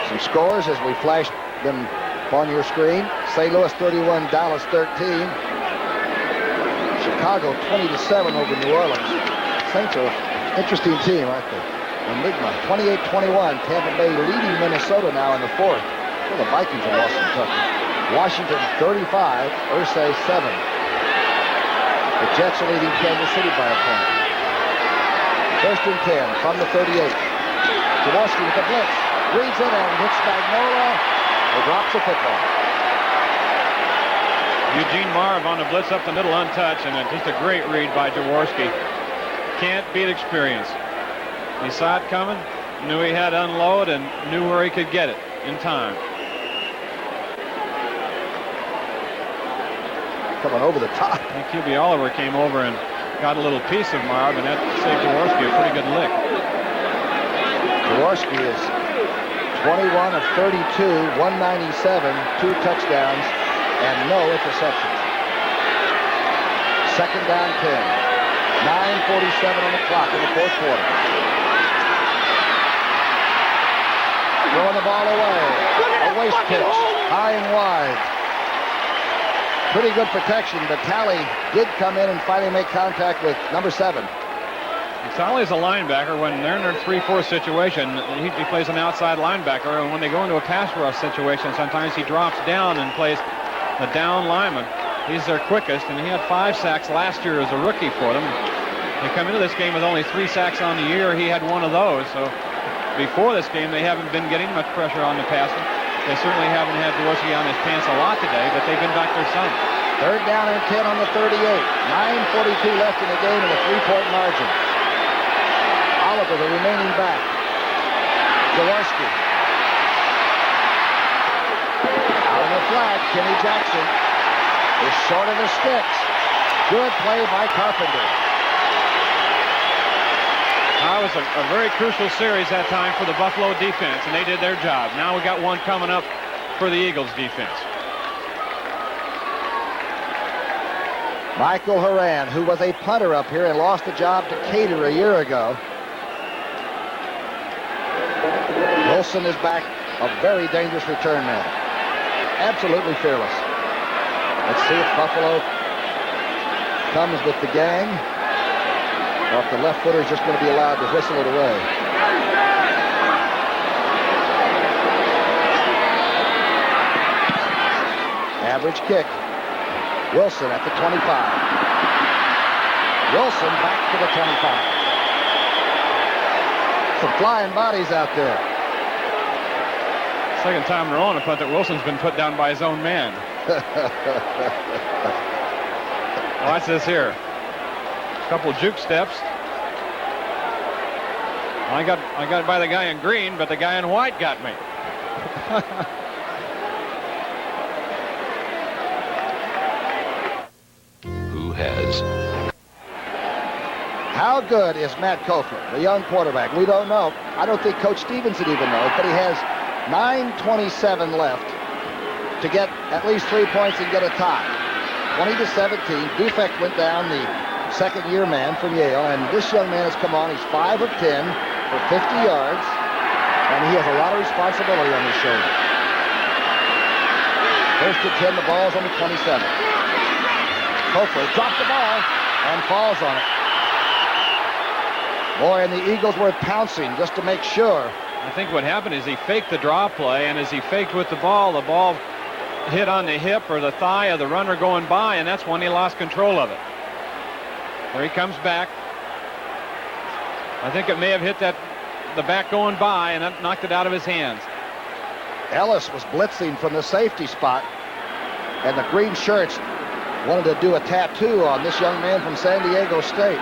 Some scores as we flash them on your screen. St. Louis 31, Dallas 13. Chicago 20-7 over New Orleans. Saints are an interesting team, aren't they? Enigma 28-21. Tampa Bay leading Minnesota now in the 4th. Well, the Vikings have lost Kentucky. Washington 35, Irsay 7. The Jets are leading Kansas City by a point. 1st and 10 from the 38. Jaworski with the blitz. Reads it and hits Spagnola. He drops the football. Eugene Marv on the blitz up the middle untouched, and just a great read by Jaworski. Can't beat experience. He saw it coming, knew he had to unload, and knew where he could get it in time. Coming over the top. And QB Oliver came over and got a little piece of Marv, and that saved Jaworski a pretty good lick. Jaworski is 21 of 32, 197, 2 touchdowns, and no interceptions. 2nd down 10. 9:47 on the clock in the 4th quarter. Throwing the ball away. A waste pitch, high and wide. Pretty good protection, but Talley did come in and finally make contact with number 7. Talley's a linebacker. When they're in their 3-4 situation, he plays an outside linebacker. And when they go into a pass rush situation, sometimes he drops down and plays a down lineman. He's their quickest, and he had 5 sacks last year as a rookie for them. They come into this game with only 3 sacks on the year. He had 1 of those. So before this game, they haven't been getting much pressure on the passer. They certainly haven't had Jaworski on his pants a lot today, but they've been back there some. 3rd down and 10 on the 38. 9:42 left in the game and a 3-point margin. Oliver, the remaining back. Jaworski. Out of the flag, Kenny Jackson is short of the sticks. Good play by Carpenter. That was a very crucial series that time for the Buffalo defense, and they did their job. Now we got one coming up for the Eagles defense. Michael Horan, who was a punter up here and lost the job to Cater a year ago. Wilson is back, a very dangerous return man. Absolutely fearless. Let's see if Buffalo comes with the gang, or if the left footer is just going to be allowed to whistle it away. Average kick. Wilson at the 25. Wilson back to the 25. Some flying bodies out there. Second time in a row on a punt that Wilson's been put down by his own man. Watch this here. A couple juke steps. I got by the guy in green, but the guy in white got me. Who has? How good is Matt Cofer, the young quarterback? We don't know. I don't think Coach Stevenson even knows, but he has 9:27 left to get at least 3 points and get a tie. 20-17. Dufek went down, the second-year man from Yale, and this young man has come on. He's 5 of 10 for 50 yards, and he has a lot of responsibility on his shoulders. First and 10, the ball's on the 27. Cofer dropped the ball and falls on it. Boy, and the Eagles were pouncing just to make sure. I think what happened is he faked the draw play, and as he faked with the ball hit on the hip or the thigh of the runner going by, and that's when he lost control of it. There he comes back. I think it may have hit the back going by, and that knocked it out of his hands. Ellis was blitzing from the safety spot, and the green shirts wanted to do a tattoo on this young man from San Diego State.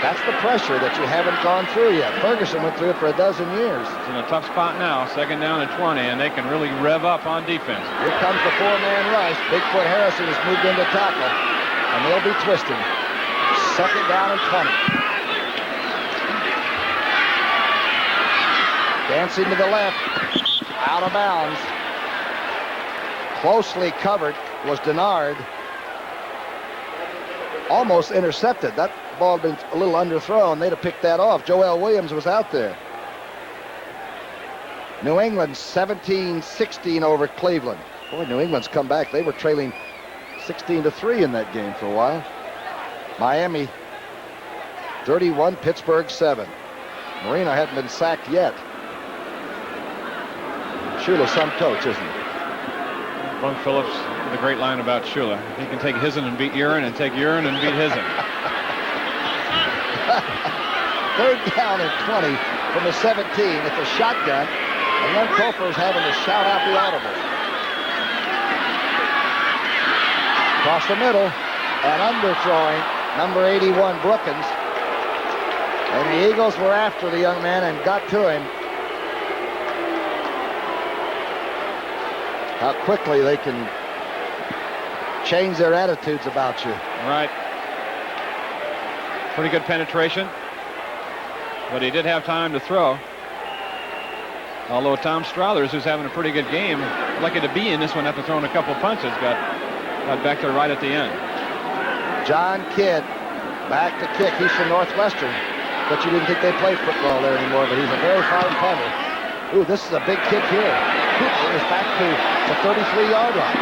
That's the pressure that you haven't gone through yet. Ferguson went through it for a dozen years. It's in a tough spot now, 2nd down and 20, and they can really rev up on defense. Here comes the 4-man rush. Bigfoot Harrison has moved into tackle, and they'll be twisting. 2nd down and 20. Dancing to the left, out of bounds. Closely covered was Denard. Almost intercepted. That ball had been a little underthrown. They'd have picked that off. Joel Williams was out there. New England 17-16 over Cleveland. Boy, New England's come back. They were trailing 16-3 in that game for a while. Miami 31, Pittsburgh 7. Marino hadn't been sacked yet. Shula's some coach, isn't he? Bunk Phillips, the great line about Shula. He can take Hizen and beat Urine, and take Urine and beat Hizen. 3rd down and 20 from the 17. It's a shotgun, and young Cofer is having to shout out the audible. Across the middle, and underthrowing, number 81, Brookins. And the Eagles were after the young man and got to him. How quickly they can change their attitudes about you. Right. Pretty good penetration, but he did have time to throw. Although Tom Struthers, who's having a pretty good game, lucky to be in this one after throwing a couple punches, got back there right at the end. John Kidd back to kick. He's from Northwestern, but you didn't think they played football there anymore, but he's a very fine punter. Ooh, this is a big kick here. Cooper is back to the 33-yard line.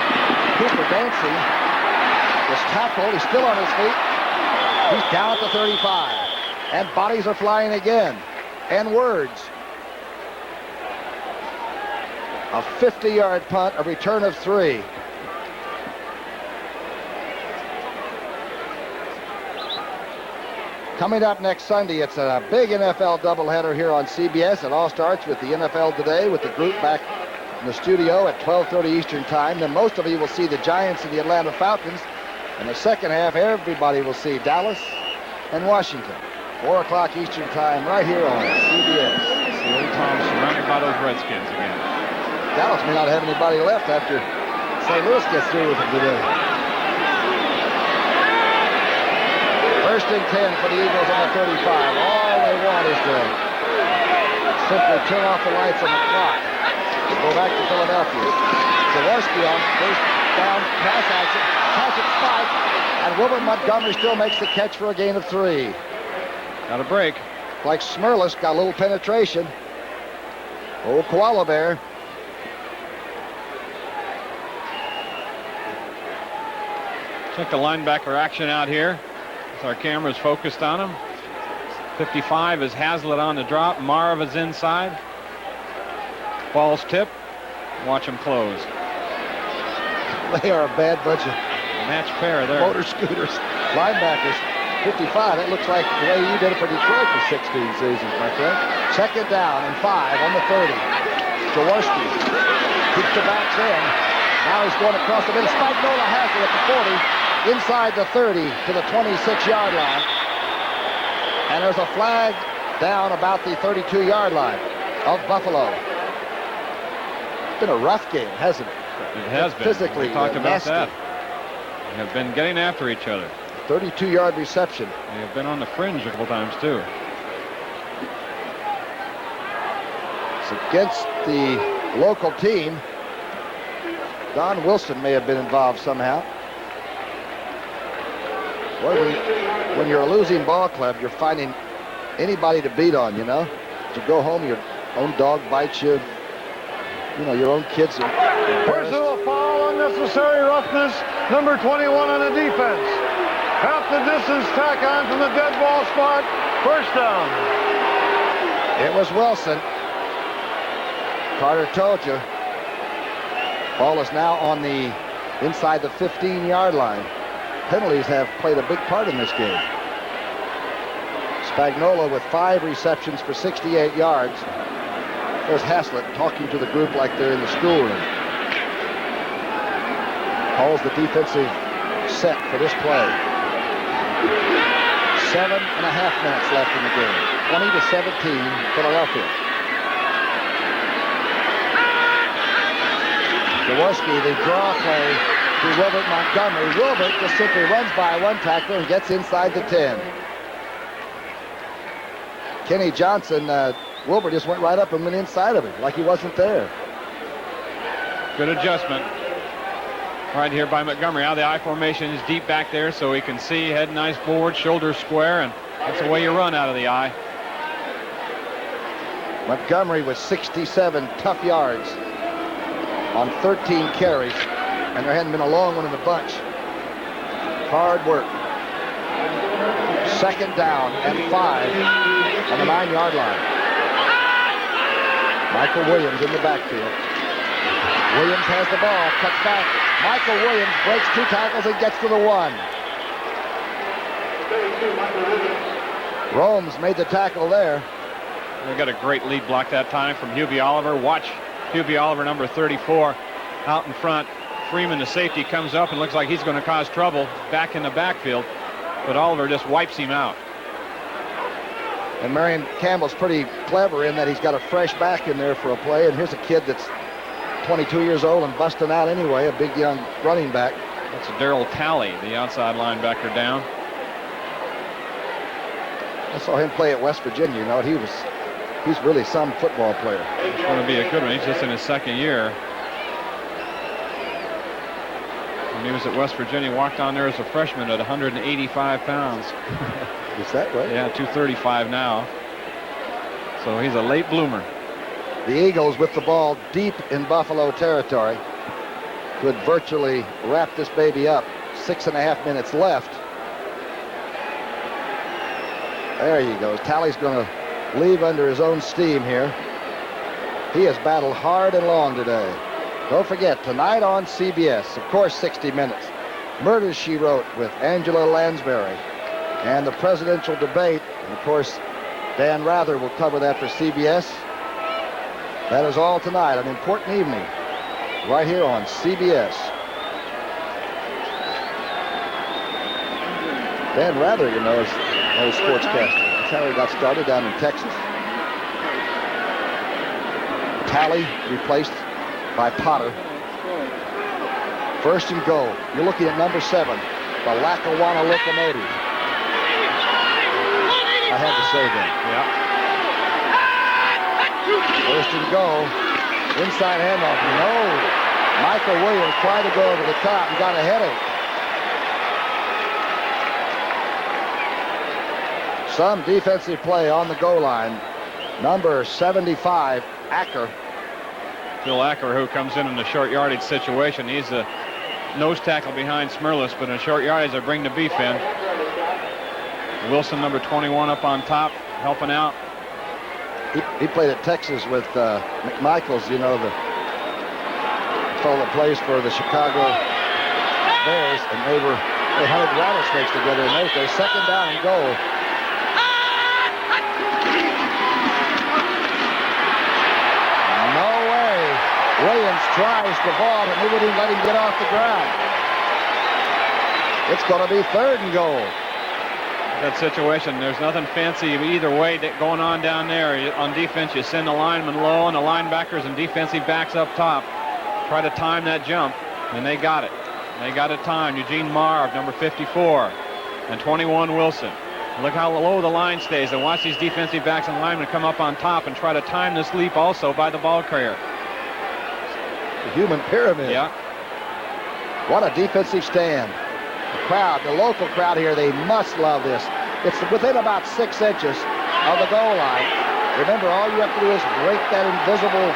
Cooper dancing. Was tackled. He's still on his feet. He's down at the 35. And bodies are flying again. And words. A 50-yard punt, a return of 3. Coming up next Sunday, it's a big NFL doubleheader here on CBS. It all starts with the NFL Today with the group back in the studio at 12:30 Eastern Time. Then most of you will see the Giants and the Atlanta Falcons. In the second half, everybody will see Dallas and Washington. 4 o'clock Eastern Time right here on CBS. See old Tom surrounded by those Redskins again. Dallas may not have anybody left after St. Louis gets through with them today. First and 10 for the Eagles on the 35. All they want is to simply turn off the lights on the clock. Go back to Philadelphia. Jaworski on first down pass action. Has it spiked. And Wilbert Montgomery still makes the catch for a gain of 3. Got a break. Like Smurlus got a little penetration. Old Koala Bear. Check the linebacker action out here. As our camera's focused on him. 55 is Haslett on the drop. Marv is inside. Ball's tip. Watch him close. They are a bad bunch of match pair there. Motor scooters. Linebackers. 55. That looks like the way you did it for Detroit for 16 seasons, my friend. Second down and 5 on the 30. Jaworski keeps the backs in. Now he's going across the middle. Spagnola has it at the 40. Inside the 30 to the 26-yard line. And there's a flag down about the 32-yard line of Buffalo. It's been a rough game, hasn't it? It has been. Physically we talked about nasty. that. They have been getting after each other. 32-yard reception. They have been on the fringe a couple times, too. It's against the local team. Don Wilson may have been involved somehow. Boy, when you're a losing ball club, you're finding anybody to beat on, you know. You go home, your own dog bites you. You know, your own kids are Personal foul, unnecessary roughness, number 21 on the defense. Half the distance tack on from the dead ball spot. First down. It was Wilson. Carter told you. Ball is now on the inside the 15-yard line. Penalties have played a big part in this game. Spagnola with 5 receptions for 68 yards. There's Haslett talking to the group like they're in the schoolroom. Calls the defensive set for this play. 7.5 minutes left in the game. 20-17, Philadelphia. Jaworski, the draw play to Wilbert Montgomery. Wilbert just simply runs by one tackler and gets inside the 10. Kenny Johnson, Wilbert just went right up and went inside of him like he wasn't there. Good adjustment. Right here by Montgomery. Now the I formation is deep back there so he can see, head nice forward, shoulders square, and that's the way you run out of the I. Montgomery with 67 tough yards on 13 carries, and there hadn't been a long one in the bunch. Hard work. Second down and 5 on the 9-yard line. Michael Williams in the backfield. Williams has the ball, cuts back. Michael Williams breaks 2 tackles and gets to the 1. Romes made the tackle there. We got a great lead block that time from Hubie Oliver. Watch Hubie Oliver, number 34, out in front. Freeman, the safety, comes up and looks like he's going to cause trouble back in the backfield, but Oliver just wipes him out. And Marion Campbell's pretty clever in that he's got a fresh back in there for a play, and here's a kid that's 22 years old and busting out anyway, a big young running back. That's Darryl Talley, the outside linebacker, down. I saw him play at West Virginia, you know, he's really some football player. He's going to be a good one. He's just in his second year. When he was at West Virginia, walked on there as a freshman at 185 pounds. Is that right? Yeah, 235 now. So he's a late bloomer. The Eagles with the ball deep in Buffalo territory. could virtually wrap this baby up. 6.5 minutes left. There you go. Talley's going to leave under his own steam here. He has battled hard and long today. Don't forget, tonight on CBS, of course, 60 Minutes. Murders, She Wrote with Angela Lansbury. And the presidential debate. And of course, Dan Rather will cover that for CBS. That is all tonight. An important evening right here on CBS. Dan Rather, you know, is an old sportscaster. That's how he got started down in Texas. Talley replaced by Potter. First and goal. You're looking at number 7, the Lackawanna Locomotive. I had to say that. Yeah. First and goal. Inside handoff. No. Michael Williams tried to go over the top and got a headache. Some defensive play on the goal line. Number 75, Acker. Phil Acker, who comes in the short yardage situation. He's a nose tackle behind Smirlis, but in short yardage, they bring the beef in. Wilson, number 21, up on top, helping out. He played at Texas with McMichaels, you know, the fellow that plays for the Chicago Bears, and they hunted rattlesnakes together in those days. Second down and goal. No way. Williams tries the ball, but they wouldn't let him get off the ground. It's going to be third and goal. That situation, there's nothing fancy either way going on down there. On defense, you send the linemen low and the linebackers and defensive backs up top. Try to time that jump, and they got it. They got it timed. Eugene Marv, number 54, and 21 Wilson. Look how low the line stays. And watch these defensive backs and linemen come up on top and try to time this leap also by the ball carrier. The human pyramid. Yeah. What a defensive stand. The crowd, the local crowd here, they must love this. It's within about 6 inches of the goal line. Remember, all you have to do is break that invisible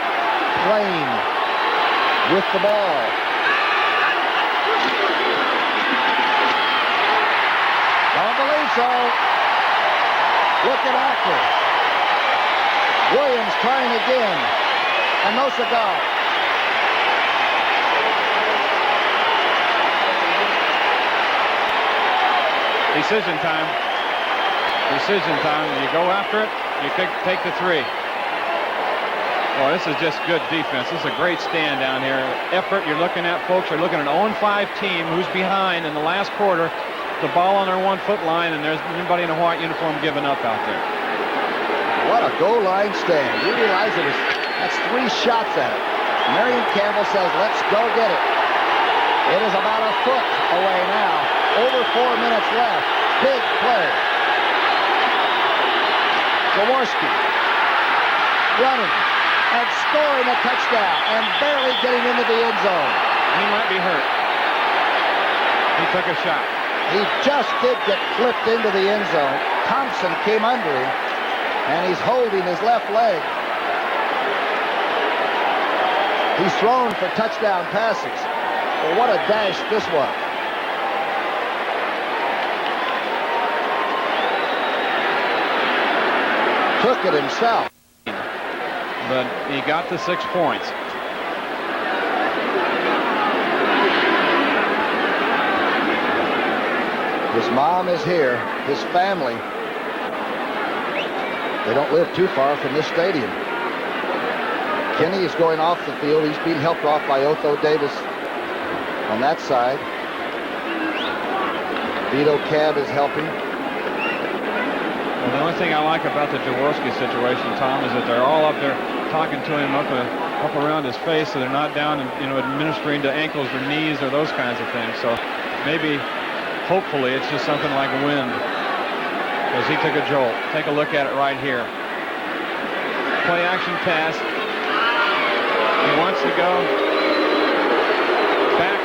plane with the ball. Don't believe so. Look at Acker. Williams trying again. And no cigar. Decision time. Decision time. You go after it, you take the 3. Boy, this is just good defense. This is a great stand down here. Effort you're looking at, folks. You're looking at an 0-5 team who's behind in the last quarter. The ball on their 1-foot line, and there's anybody in a white uniform giving up out there. What a goal line stand. You realize that's 3 shots at it. Marion Campbell says, let's go get it. It is about a foot away now. Over 4 minutes left. Big play. Jaworski running and scoring a touchdown and barely getting into the end zone. He might be hurt. He took a shot. He just did get flipped into the end zone. Thompson came under him, and he's holding his left leg. He's thrown for touchdown passes. Well, what a dash this was. Took it himself. But he got the 6 points. His mom is here. His family. They don't live too far from this stadium. Kenny is going off the field. He's being helped off by Otho Davis on that side. Vito Cab is helping. Well, the only thing I like about the Jaworski situation, Tom, is that they're all up there talking to him up around his face, so they're not down and administering to ankles or knees or those kinds of things. So maybe, hopefully, it's just something like wind, because he took a jolt. Take a look at it right here. Play action pass. He wants to go back,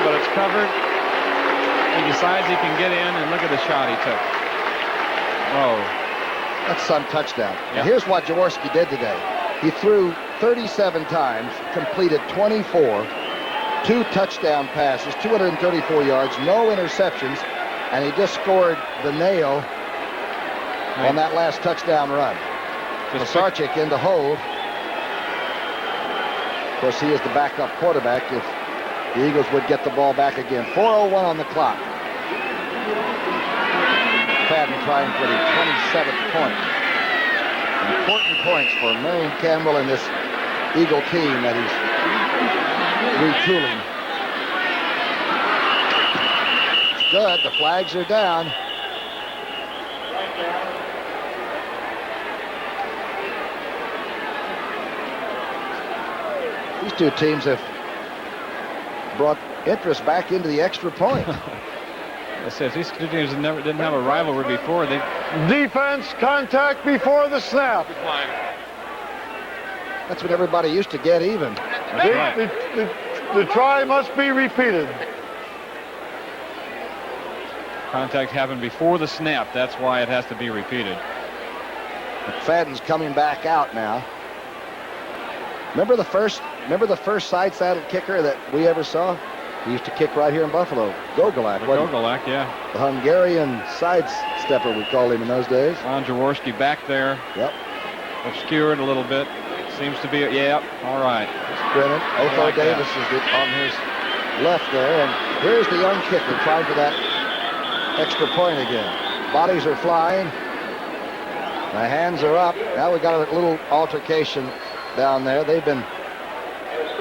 but it's covered. He decides he can get in, and look at the shot he took. Oh. That's some touchdown. Yep. Here's what Jaworski did today. He threw 37 times, completed 24, 2 touchdown passes, 234 yards, no interceptions, and he just scored the nail on that last touchdown run. Pisarcik in the hold. Of course, he is the backup quarterback if the Eagles would get the ball back again. 4:01 on the clock. Fadden trying for the 27th point. Important points for Marion Campbell and this Eagle team that he's retooling. It's good. The flags are down. These two teams have brought interest back into the extra point. I said, these two teams didn't have a rivalry before. Defense contact before the snap. That's what everybody used to get even. The try must be repeated. Contact happened before the snap. That's why it has to be repeated. McFadden's coming back out now. Remember the first side-saddled kicker that we ever saw? He used to kick right here in Buffalo. Gogolak. Gogolak, yeah. The Hungarian side-stepper, we called him in those days. Ron Jaworski back there. Yep. Obscured a little bit. Seems to be, yeah, all right. Brennan. Otho Davis is on his left there, and here's the young kicker trying for that extra point again. Bodies are flying. The hands are up. Now we got a little altercation down there. They've been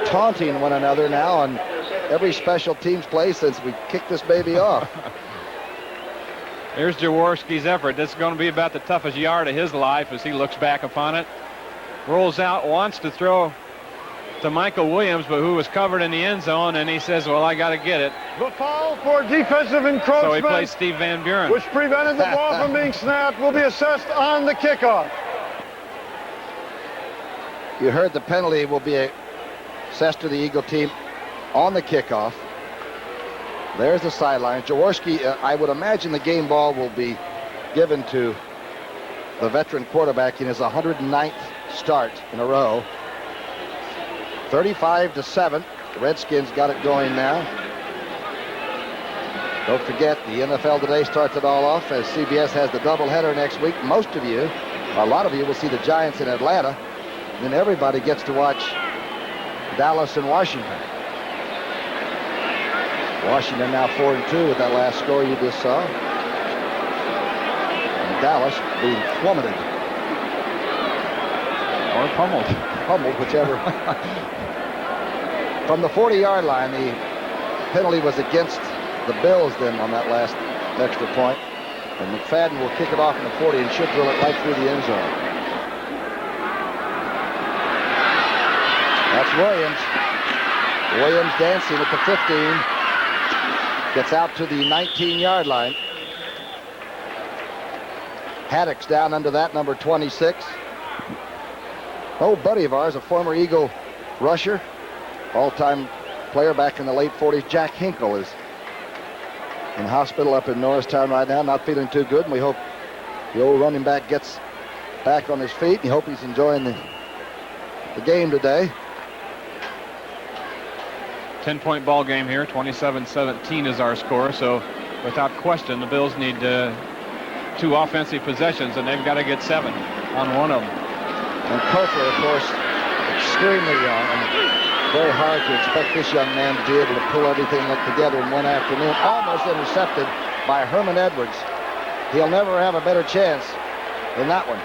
taunting one another now on every special teams play since we kicked this baby off. Here's Jaworski's effort. This is going to be about the toughest yard of his life as he looks back upon it. Rolls out, wants to throw to Michael Williams, but who was covered in the end zone, and he says, well, I got to get it. The foul for defensive encroachment. So he plays Steve Van Buren. Which prevented the ball from being snapped, will be assessed on the kickoff. You heard the penalty will be assessed to the Eagle team on the kickoff. There's the sideline. Jaworski, I would imagine the game ball will be given to the veteran quarterback in his 109th start in a row. 35-7. The Redskins got it going now. Don't forget, the NFL Today starts it all off as CBS has the doubleheader next week. Most of you, a lot of you, will see the Giants in Atlanta. Then everybody gets to watch Dallas and Washington. Washington now 4-2 with that last score you just saw. And Dallas being plummeted. Or pummeled. Pummeled, whichever. From the 40-yard line, the penalty was against the Bills then on that last extra point. And McFadden will kick it off in the 40 and should drill it right through the end zone. That's Williams. Williams dancing at the 15. Gets out to the 19-yard line. Haddock's down under that, number 26. Old buddy of ours, a former Eagle rusher, all-time player back in the late 40s, Jack Hinkle, is in hospital up in Norristown right now, not feeling too good, and we hope the old running back gets back on his feet, and we hope he's enjoying the game today. 10-point ball game here. 27-17 is our score, so without question, the Bills need 2 offensive possessions, and they've got to get 7 on one of them. And Koeffler, of course, extremely young, and very hard to expect this young man to be able to pull everything together in one afternoon. Almost intercepted by Herman Edwards. He'll never have a better chance than that one.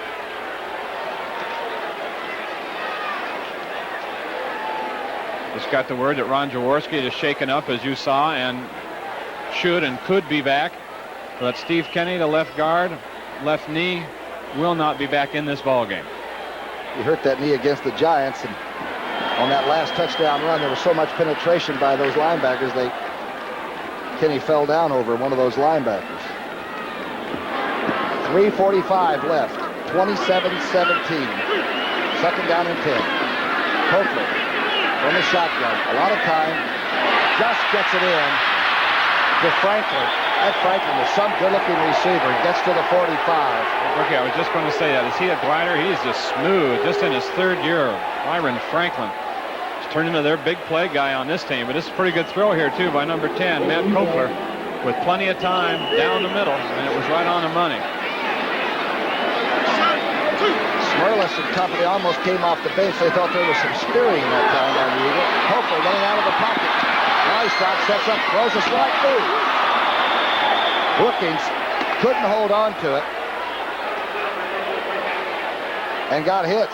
Just got the word that Ron Jaworski is shaken up, as you saw, and should and could be back. But Steve Kenny, the left guard, left knee, will not be back in this ball game. He hurt that knee against the Giants, and on that last touchdown run, there was so much penetration by those linebackers, Kenny fell down over one of those linebackers. 3:45 left, 27-17. Second down and 10. Koeffler from the shotgun, a lot of time, just gets it in to Franklin. That Franklin is some good-looking receiver. Gets to the 45. Okay, I was just going to say that. Is he a glider? He's just smooth. Just in his third year, Byron Franklin has turned into their big play guy on this team. But this is a pretty good throw here, too, by number 10, Matt Kopler, with plenty of time down the middle, and it was right on the money. Smirlis and company almost came off the bench. They thought there was some steering that time on the Eagle. Kopler running out of the pocket. Now he stops, steps up, throws a strike through. Brookings couldn't hold on to it and got hit.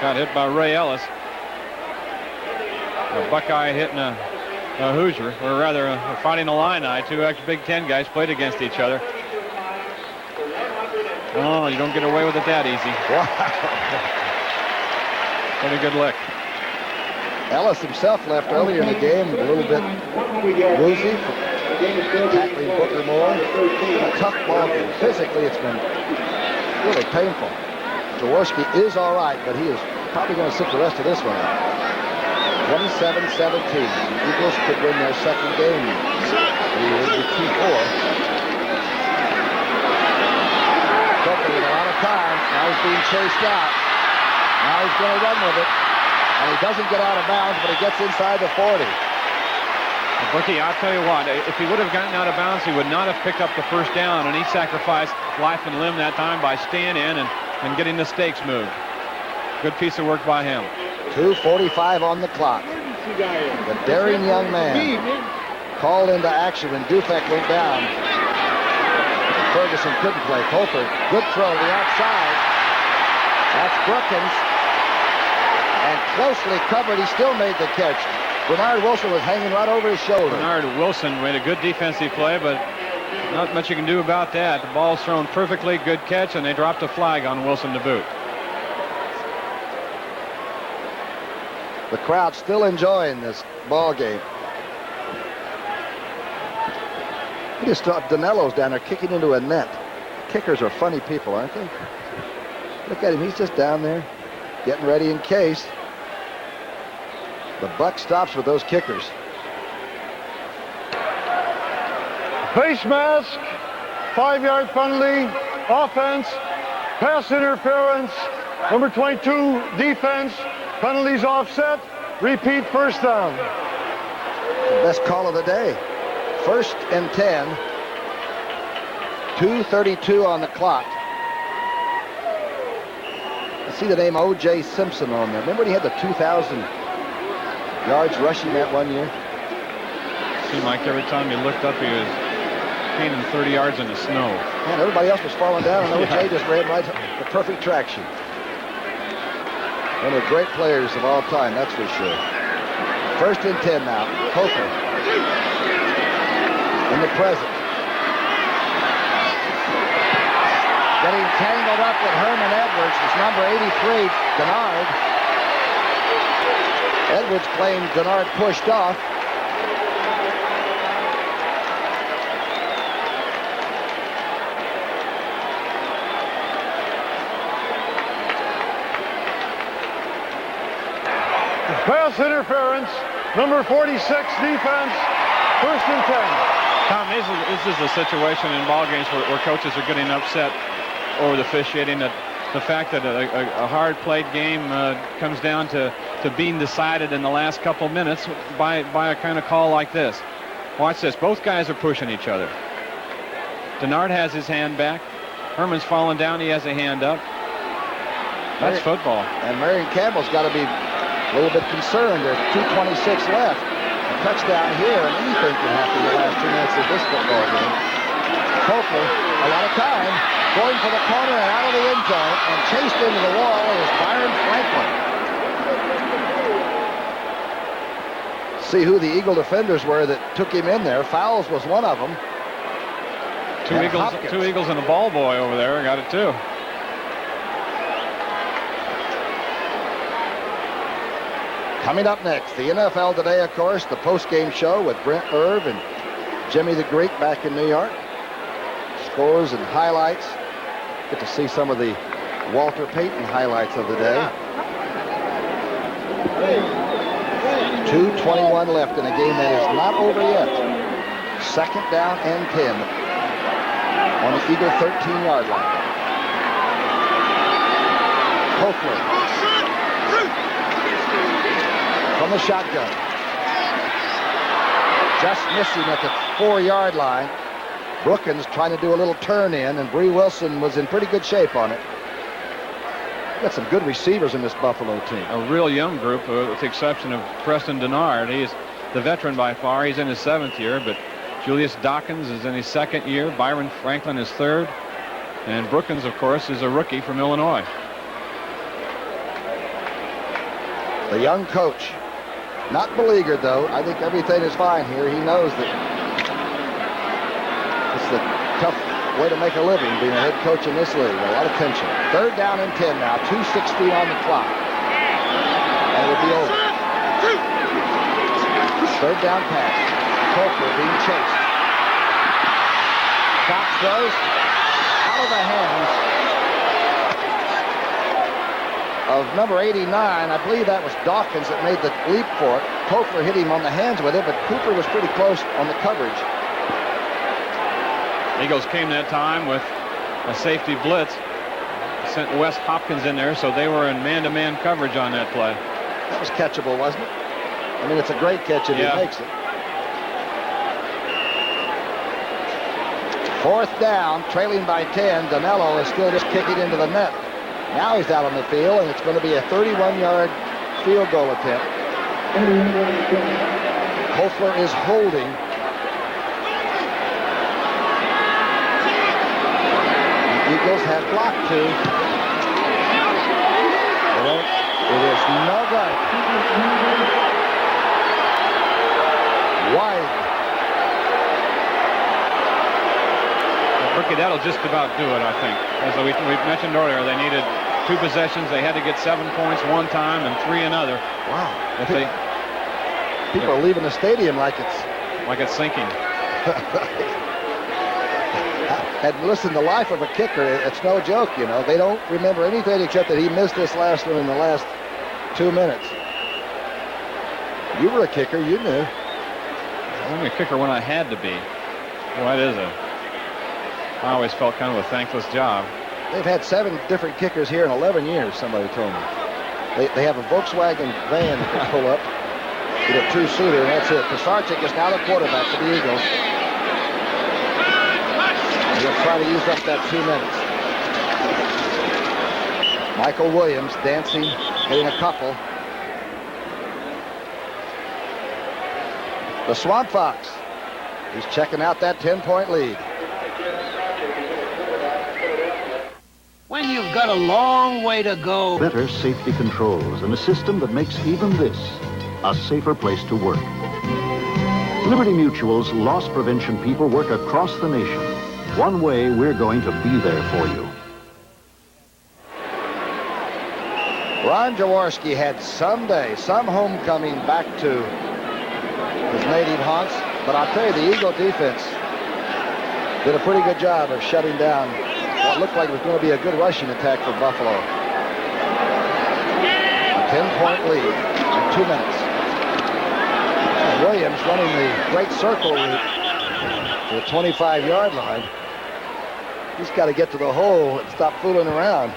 Got hit by Ray Ellis. A Buckeye hitting a Hoosier, or rather a Fighting Illini. Two ex-Big Ten guys played against each other. Oh, you don't get away with it that easy. Wow. Pretty good lick. Ellis himself left earlier in the game a little bit woozy, tackling Booker Moore. A tough ball game. Physically, it's been really painful. Jaworski is all right, but he is probably going to sit the rest of this one out. 27-17. The Eagles could win their second game. We will be 2-4. Booker with a lot of time. Now he's being chased out. Now he's going to run with it. And he doesn't get out of bounds, but he gets inside the 40. Bookie, I'll tell you what, if he would have gotten out of bounds, he would not have picked up the first down, and he sacrificed life and limb that time by staying in and getting the stakes moved. Good piece of work by him. 2:45 on the clock. The daring young man called into action when Dufek went down. Ferguson couldn't play. Coulter, good throw to the outside. That's Brookins. And closely covered, he still made the catch. Bernard Wilson was hanging right over his shoulder. Bernard Wilson made a good defensive play, but not much you can do about that. The ball's thrown perfectly, good catch, and they dropped a flag on Wilson to boot. The crowd still enjoying this ball game. You just thought Danello's down there kicking into a net. Kickers are funny people, aren't they? Look at him, he's just down there getting ready in case. The buck stops with those kickers. Face mask, 5-yard penalty, offense, pass interference, number 22 defense, penalties offset, repeat first down. The best call of the day. 1st and 10, 2:32 on the clock. I see the name O.J. Simpson on there. Remember when he had the 2,000 yards rushing that one year? Seemed like every time he looked up, he was gaining 30 yards in the snow. Man, everybody else was falling down, and O.J. just ran right the perfect traction. One of the great players of all time, that's for sure. 1st and 10 now. Coulter in the present. Getting tangled up with Herman Edwards is number 83, Denard. Edwards claimed Denard pushed off. Pass interference, number 46 defense, 1st and 10. Tom, this is a situation in ball games where coaches are getting upset over the officiating. That the fact that a hard-played game comes down to being decided in the last couple minutes by a kind of call like this. Watch this. Both guys are pushing each other. Denard has his hand back. Herman's falling down. He has a hand up. That's football. And Marion Campbell's got to be a little bit concerned. There's 2:26 left. A touchdown here, and anything can happen in the last 2 minutes of this football game. Coulter, a lot of time, going for the corner and out of the end zone, and chased into the wall is Byron Franklin. See who the Eagle defenders were that took him in there. Fowles was one of them. Two Eagles and a ball boy over there. Got it too. Coming up next, the NFL Today, of course, the post-game show with Brent Irv and Jimmy the Greek back in New York. Scores and highlights. Get to see some of the Walter Payton highlights of the day. 2:21 left in a game that is not over yet. Second down and 10 on the Eagle 13-yard line. Hoefler from the shotgun. Just missing at the 4-yard line. Brookins trying to do a little turn in, and Bree Wilson was in pretty good shape on it. Got some good receivers in this Buffalo team. A real young group, with the exception of Preston Denard. He's the veteran by far. He's in his 7th year, but Julius Dawkins is in his 2nd year. Byron Franklin is 3rd. And Brookins, of course, is a rookie from Illinois. The young coach. Not beleaguered, though. I think everything is fine here. He knows that it's a tough way to make a living being a head coach in this league. A lot of tension. 3rd down and 10 now. 2:16 on the clock. And it will be over. 3rd down pass. Hoefler being chased. Cox throws out of the hands of number 89. I believe that was Dawkins that made the leap for it. Hoefler hit him on the hands with it, but Cooper was pretty close on the coverage. Eagles came that time with a safety blitz. Sent Wes Hopkins in there, so they were in man-to-man coverage on that play. That was catchable, wasn't it? I mean, it's a great catch if he makes it. 4th down, trailing by 10. Danello is still just kicking into the net. Now he's out on the field, and it's going to be a 31-yard field goal attempt. Hoefler is holding. The Eagles have blocked 2. It is no good. Wide. Rookie, that'll just about do it, I think. As we mentioned earlier, they needed 2 possessions. They had to get 7 points one time and 3 another. Wow. If People are leaving the stadium like it's sinking. And listen, the life of a kicker, it's no joke, you know. They don't remember anything except that he missed this last one in the last 2 minutes. You were a kicker, you knew. I'm a kicker when I had to be. What is it? I always felt kind of a thankless job. They've had 7 different kickers here in 11 years, somebody told me. They have a Volkswagen van that can pull up, get a 2-seater, and that's it. Pisarcik is now the quarterback for the Eagles. He'll try to use up that 2 minutes. Michael Williams dancing, getting a couple. The Swamp Fox. He's checking out that 10-point lead. When you've got a long way to go. Better safety controls and a system that makes even this a safer place to work. Liberty Mutual's loss prevention people work across the nation. One way we're going to be there for you. Ron Jaworski had some homecoming back to his native haunts, but I'll tell you, the Eagle defense did a pretty good job of shutting down what looked like it was going to be a good rushing attack for Buffalo. A 10-point lead in 2 minutes. And Williams running the great circle route to the 25-yard line. He's got to get to the hole and stop fooling around.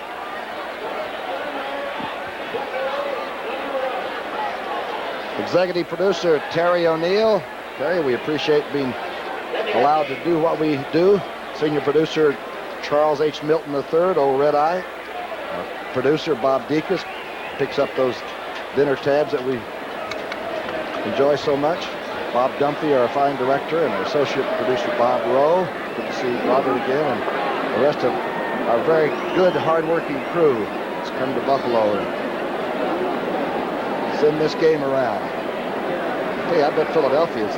Executive producer Terry O'Neill. Terry, we appreciate being allowed to do what we do. Senior producer Charles H. Milton III, old Red Eye. Our producer Bob Deacus picks up those dinner tabs that we enjoy so much. Bob Dumphy, our fine director, and our associate producer Bob Rowe. Good to see Robert again, and the rest of our very good, hard-working crew has come to Buffalo and send this game around. Hey, I bet Philadelphia's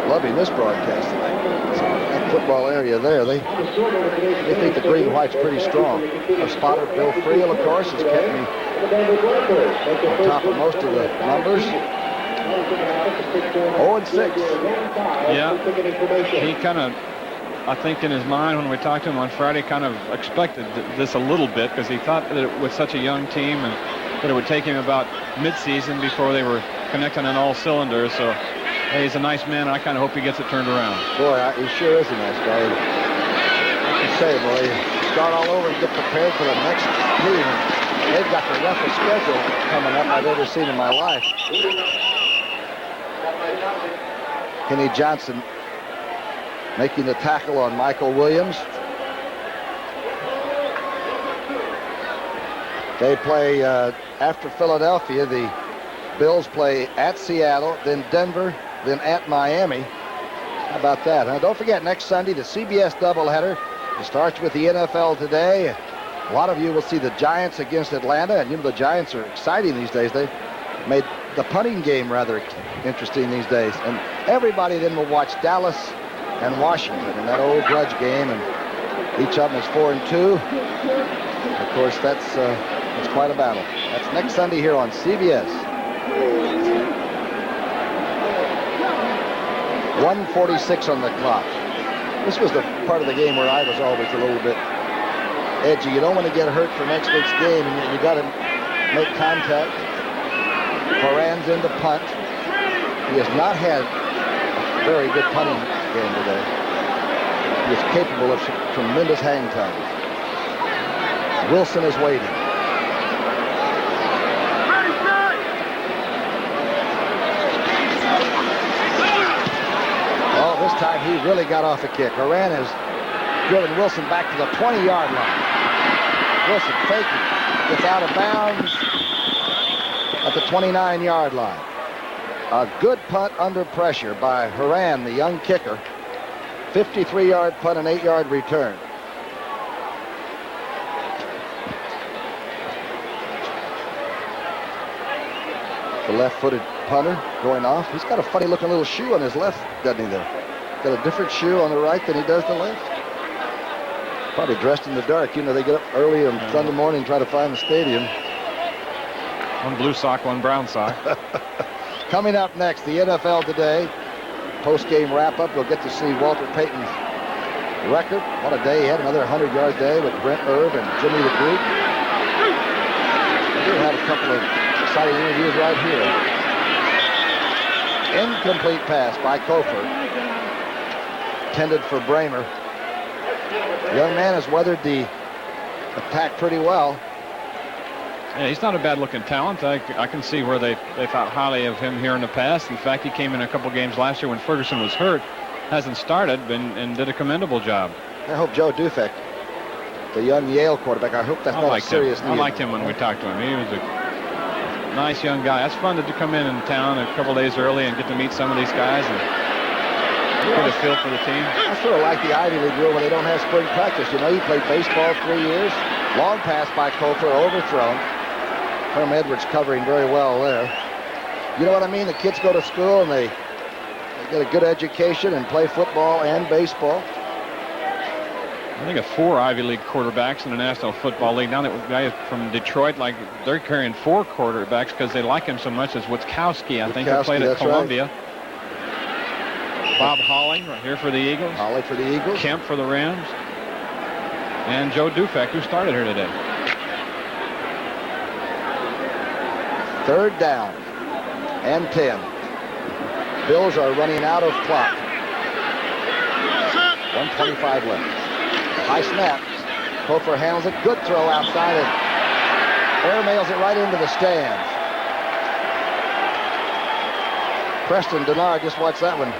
loving this broadcast tonight. That football area there, they think the green and white's pretty strong. Our spotter, Bill Friel, of course, has kept me on top of most of the numbers. 0-6. Yeah, he kind of, I think in his mind when we talked to him on Friday, kind of expected this a little bit because he thought that it was such a young team and that it would take him about mid-season before they were connecting on all cylinders. So Hey, he's a nice man, and I kind of hope he gets it turned around. Boy, he sure is a nice guy. I can say, boy, start all over and get prepared for the next team. They've got the roughest schedule coming up I've ever seen in my life. Kenny Johnson making the tackle on Michael Williams. They play after Philadelphia. The Bills play at Seattle, then Denver, then at Miami. How about that, huh? Don't forget, next Sunday, the CBS doubleheader. It starts with the NFL today. A lot of you will see the Giants against Atlanta, and you know the Giants are exciting these days. They made the punting game rather interesting these days. And everybody then will watch Dallas and Washington in that old grudge game, and each of them is 4-2. Of course, that's quite a battle. That's next Sunday here on CBS. 1:46 on the clock. This was the part of the game where I was always a little bit edgy. You don't want to get hurt for next week's game, and you got to make contact. Horan's in the punt. He has not had a very good punting game today. He is capable of tremendous hang time. Wilson is waiting. Oh, this time he really got off the kick. Horan has driven Wilson back to the 20-yard line. Wilson faking, gets out of bounds at the 29-yard line. A good punt under pressure by Horan, the young kicker. 53-yard punt, an 8-yard return. The left-footed punter going off. He's got a funny-looking little shoe on his left, doesn't he, there? Got a different shoe on the right than he does the left. Probably dressed in the dark. You know, they get up early on Sunday morning and try to find the stadium. One blue sock, one brown sock. Coming up next, the NFL Today. Post-game wrap-up. We'll get to see Walter Payton's record. What a day. He had another 100-yard day with Brent Irv and Jimmy the Greek. We do have a couple of exciting interviews right here. Incomplete pass by Kofor. Intended for Bramer. The young man has weathered the attack pretty well. Yeah, he's not a bad-looking talent. I can see where they thought highly of him here in the past. In fact, he came in a couple games last year when Ferguson was hurt. Hasn't started and did a commendable job. I hope Joe Dufek, the young Yale quarterback, I hope that's not a serious knee. I liked him when we talked to him. He was a nice young guy. That's fun to come in town a couple days early and get to meet some of these guys and get a feel for the team. I sort of like the Ivy League rule when they don't have spring practice. You know, he played baseball 3 years. Long pass by Kofor, overthrown. Herm Edwards covering very well there. You know what I mean? The kids go to school and they get a good education and play football and baseball. I think of 4 Ivy League quarterbacks in the National Football League. Now that guys from Detroit, like they're carrying 4 quarterbacks because they like him so much as Witkowski. I think he played at Columbia. Right. Bob Holly right here for the Eagles. Holly for the Eagles. Kemp for the Rams. And Joe Dufek, who started here today. 3rd down and 10. Bills are running out of clock. 1:25 left. High snap. Kofor handles it. Good throw outside and airmails it right into the stands. Preston Denard, just watch that one.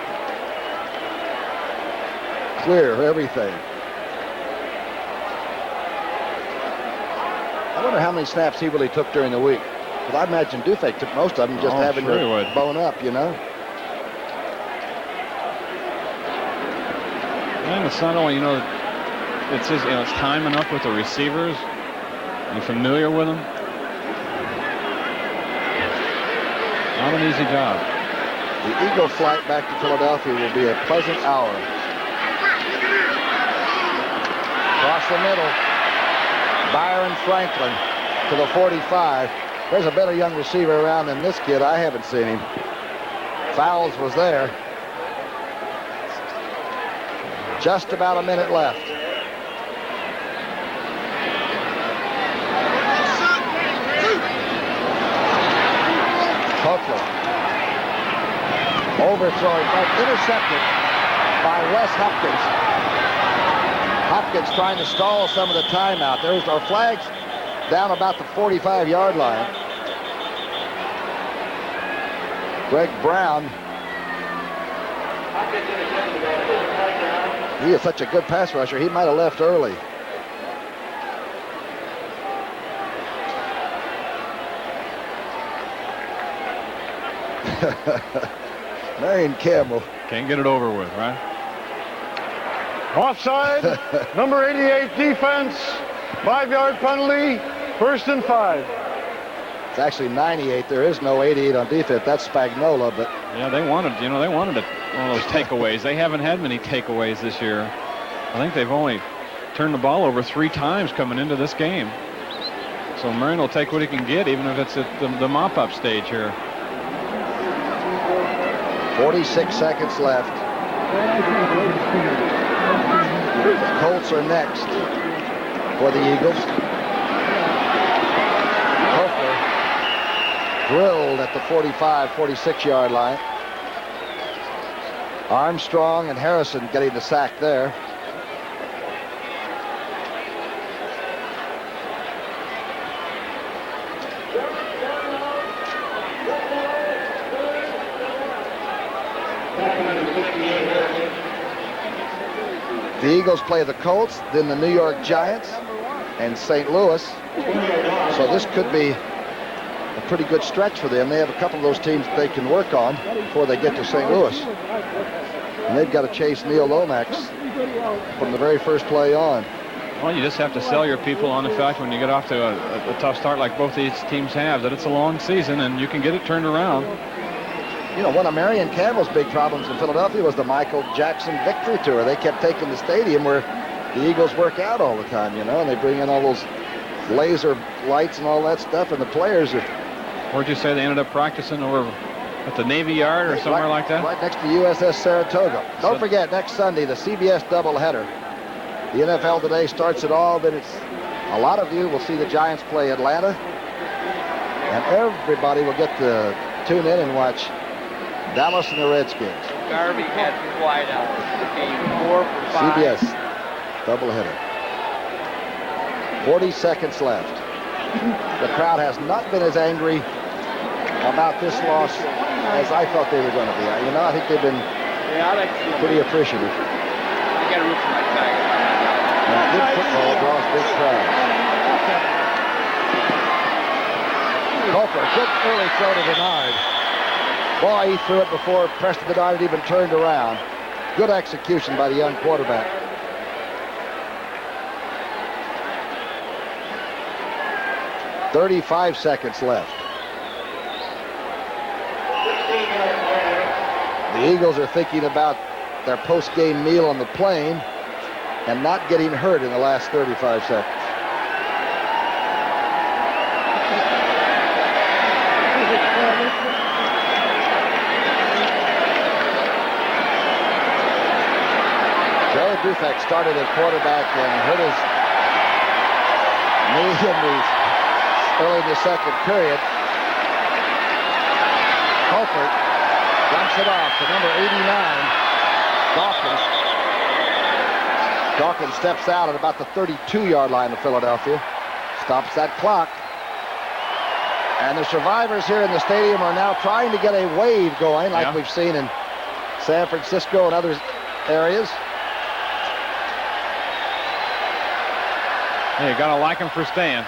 Clear everything. I wonder how many snaps he really took during the week. Because I imagine Dufek took most of them, just having to bone up, you know. And it's not only, it's just, it's time enough with the receivers. You're familiar with them. Not an easy job. The Eagle flight back to Philadelphia will be a pleasant hour. Across the middle, Byron Franklin to the 45. There's a better young receiver around than this kid. I haven't seen him. Fowles was there. Just about a minute left. Copeland overthrowing, but intercepted by Wes Hopkins. Hopkins trying to stall some of the timeout. There's our flags down about the 45-yard line. Greg Brown. He is such a good pass rusher. He might have left early. Marion Campbell. Can't get it over with, right? Offside. Number 88 defense. 5-yard penalty. 1st and 5. It's actually 98. There is no 88 on defense. That's Spagnola, but yeah, they wanted one of those takeaways. They haven't had many takeaways this year. I think they've only turned the ball over 3 times coming into this game. So Marion will take what he can get, even if it's at the mop-up stage here. 46 seconds left. The Colts are next for the Eagles. Hofer drilled at the 45, 46-yard line. Armstrong and Harrison getting the sack there. The Eagles play the Colts, then the New York Giants, and St. Louis. So this could be a pretty good stretch for them. They have a couple of those teams that they can work on before they get to St. Louis. And they've got to chase Neil Lomax from the very first play on. Well, you just have to sell your people on the fact when you get off to a tough start like both these teams have, that it's a long season and you can get it turned around. You know, one of Marion Campbell's big problems in Philadelphia was the Michael Jackson Victory Tour. They kept taking the stadium where the Eagles work out all the time, you know, and they bring in all those laser lights and all that stuff, and the players are... Where'd you say they ended up practicing over at the Navy Yard or somewhere like that? Right next to USS Saratoga. Don't forget, next Sunday, the CBS doubleheader. The NFL Today starts it all, but it's... A lot of you will see the Giants play Atlanta, and everybody will get to tune in and watch Dallas and the Redskins. Garvey had wideout. Game 4 for 5. CBS doubleheader. 40 seconds left. The crowd has not been as angry about this loss as I thought they were going to be. You know, I think they've been pretty appreciative. I got to root for my Tigers. Good football draws big crowds. Coulter, good early throw to Bernard. Boy, he threw it before Preston Bernard had even turned around. Good execution by the young quarterback. "35 seconds left. The Eagles are thinking about their post-game meal on the plane and not getting hurt in the last 35 seconds. Joe Dufek started at quarterback and hurt his knee early in the second period. Colford dumps it off to number 89, Dawkins. Dawkins steps out at about the 32-yard line of Philadelphia. Stops that clock. And the survivors here in the stadium are now trying to get a wave going like we've seen in San Francisco and other areas. Hey, you gotta like him for staying.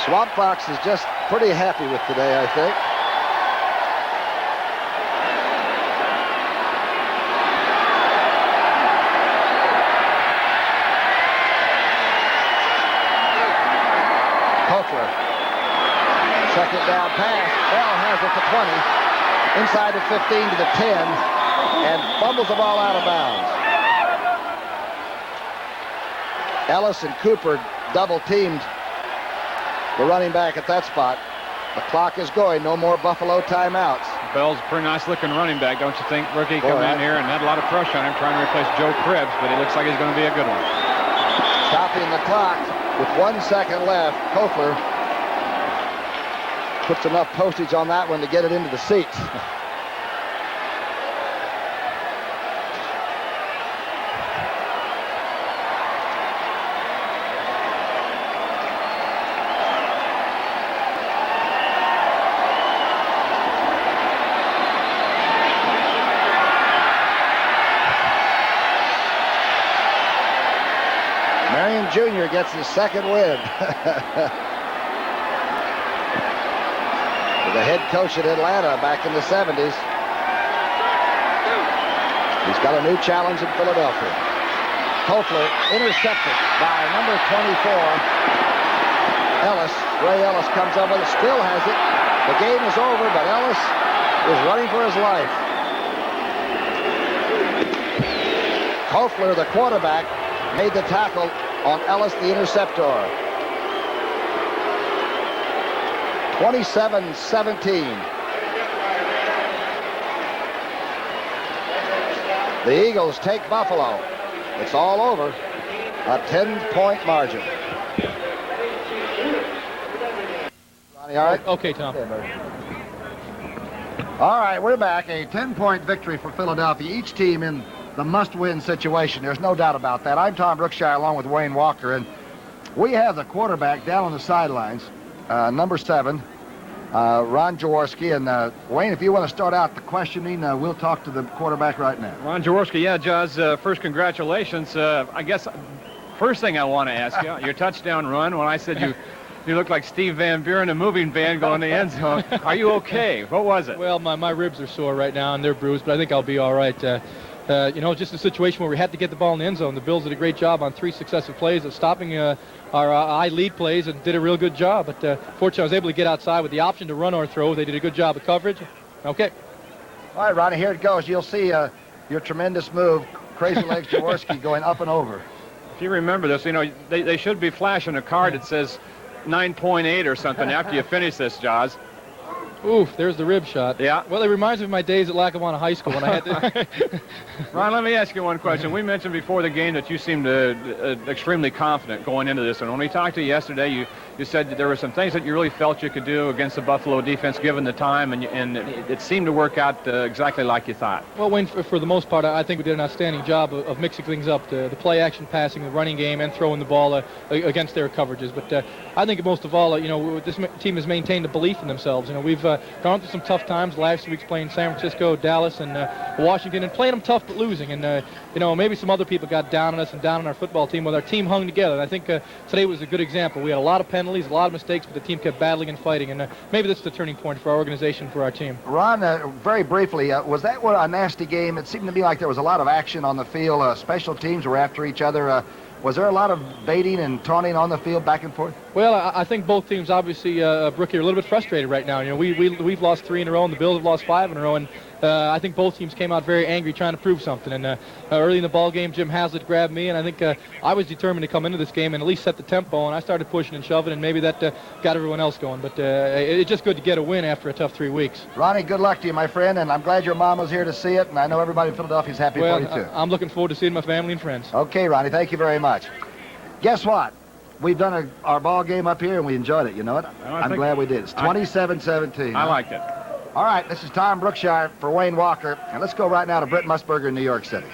Swamp Fox is just pretty happy with today, I think. Kochler. Second down pass. Bell has it to 20. Inside the 15 to the 10. And fumbles the ball out of bounds. Ellis and Cooper double-teamed the running back at that spot. The clock is going. No more Buffalo timeouts. Bell's a pretty nice-looking running back, don't you think, rookie? Coming in here and had a lot of pressure on him trying to replace Joe Cribbs, but he looks like he's going to be a good one. Stopping the clock with 1 second left. Kochler Puts enough postage on that one to get it into the seats. Marion Jr. gets his second win. The head coach at Atlanta back in the 70s. He's got a new challenge in Philadelphia. Hoefler intercepted by number 24, Ellis. Ray Ellis comes up with it, still has it. The game is over, but Ellis is running for his life. Hoefler, the quarterback, made the tackle on Ellis, the interceptor. 27-17. The Eagles take Buffalo. It's all over. A 10-point margin. Ronnie, all right? Okay, Tom. All right, we're back. A 10-point victory for Philadelphia. Each team in the must-win situation. There's no doubt about that. I'm Tom Brookshier along with Wayne Walker, and we have the quarterback down on the sidelines, number 7, Ron Jaworski. And Wayne, if you want to start out the questioning, we'll talk to the quarterback right now. Ron Jaworski, yeah, Jaws, first congratulations. I guess first thing I want to ask you, your touchdown run, when I said you look like Steve Van Buren, a moving van going to the end zone. Are you okay? What was it? Well, my ribs are sore right now, and they're bruised, but I think I'll be all right. You know, just a situation where we had to get the ball in the end zone. The Bills did a great job on 3 successive plays of stopping our I lead plays and did a real good job. But fortunately, I was able to get outside with the option to run or throw. They did a good job of coverage. Okay. All right, Ronnie, here it goes. You'll see your tremendous move, Crazy Legs Jaworski, going up and over. If you remember this, you know, they should be flashing a card that says 9.8 or something after you finish this, Jaws. Oof, there's the rib shot. Yeah. Well, it reminds me of my days at Lackawanna High School when I had to... Ron, let me ask you one question. We mentioned before the game that you seemed extremely confident going into this. And when we talked to you yesterday, you said that there were some things that you really felt you could do against the Buffalo defense given the time, and it seemed to work out exactly like you thought. Well, Wayne, for the most part, I think we did an outstanding job of mixing things up, the play-action passing, the running game, and throwing the ball against their coverages. But I think most of all, you know, this team has maintained a belief in themselves. You know, we've gone through some tough times. Last week's playing San Francisco, Dallas, and Washington, and playing them tough but losing. And, you know, maybe some other people got down on us and down on our football team. Well, our team hung together. And I think today was a good example. We had a lot of penalties, a lot of mistakes, but the team kept battling and fighting. And maybe that's the turning point for our organization, for our team. Ron, very briefly, was that a nasty game? It seemed to me like there was a lot of action on the field. Special teams were after each other. Was there a lot of baiting and taunting on the field back and forth? Well, I think both teams, obviously, Brookshier, are a little bit frustrated right now. You know, we've lost 3 in a row, and the Bills have lost 5 in a row, and I think both teams came out very angry trying to prove something. And early in the ball game, Jim Haslett grabbed me, and I think I was determined to come into this game and at least set the tempo, and I started pushing and shoving, and maybe that got everyone else going. But it's just good to get a win after a tough 3 weeks. Ronnie, good luck to you, my friend, and I'm glad your mom was here to see it, and I know everybody in Philadelphia is happy for you, too. I'm looking forward to seeing my family and friends. Okay, Ronnie, thank you very much. Guess what? We've done our ball game up here, and we enjoyed it. You know it? I'm glad we did. It's 27-17. I liked it. All right, this is Tom Brookshier for Wayne Walker, and let's go right now to Britt Musburger in New York City.